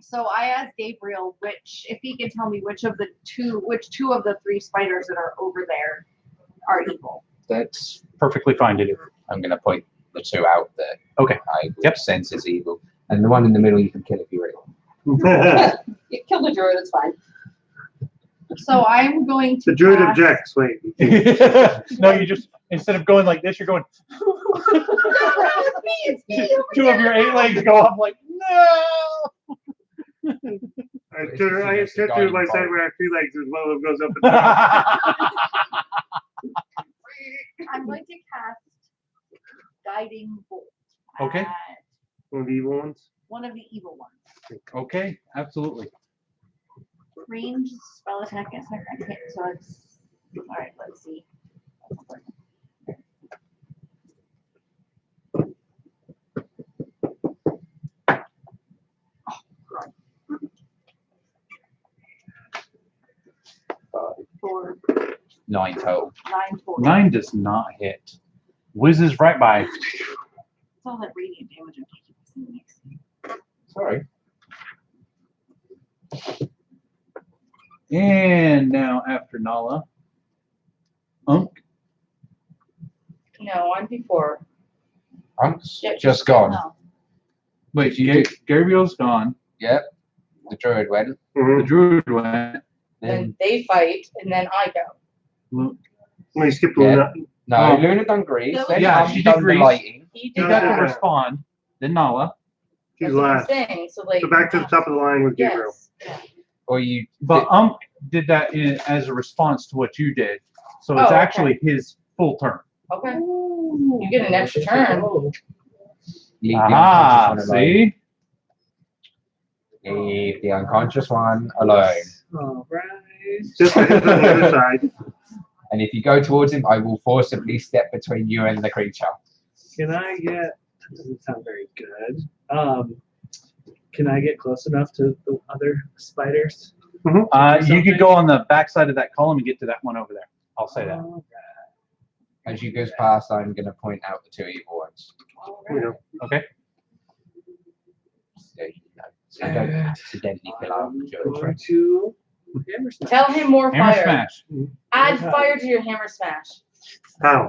So I asked Gabriel if he can tell me which two of the 3 spiders that are over there are evil. That's perfectly fine to do. I'm going to point the 2 out that Okay. I sense is evil. And the one in the middle you can kill if you really want. You kill the druid, it's fine. So I'm going to. The druid cast- objects. Wait. No, you just, instead of going like this, you're going, It's me, 2 of your 8 legs go up like, no. I sit to my side where I have 2 legs, and one of them goes up and down. I'm going to cast Guiding Bolt. Okay. at One of the evil ones. One of the evil ones. Okay, absolutely. Range spell attack is second hit, so it's alright, let's see. Four, 9 total. 9 total. 9 does not hit. Whizzes right by. It's all that radiant damage I'm taking. Sorry. And now after Nala, Unk. No, I'm before. I'm Yep. just gone. No. Wait, Gabriel's gone. Yep. The druid went. The druid went. Then they fight, and then I go. When you skip Yeah. Luna. No, Oh. Luna done Grease. No, Then yeah, I'm she did done the Grease. lighting. He He did got to that. respond. Then Nala. She's That's what I'm last. saying. So like. So back to the top of the line with Gabriel. Yes. Or you. But Unk did that as a response to what you did. So it's Oh, okay. actually his full turn. Okay. You get an extra turn. Leave Ah, the unconscious one alone. see? Leave the unconscious one alone. Alright. Just like on the other side. And if you go towards him, I will forcibly step between you and the creature. Can I get? That doesn't sound very good. Can I get close enough to the other spiders? You could go on the backside of that column and get to that one over there. I'll say that. Alright. As you go past, I'm going to point out the 2 evil ones. You know. Okay. So, you know, so you don't accidentally kill our I'm druid going friend. to hammer smash. Tell him more Hammer fire. smash. Add fire to your hammer smash. How?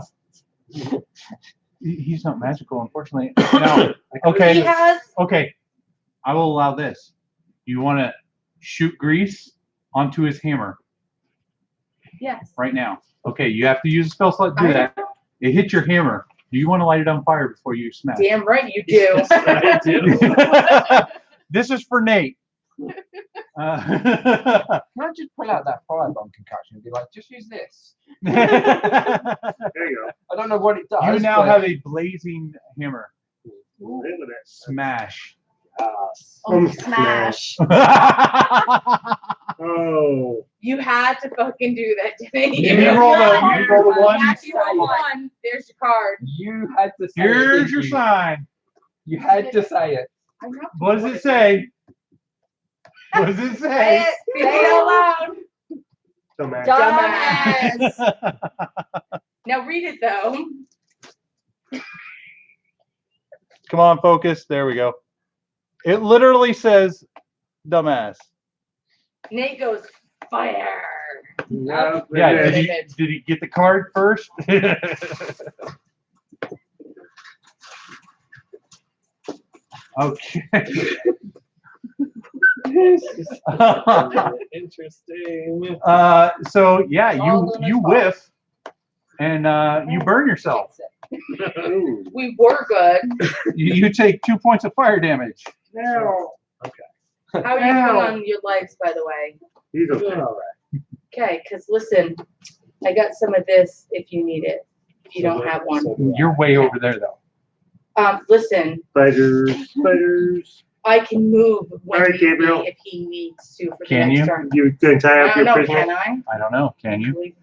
He's not magical, unfortunately. No. He Okay. has. Okay. I will allow this. You want to shoot grease onto his hammer Yes. right now. Okay, you have to use a spell slot to do that. It hits your hammer. Do you want to light it on fire before you smash? Damn right you do. I do. This is for Nate. Can I just pull out that firebomb concoction and be like, just use this? There you go. I don't know what it does. You now but have a blazing hammer. Live with it. Smash. pass. Oh, smash. Oh. You had to fucking do that, didn't you? You roll the one. After you roll one, there's your card. You had to say it. Here's didn't your you? sign. You had to say it. What does it say? What does it say? Say it out loud. Dumbass. Dumbass. Now read it though. Come on, focus. There we go. It literally says dumbass. Nate goes, fire. No, Yeah, okay. did he get the card first? Okay. Interesting. So yeah, All you Luna's whiff and you burn yourself. Ooh. We were good. You take 2 points of fire damage. No. How are you doing on your legs, by the way? He's Doing okay. all right. Okay, because listen, I got some of this if you need it. If you don't have one. So do I. You're way over there though. Listen, Spiders. I can move when All right, need Gabriel. be if he needs to for Can the next you? turn. You can tie I up don't your know, prisoner. can I? I don't know. Can you?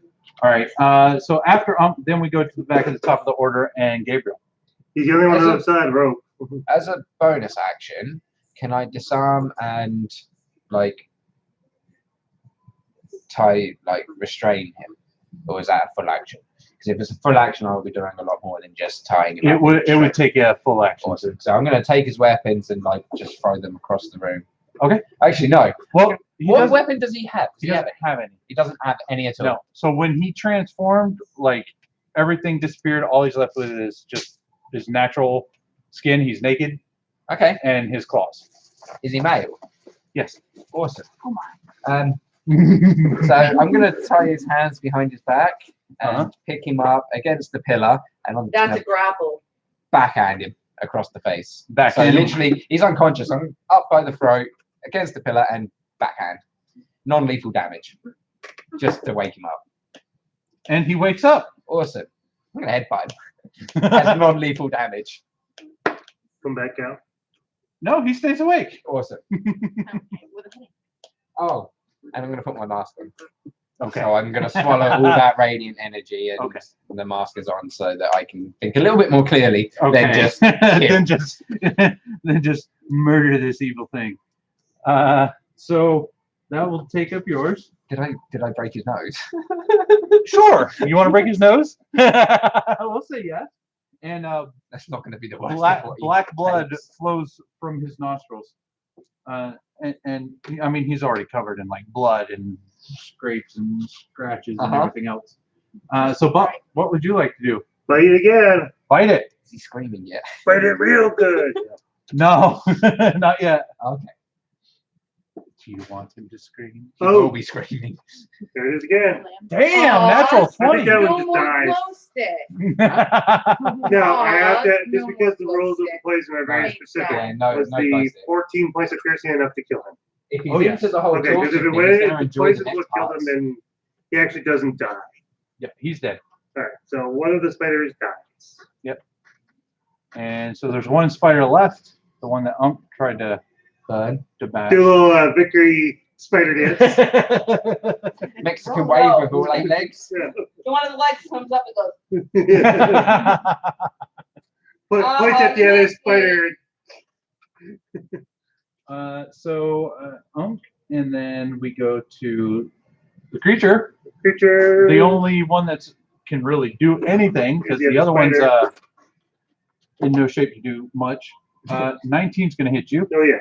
All right. So after then we go to the back of the top of the order and Gabriel. He's the only one As on a- the other side of the rope. As a bonus action, can I disarm and like restrain him, or is that a full action? Because if it's a full action, I'll be doing a lot more than just tying him. It up would and take a full action. Awesome. So I'm going to take his weapons and like just throw them across the room. Okay. Actually, no. Well, he What doesn't, weapon does he have? he doesn't have any. He doesn't have any at all. No. So when he transformed, like everything disappeared. All he's left with is just his natural skin. He's naked Okay. and his claws. Is he male? Yes. Awesome. Come So I'm going to tie his hands behind his back and Uh-huh. pick him up against the pillar, and I'm just That's going a to grapple. backhand him across the face. Back So in. literally, he's unconscious. I'm up by the throat, against the pillar, and backhand. Non-lethal damage, just to wake him up. And he wakes up. Awesome. I'm going to headbutt him. That's non-lethal damage. Come back out. No, he stays awake. Awesome. Oh, and I'm going to put my mask on. Okay. So I'm going to swallow all that radiant energy, and Okay. the mask is on so that I can think a little bit more clearly Okay. than just then just murder this evil thing. So that will take up yours. Did I break his nose? Sure. You want to break his nose? We'll say yes. And That's not going to be the worst. black blood flows from his nostrils. And I mean, he's already covered in like blood and scrapes and scratches and Uh-huh. everything else. So, Buck, what would you like to do? Fight it again. Fight it? Is he screaming yet? Fight it real good. No, not yet. Okay. Do you want him to scream? He Oh. will be screaming. There it is again. Damn, Aw, natural I think 20. that No one just more dies. glow stick. No, I have to, Aw, just no because the more rules of glow poison are very Right, specific. Yeah, no, Was no the glow stick. 14 points of piercing enough to kill him? If he's Oh, yes. into the whole Okay, because torture if it thing, went, he's if gonna the enjoy the poison would next kill him, parts. then he actually doesn't die. Yeah, he's dead. Alright, so one of the spiders dies. And so there's one spider left, the one that tried to Burn. bash. Do a little victory spider dance. Mexican wave with all 8 legs. One of the legs comes up and goes, Point at the other spider. And then we go to the creature, Creature. the only one that's can really do anything because Is the the other one's spider. in no shape to do much. 19's gonna hit you. Oh yeah.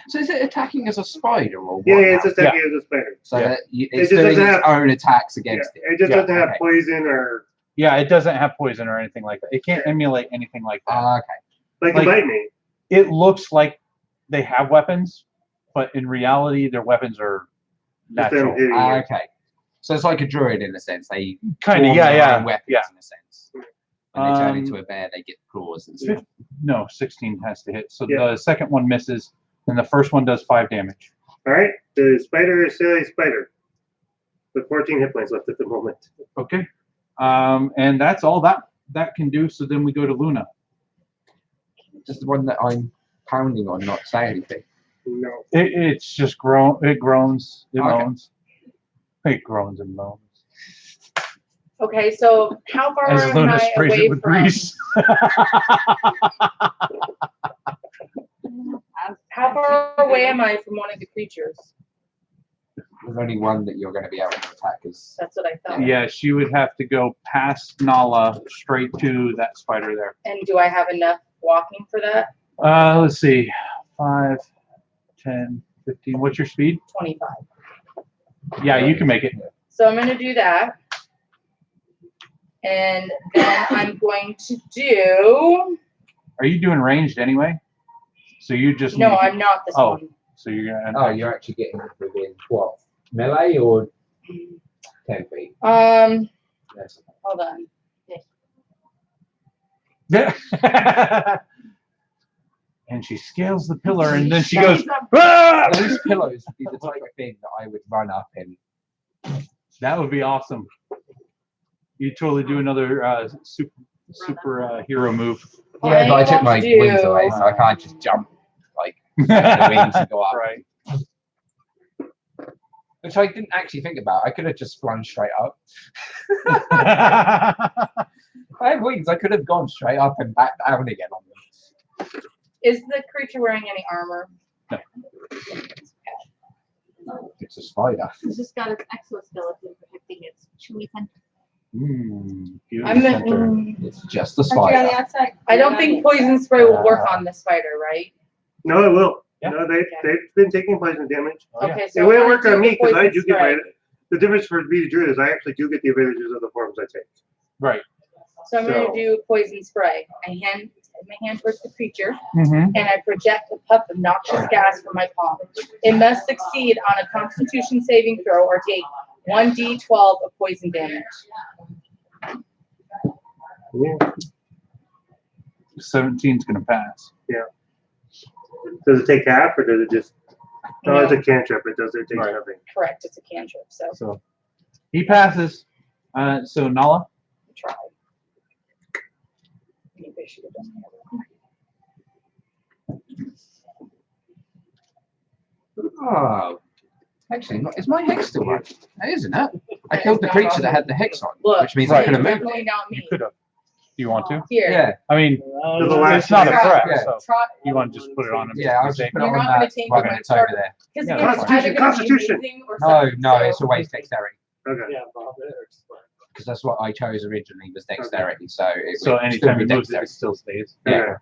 So is it attacking as a spider or what? Yeah, it's now? attacking as a spider. So Yeah. that It it's just doing doesn't its have- own attacks against it. It just Yeah, doesn't have okay. poison or Yeah, it doesn't have poison or anything like that. It can't emulate anything like that. Okay. like Like- a bite me. It looks like they have weapons, but in reality, their weapons are Just them natural. hitting you. Okay. So it's like a druid in a sense. They Kind of, form yeah, their yeah, own weapons yeah. in a sense. When they turn Um, into a bear, they get claws and stuff. No, 16 has to hit. So Yeah. the second one misses, and the first one does 5 damage. Alright, the spider is still a spider. With 14 hit points left at the moment. Okay. And that's all that can do. So then we go to Luna. Just the one that I'm pounding on, not saying anything. No. It's just it groans, it Okay. moans. It groans and moans. Okay, so how far As am Luna I sprays away it with from? grease. How far away am I from one of the creatures? There's only one that you're going to be able to attack. Is That's what I thought. Yes, you would have to go past Nala straight to that spider there. And do I have enough walking for that? Let's see. 5, 10, 15. What's your speed? 25. Yeah, you can make it. So I'm gonna do that. And then I'm going to do, Are you doing ranged anyway? So you just no, need- I'm not this Oh. one. So you're gonna. oh, you're actually getting within what? Melee or 10 feet? Yes. Hold on. And she scales the pillar, and then she goes. Those pillows would be the type of thing that I would run up in. That would be awesome. You totally do another super hero move. Yeah, but I took my want to wings away, so I can't just jump like the wings and go up. Right. Which I didn't actually think about. I could have just flown straight up. I have wings. I could have gone straight up and back down again on them. Is the creature wearing any armor? It's a spider. It's just got its exoskeleton protecting its chewy center. I'm Center. It's just a Aren't you on the spider. outside? I don't think poison spray will work on the spider, right? No, it will. Yeah. No, they've been taking poison damage. Oh, yeah. Okay, It so wouldn't I'm work gonna on do me because I poison do get spray. the difference for me to druid is I actually do get the advantages of the forms I take. Right. So I'm So- gonna do poison spray. I hand my hand towards the creature Mm-hmm. and I project a puff of noxious gas from my palm. It must succeed on a Constitution saving throw or take 1d12 of poison damage. Yeah. 17's gonna pass. Does it take half or does it just? No, No. it's a cantrip. It doesn't take Right. nothing. Correct, it's a cantrip, so So he passes. So Nala. try. Maybe I should have done the other one. Oh. Actually, is my hex still on? Isn't it? I killed the creature that had the hex on, Look, which means Right. I could have moved definitely it. not You me. could have. Do you want to? Here, Yeah, I mean, To the last it's not a one. threat. Yeah. So try. you want to just put it on him? yeah, I'll just put it You're on not gonna that take one my that's over target. there. Because Yeah, it's either Constitution, gonna be Constitution. amazing or No, something, no, so- it's always dexterity. Okay. Yeah, Bob, there's Because that's what I chose originally was dexterity. So it So would anytime still he be moves it, it dexterity. still stays. Yeah.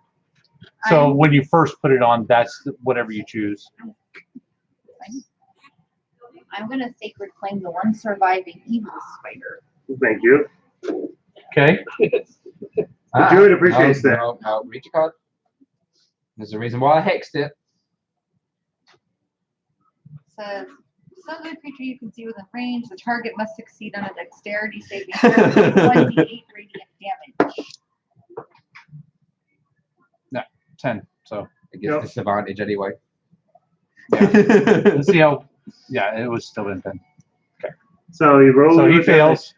So when you first put it on, that's whatever you choose. I'm gonna sacred claim the one surviving evil spider. Thank you. Okay. The druid appreciates that. No, read your card. There's a reason why I hexed it. Says some good creature you can see within range. The target must succeed on a dexterity saving throw with 1d8 radiant damage. 10. So It gets Yep. disadvantage anyway. let's see how. Yeah, it was still in 10. So you roll. So he your fails.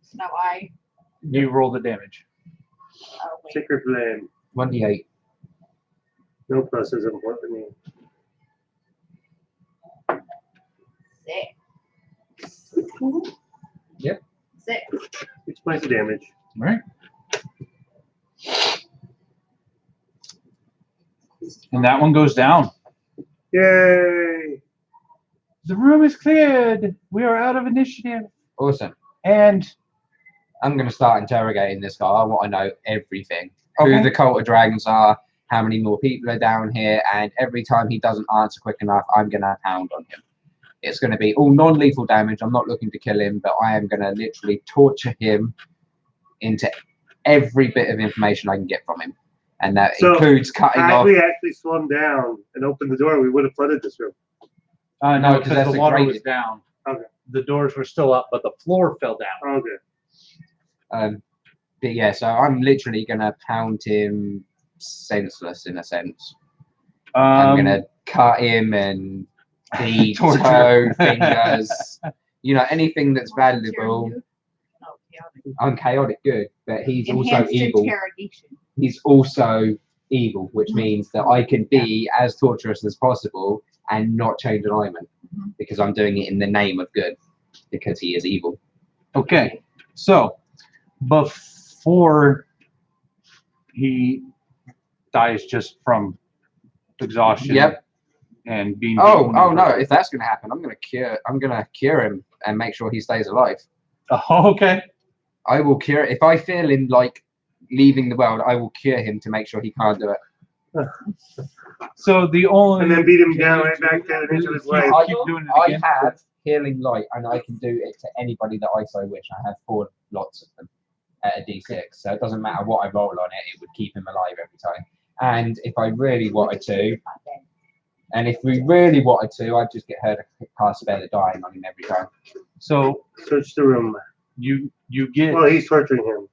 So now I. You roll the damage. Oh, wait. Sacred flame. 1d8. No plus is important to me. 6. Yep. 6. 6 points of damage. Right. And that one goes down. Yay! The room is cleared. We are out of initiative. Awesome. And I'm going to start interrogating this guy. I want to know everything. Who Okay. the cult of dragons are, how many more people are down here, and every time he doesn't answer quick enough, I'm going to pound on him. It's going to be all non-lethal damage. I'm not looking to kill him, but I am going to literally torture him into every bit of information I can get from him. And that So, includes cutting Had off. we actually swung down and opened the door, we would have flooded this room. no, No, 'cause because that's the water was degraded. down. Okay. The doors were still up, but the floor fell down. Okay. But yeah, so I'm literally going to pound him senseless in a sense. I'm going to cut him and feet, Torture. toe, fingers, anything that's valuable. Oh, chaotic. I'm chaotic good, but he's also Enhanced evil. interrogation. he's also evil, which means that I can be as torturous as possible and not change alignment because I'm doing it in the name of good because he is evil. Okay, so before he dies just from exhaustion. Yep. And being. Oh no! If that's gonna happen, I'm gonna cure him and make sure he stays alive. Oh, okay. I will cure. If I feel him like leaving the world, I will cure him to make sure he can't do it. So the only. And then beat him down right back down into his life. Keep doing it I again. have healing light, and I can do it to anybody that I so wish. I have 4 lots of them at a D6, so it doesn't matter what I roll on it; it would keep him alive every time. And if I really wanted to. And if we really wanted to, I'd just get her to cast Spare the Dying on him every time. So Search the room. you get. Well, he's torturing him.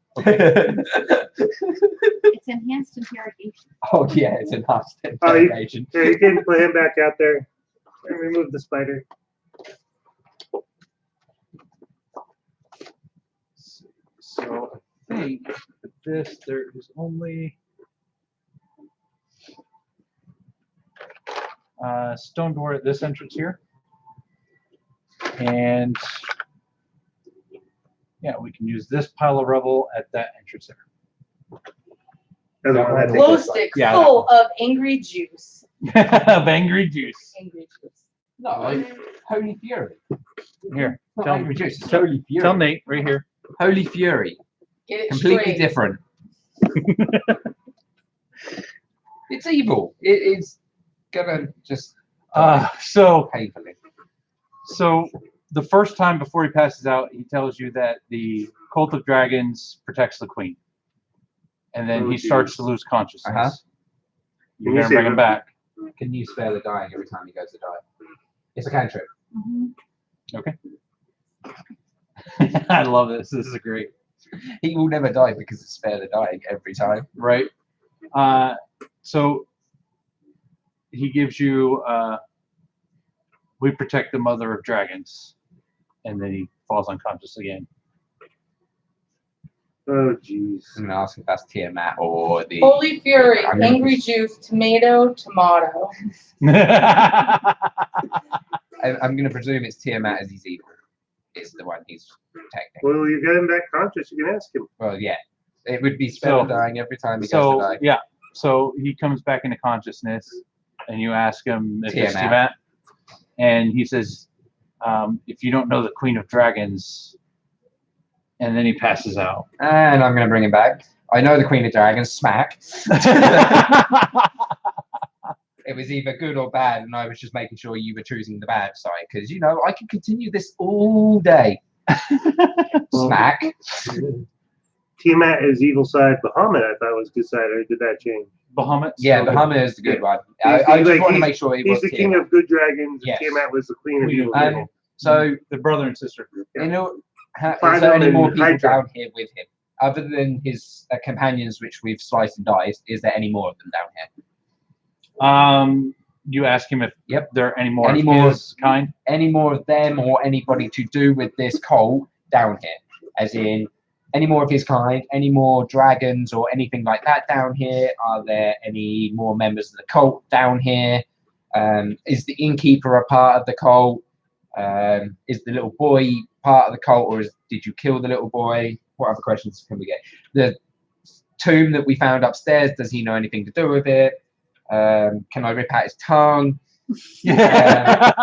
It's enhanced interrogation. Oh yeah, it's enhanced Oh, interrogation. Yeah, you can put him back out there and remove the spider. So I think with this there is only stone door at this entrance here, and yeah, we can use this pile of rubble at that entrance there. Glow stick Yeah, full of angry juice. of angry juice. Angry juice. No, like Holy Fury. Here, Not tell, Angry Juice, it's Holy Fury. tell Nate right here. Holy Fury. Get it Completely straight. different. It's evil. It is gonna just So painfully. the first time before he passes out, he tells you that the Cult of Dragons protects the Queen, and then he starts to lose consciousness. Uh-huh. You're gonna bring him back. Can you spare the dying every time he goes to die? It's a cantrip. Okay. I love this. This is great. He will never die because it's spare the dying every time. Right. So he gives you we protect the mother of dragons, and then he falls unconscious again. Oh, jeez. I'm gonna ask if that's Tiamat or the Holy Fury, I'm gonna- angry juice, tomato, tomato. I'm gonna presume it's Tiamat as he's evil. Is the one he's protecting. Well, you get him back conscious. You can ask him. Well, yeah. It would be spare the dying every time he goes So to die. yeah, so he comes back into consciousness, and you ask him if it's Tiamat. Tiamat, and he says, "If you don't know the Queen of Dragons," and then he passes out. And I'm gonna bring him back. I know the Queen of Dragons, smack. It was either good or bad, and I was just making sure you were choosing the bad side, because you know I can continue this all day. Smack. Tiamat is evil side. Bahamut, I thought was good side. Or did that change? Bahamut. Yeah, the Hummer is the good one. He's- I he's just like- want to make sure he He's was the king Tiamat. of good dragons. Yes. And Tiamat was the queen of Queen of evil. evil. So, The brother and sister group. you know, is Find there him any in more people Hydra. down here with him? Other than his companions, which we've sliced and diced, is there any more of them down here? You ask him if Yep. there are any more Any of more- his kind. Any more of them or anybody to do with this cult down here? As in, any more of his kind, any more dragons or anything like that down here? Are there any more members of the cult down here? Is the innkeeper a part of the cult? Is the little boy part of the cult, or did you kill the little boy? What other questions can we get? The tomb that we found upstairs, does he know anything to do with it? Can I rip out his tongue? Yeah.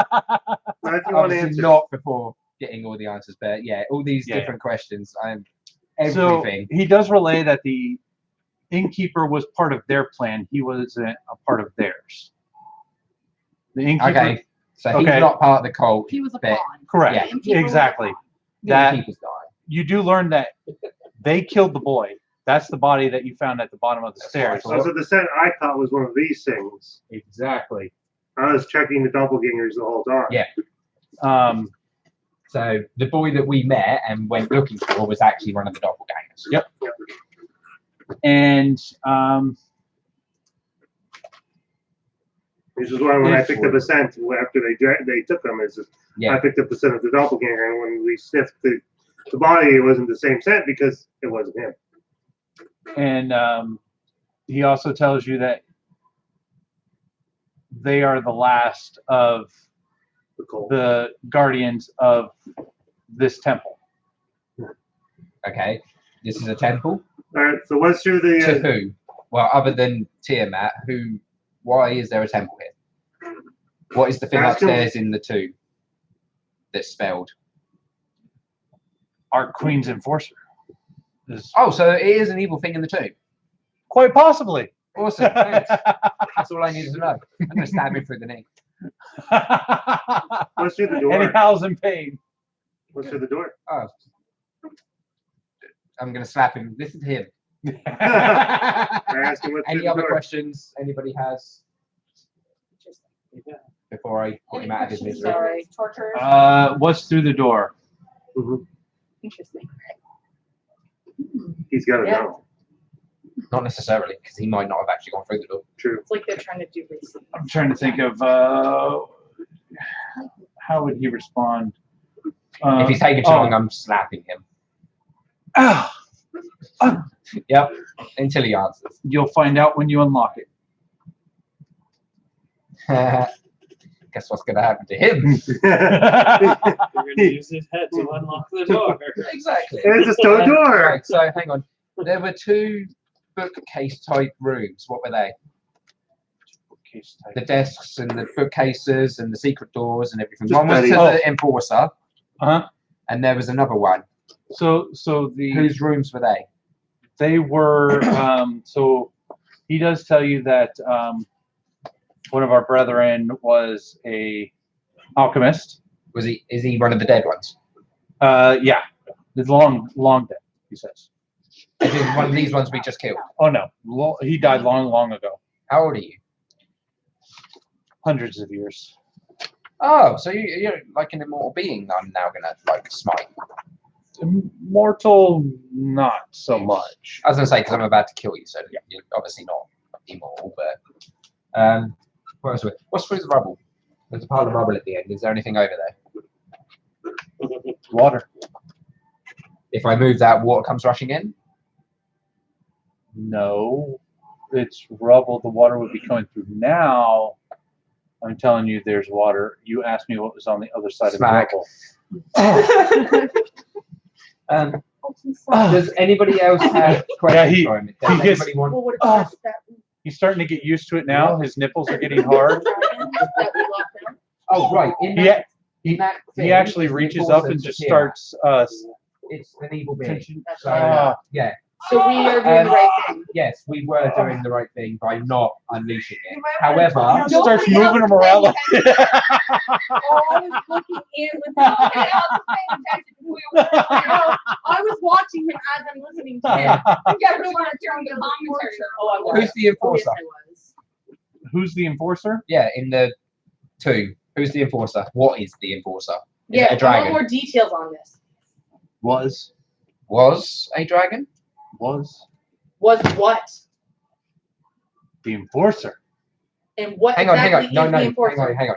Now, if you want to Obviously answer, not before getting all the answers, but yeah, all these Yeah, different questions. So Everything. he does relay that the innkeeper was part of their plan. He wasn't a part of theirs. The innkeeper. Okay, so he's Okay. not part of the cult. He was a but pawn. Correct. Yeah. The innkeeper was Exactly. the That innkeeper's died. you do learn that they killed the boy. That's the body that you found at the bottom of the stairs. so the scent I caught was one of these things. Exactly. I was checking the doppelgangers the whole time. Yeah. So So the boy that we met and went looking for was actually one of the doppelgangers. Yep. And This is why when I If- picked up a scent after they took them, is Yeah. I picked up the scent of the doppelganger, and when we sniffed the body, it wasn't the same scent because it wasn't him. and he also tells you that they are the last of the guardians of this temple. Okay, this is a temple. All right. So what's through To the? who? Well, other than Tiamat, who? Why is there a temple here? What is the thing Ask him. upstairs in the tomb that's spelled? Our Queen's enforcer. Is Oh, so it is an evil thing in the tomb. quite possibly. Awesome. Thanks. That's all I needed to know. I'm going to stab him through the knee. What's through the And he door? howls in pain. What's through the door? Oh. I'm going to slap him. This is him. I asked him what's through Any the other door. questions anybody has before I put him out of his misery? Sorry. Torture. What's through the door? Mhm. Interesting. He's got to Yeah. know. Not necessarily, because he might not have actually gone through the door. True. It's like they're trying to do research. I'm trying to think of how would he respond? If he's taking too oh. long, I'm slapping him. Ah, Yep. Until he answers. you'll find out when you unlock it. Guess what's going to happen to him? You're gonna use his head to unlock the door. Exactly. It's a stone door. Right, so hang on. There were 2 bookcase type rooms. What were they? Case type. The desks and the bookcases and the secret doors and everything. Just One was to study. the enforcer, Uh-huh. and there was another one. So the Whose rooms were they? they were so he does tell you that one of our brethren was a alchemist. Was he? Is he one of the dead ones? Yeah, it's long dead, he says. As in one of these ones we just killed. Oh no, he died long ago, How old are you? hundreds of years. Oh, so you're like an immortal being. I'm now gonna like smite. Mortal, not so much. I was gonna say because I'm about to kill you, so you're obviously not immortal. But what else? What's through the rubble? There's a pile of rubble at the end. Is there anything over there? Water. If I move that, water comes rushing in. No, it's rubble. The water would be coming through now. I'm telling you, there's water. You asked me what was on the other side Smack. of the rubble. Does anybody else have questions he- for him? he Does gets- anybody want? Well, what if Oh. that's that He's starting to get used to it now. His nipples are getting hard. dragon that we locked down? Oh, right. In He, that, he, in that he thing actually is the reaches up and enforcer just to Tiamat. starts. It's an evil being. That's So right. yeah, So we are doing the right thing. yes, we were doing the right thing by not unleashing it. However, He starts moving him around. Like, Oh, I was looking in with Nobody else is paying attention to who we were. I was watching him as I'm listening to him. You guys really want to turn the commentary. Oh, I was. who's the Oh, yes, enforcer? I was. Who's the enforcer? Yeah, in the 2. Who's the enforcer? What is the enforcer? Is Yeah, it a I want dragon? more details on this. Was Was a dragon? Was Was what? the enforcer? And what Hang on, exactly hang on. No, is no, the enforcer? hang on.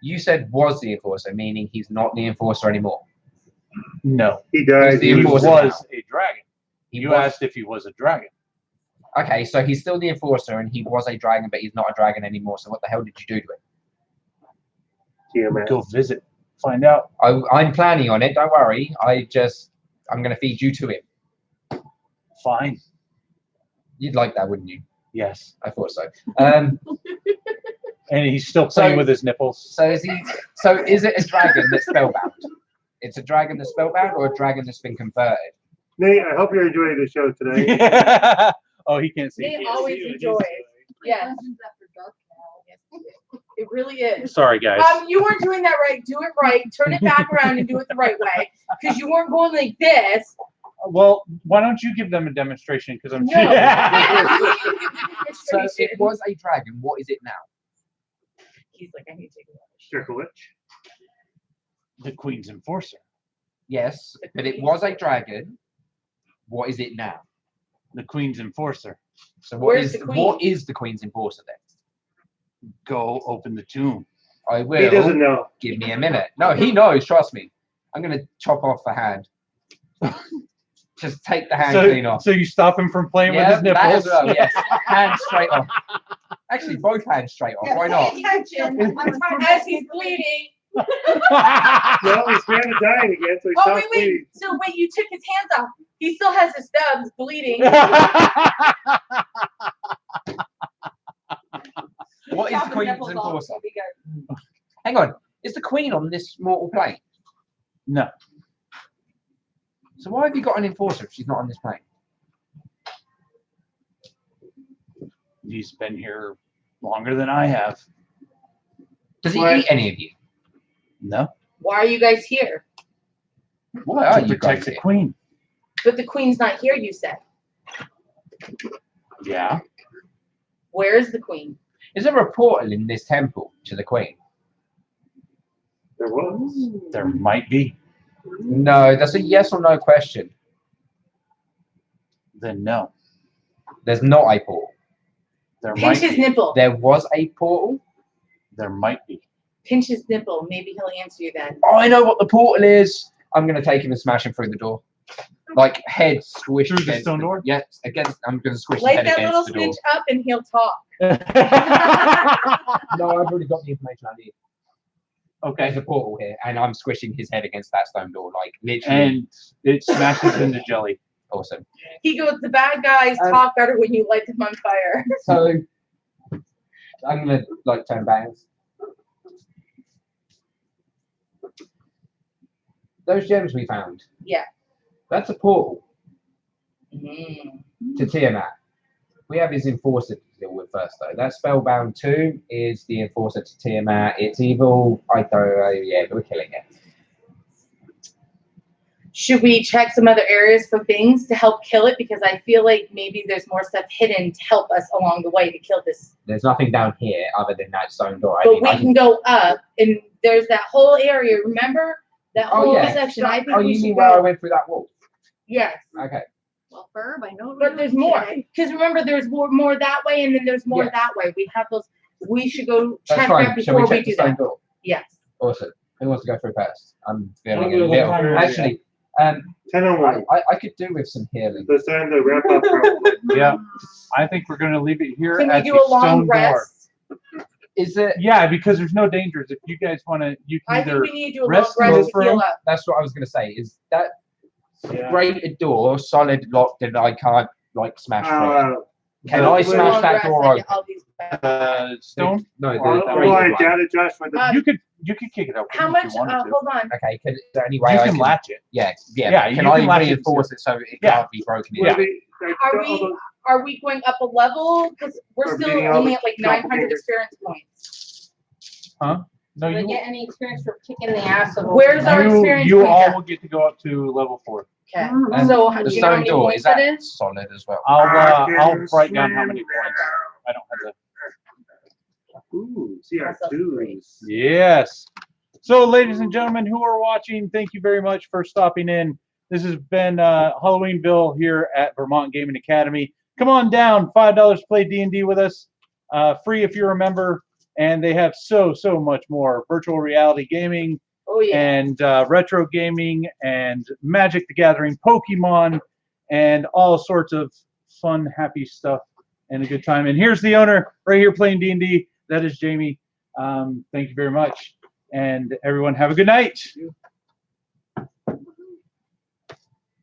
You said was the enforcer, meaning he's not the enforcer anymore. No, He died. Who's the he enforcer was a dragon. He You was- asked if he was a dragon. Okay, so he's still the enforcer and he was a dragon, but he's not a dragon anymore. So what the hell did you do to him? Tiamat. Go visit, find out. I'm planning on it. Don't worry. I'm going to feed you to him. Fine. You'd like that, wouldn't you? Yes. I thought so. And he's still playing So- with his nipples. So is it a dragon that's spellbound? It's a dragon that's spellbound or a dragon that's been converted? Nate, I hope you're enjoying the show today. Oh, he can't see. They always enjoy it. Yes. It really is. Sorry, guys. You weren't doing that right. Do it right. Turn it back around and do it the right way. Because you weren't going like this. Well, why don't you give them a demonstration? Because I'm No. So it was a dragon. What is it now? He's like, I need to take a look. Circle it. the Queen's enforcer. Yes, but it was a dragon. What is it now? The Queen's enforcer. So what Where's is the queen? what is the Queen's enforcer then? Go open the tomb. I He will. doesn't know. Give me a minute. No, he knows. Trust me. I'm gonna chop off a hand. Just take the hand clean off. So you stop him from playing with his that as nipples. well, yes. Hands straight off. Actually, both hands straight off. Why not? As he's bleeding. Well, he's trying to die again, so he Oh, stopped wait. bleeding. So wait, you took his hands off. He still has his stubs bleeding. What is the Queen's enforcer? Hang on. Is the Queen on this mortal plane? No. So why have you got an enforcer if she's not on this plane? He's been here longer than I have. Does he Why- eat any of you? No. Why are you guys here? Why are To you protect guys the here? queen. But the queen's not here, you said. Yeah. Where is the queen? Is there a portal in this temple to the Queen? There was. There might be. No, that's a yes or no question. Then no. There's not a portal. There Pinch might his be. nipple. There was a portal. There might be. Pinch his nipple. Maybe he'll answer you then. Oh, I know what the portal is. I'm gonna take him and smash him through the door. Like head squished Through the against stone door? Yes, against. I'm gonna squish his Light head that little against the door. switch up and he'll talk. No, I've already got the information I need. Okay. There's a portal here, and I'm squishing his head against that stone door, like literally. And it smashes into jelly. Awesome. He goes, the bad guys talk better when you light them on fire. So I'm gonna like turn bangs. Those gems we found. Yeah. That's a portal Mm. to Tiamat. We have his enforcer to deal with first, though. That Spellbound 2 is the enforcer to Tiamat. It's evil. I don't know. Yeah, we're killing it. Should we check some other areas for things to help kill it? Because I feel like maybe there's more stuff hidden to help us along the way to kill this. There's nothing down here other than that stone door. I But mean, we I can go up, and there's that whole area. Remember that Oh, whole yeah. section? I think Oh, we you should mean where I go. went through that wall? Yes, Okay. Well, Ferb, I know. but there's more. Because remember, there's more that way, and then there's more Yeah. that way. We have those. We should go That's check fine. that Shall before we we check the do stone that. door? Yes. Awesome. Who wants to go through first? I'm feeling I'll a go with little. Hunter. Actually, 10:01. I could do with some healing. So it's time to wrap up. Probably. Yeah. I think we're going to leave it here Can we at do the a long stone door. rest? Is it? Yeah, because there's no dangers. If you guys want to, you I can think either we need to do a long rest in rest this to heal room. up. That's what I was going to say. Is that Yeah. grated door solid locked and I can't like smash through? Can Uh, I well, smash Long that rest, door I open? get all these back. stone. No, the well, grated I one. doubt it, Josh. For the You could kick it open How if much? you wanted to. Hold on. Okay, is there any way You I can can latch it. Yeah. Yeah, Can you I can latch it reinforce it so it Yeah. can't be broken in? Yeah. Are we going up a level? Because we're Or still beating all only the at like 900 doppelgangers. experience points. No, Do they you. get any experience for kicking the ass of Where's our You, experience you points all at? will get to go up to level 4. Okay. And So the do you know how stone many door, points is that it is? solid as well? I'll write down how many points. I don't have the. Ooh, see our That's great. twos. Yes. So, ladies and gentlemen who are watching, thank you very much for stopping in. This has been Halloweenville here at Vermont Gaming Academy. Come on down, $5 to play D&D with us, free if you're a member, and they have so much more: virtual reality gaming, Oh yeah. and retro gaming, and Magic the Gathering, Pokemon, and all sorts of fun, happy stuff, and a good time. And here's the owner right here playing D&D. That is Jamie. Thank you very much, and everyone have a good night.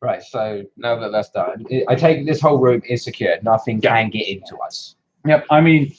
Right, so now that that's done, I take it this whole room is secure. Nothing can get into us. Yep. I mean,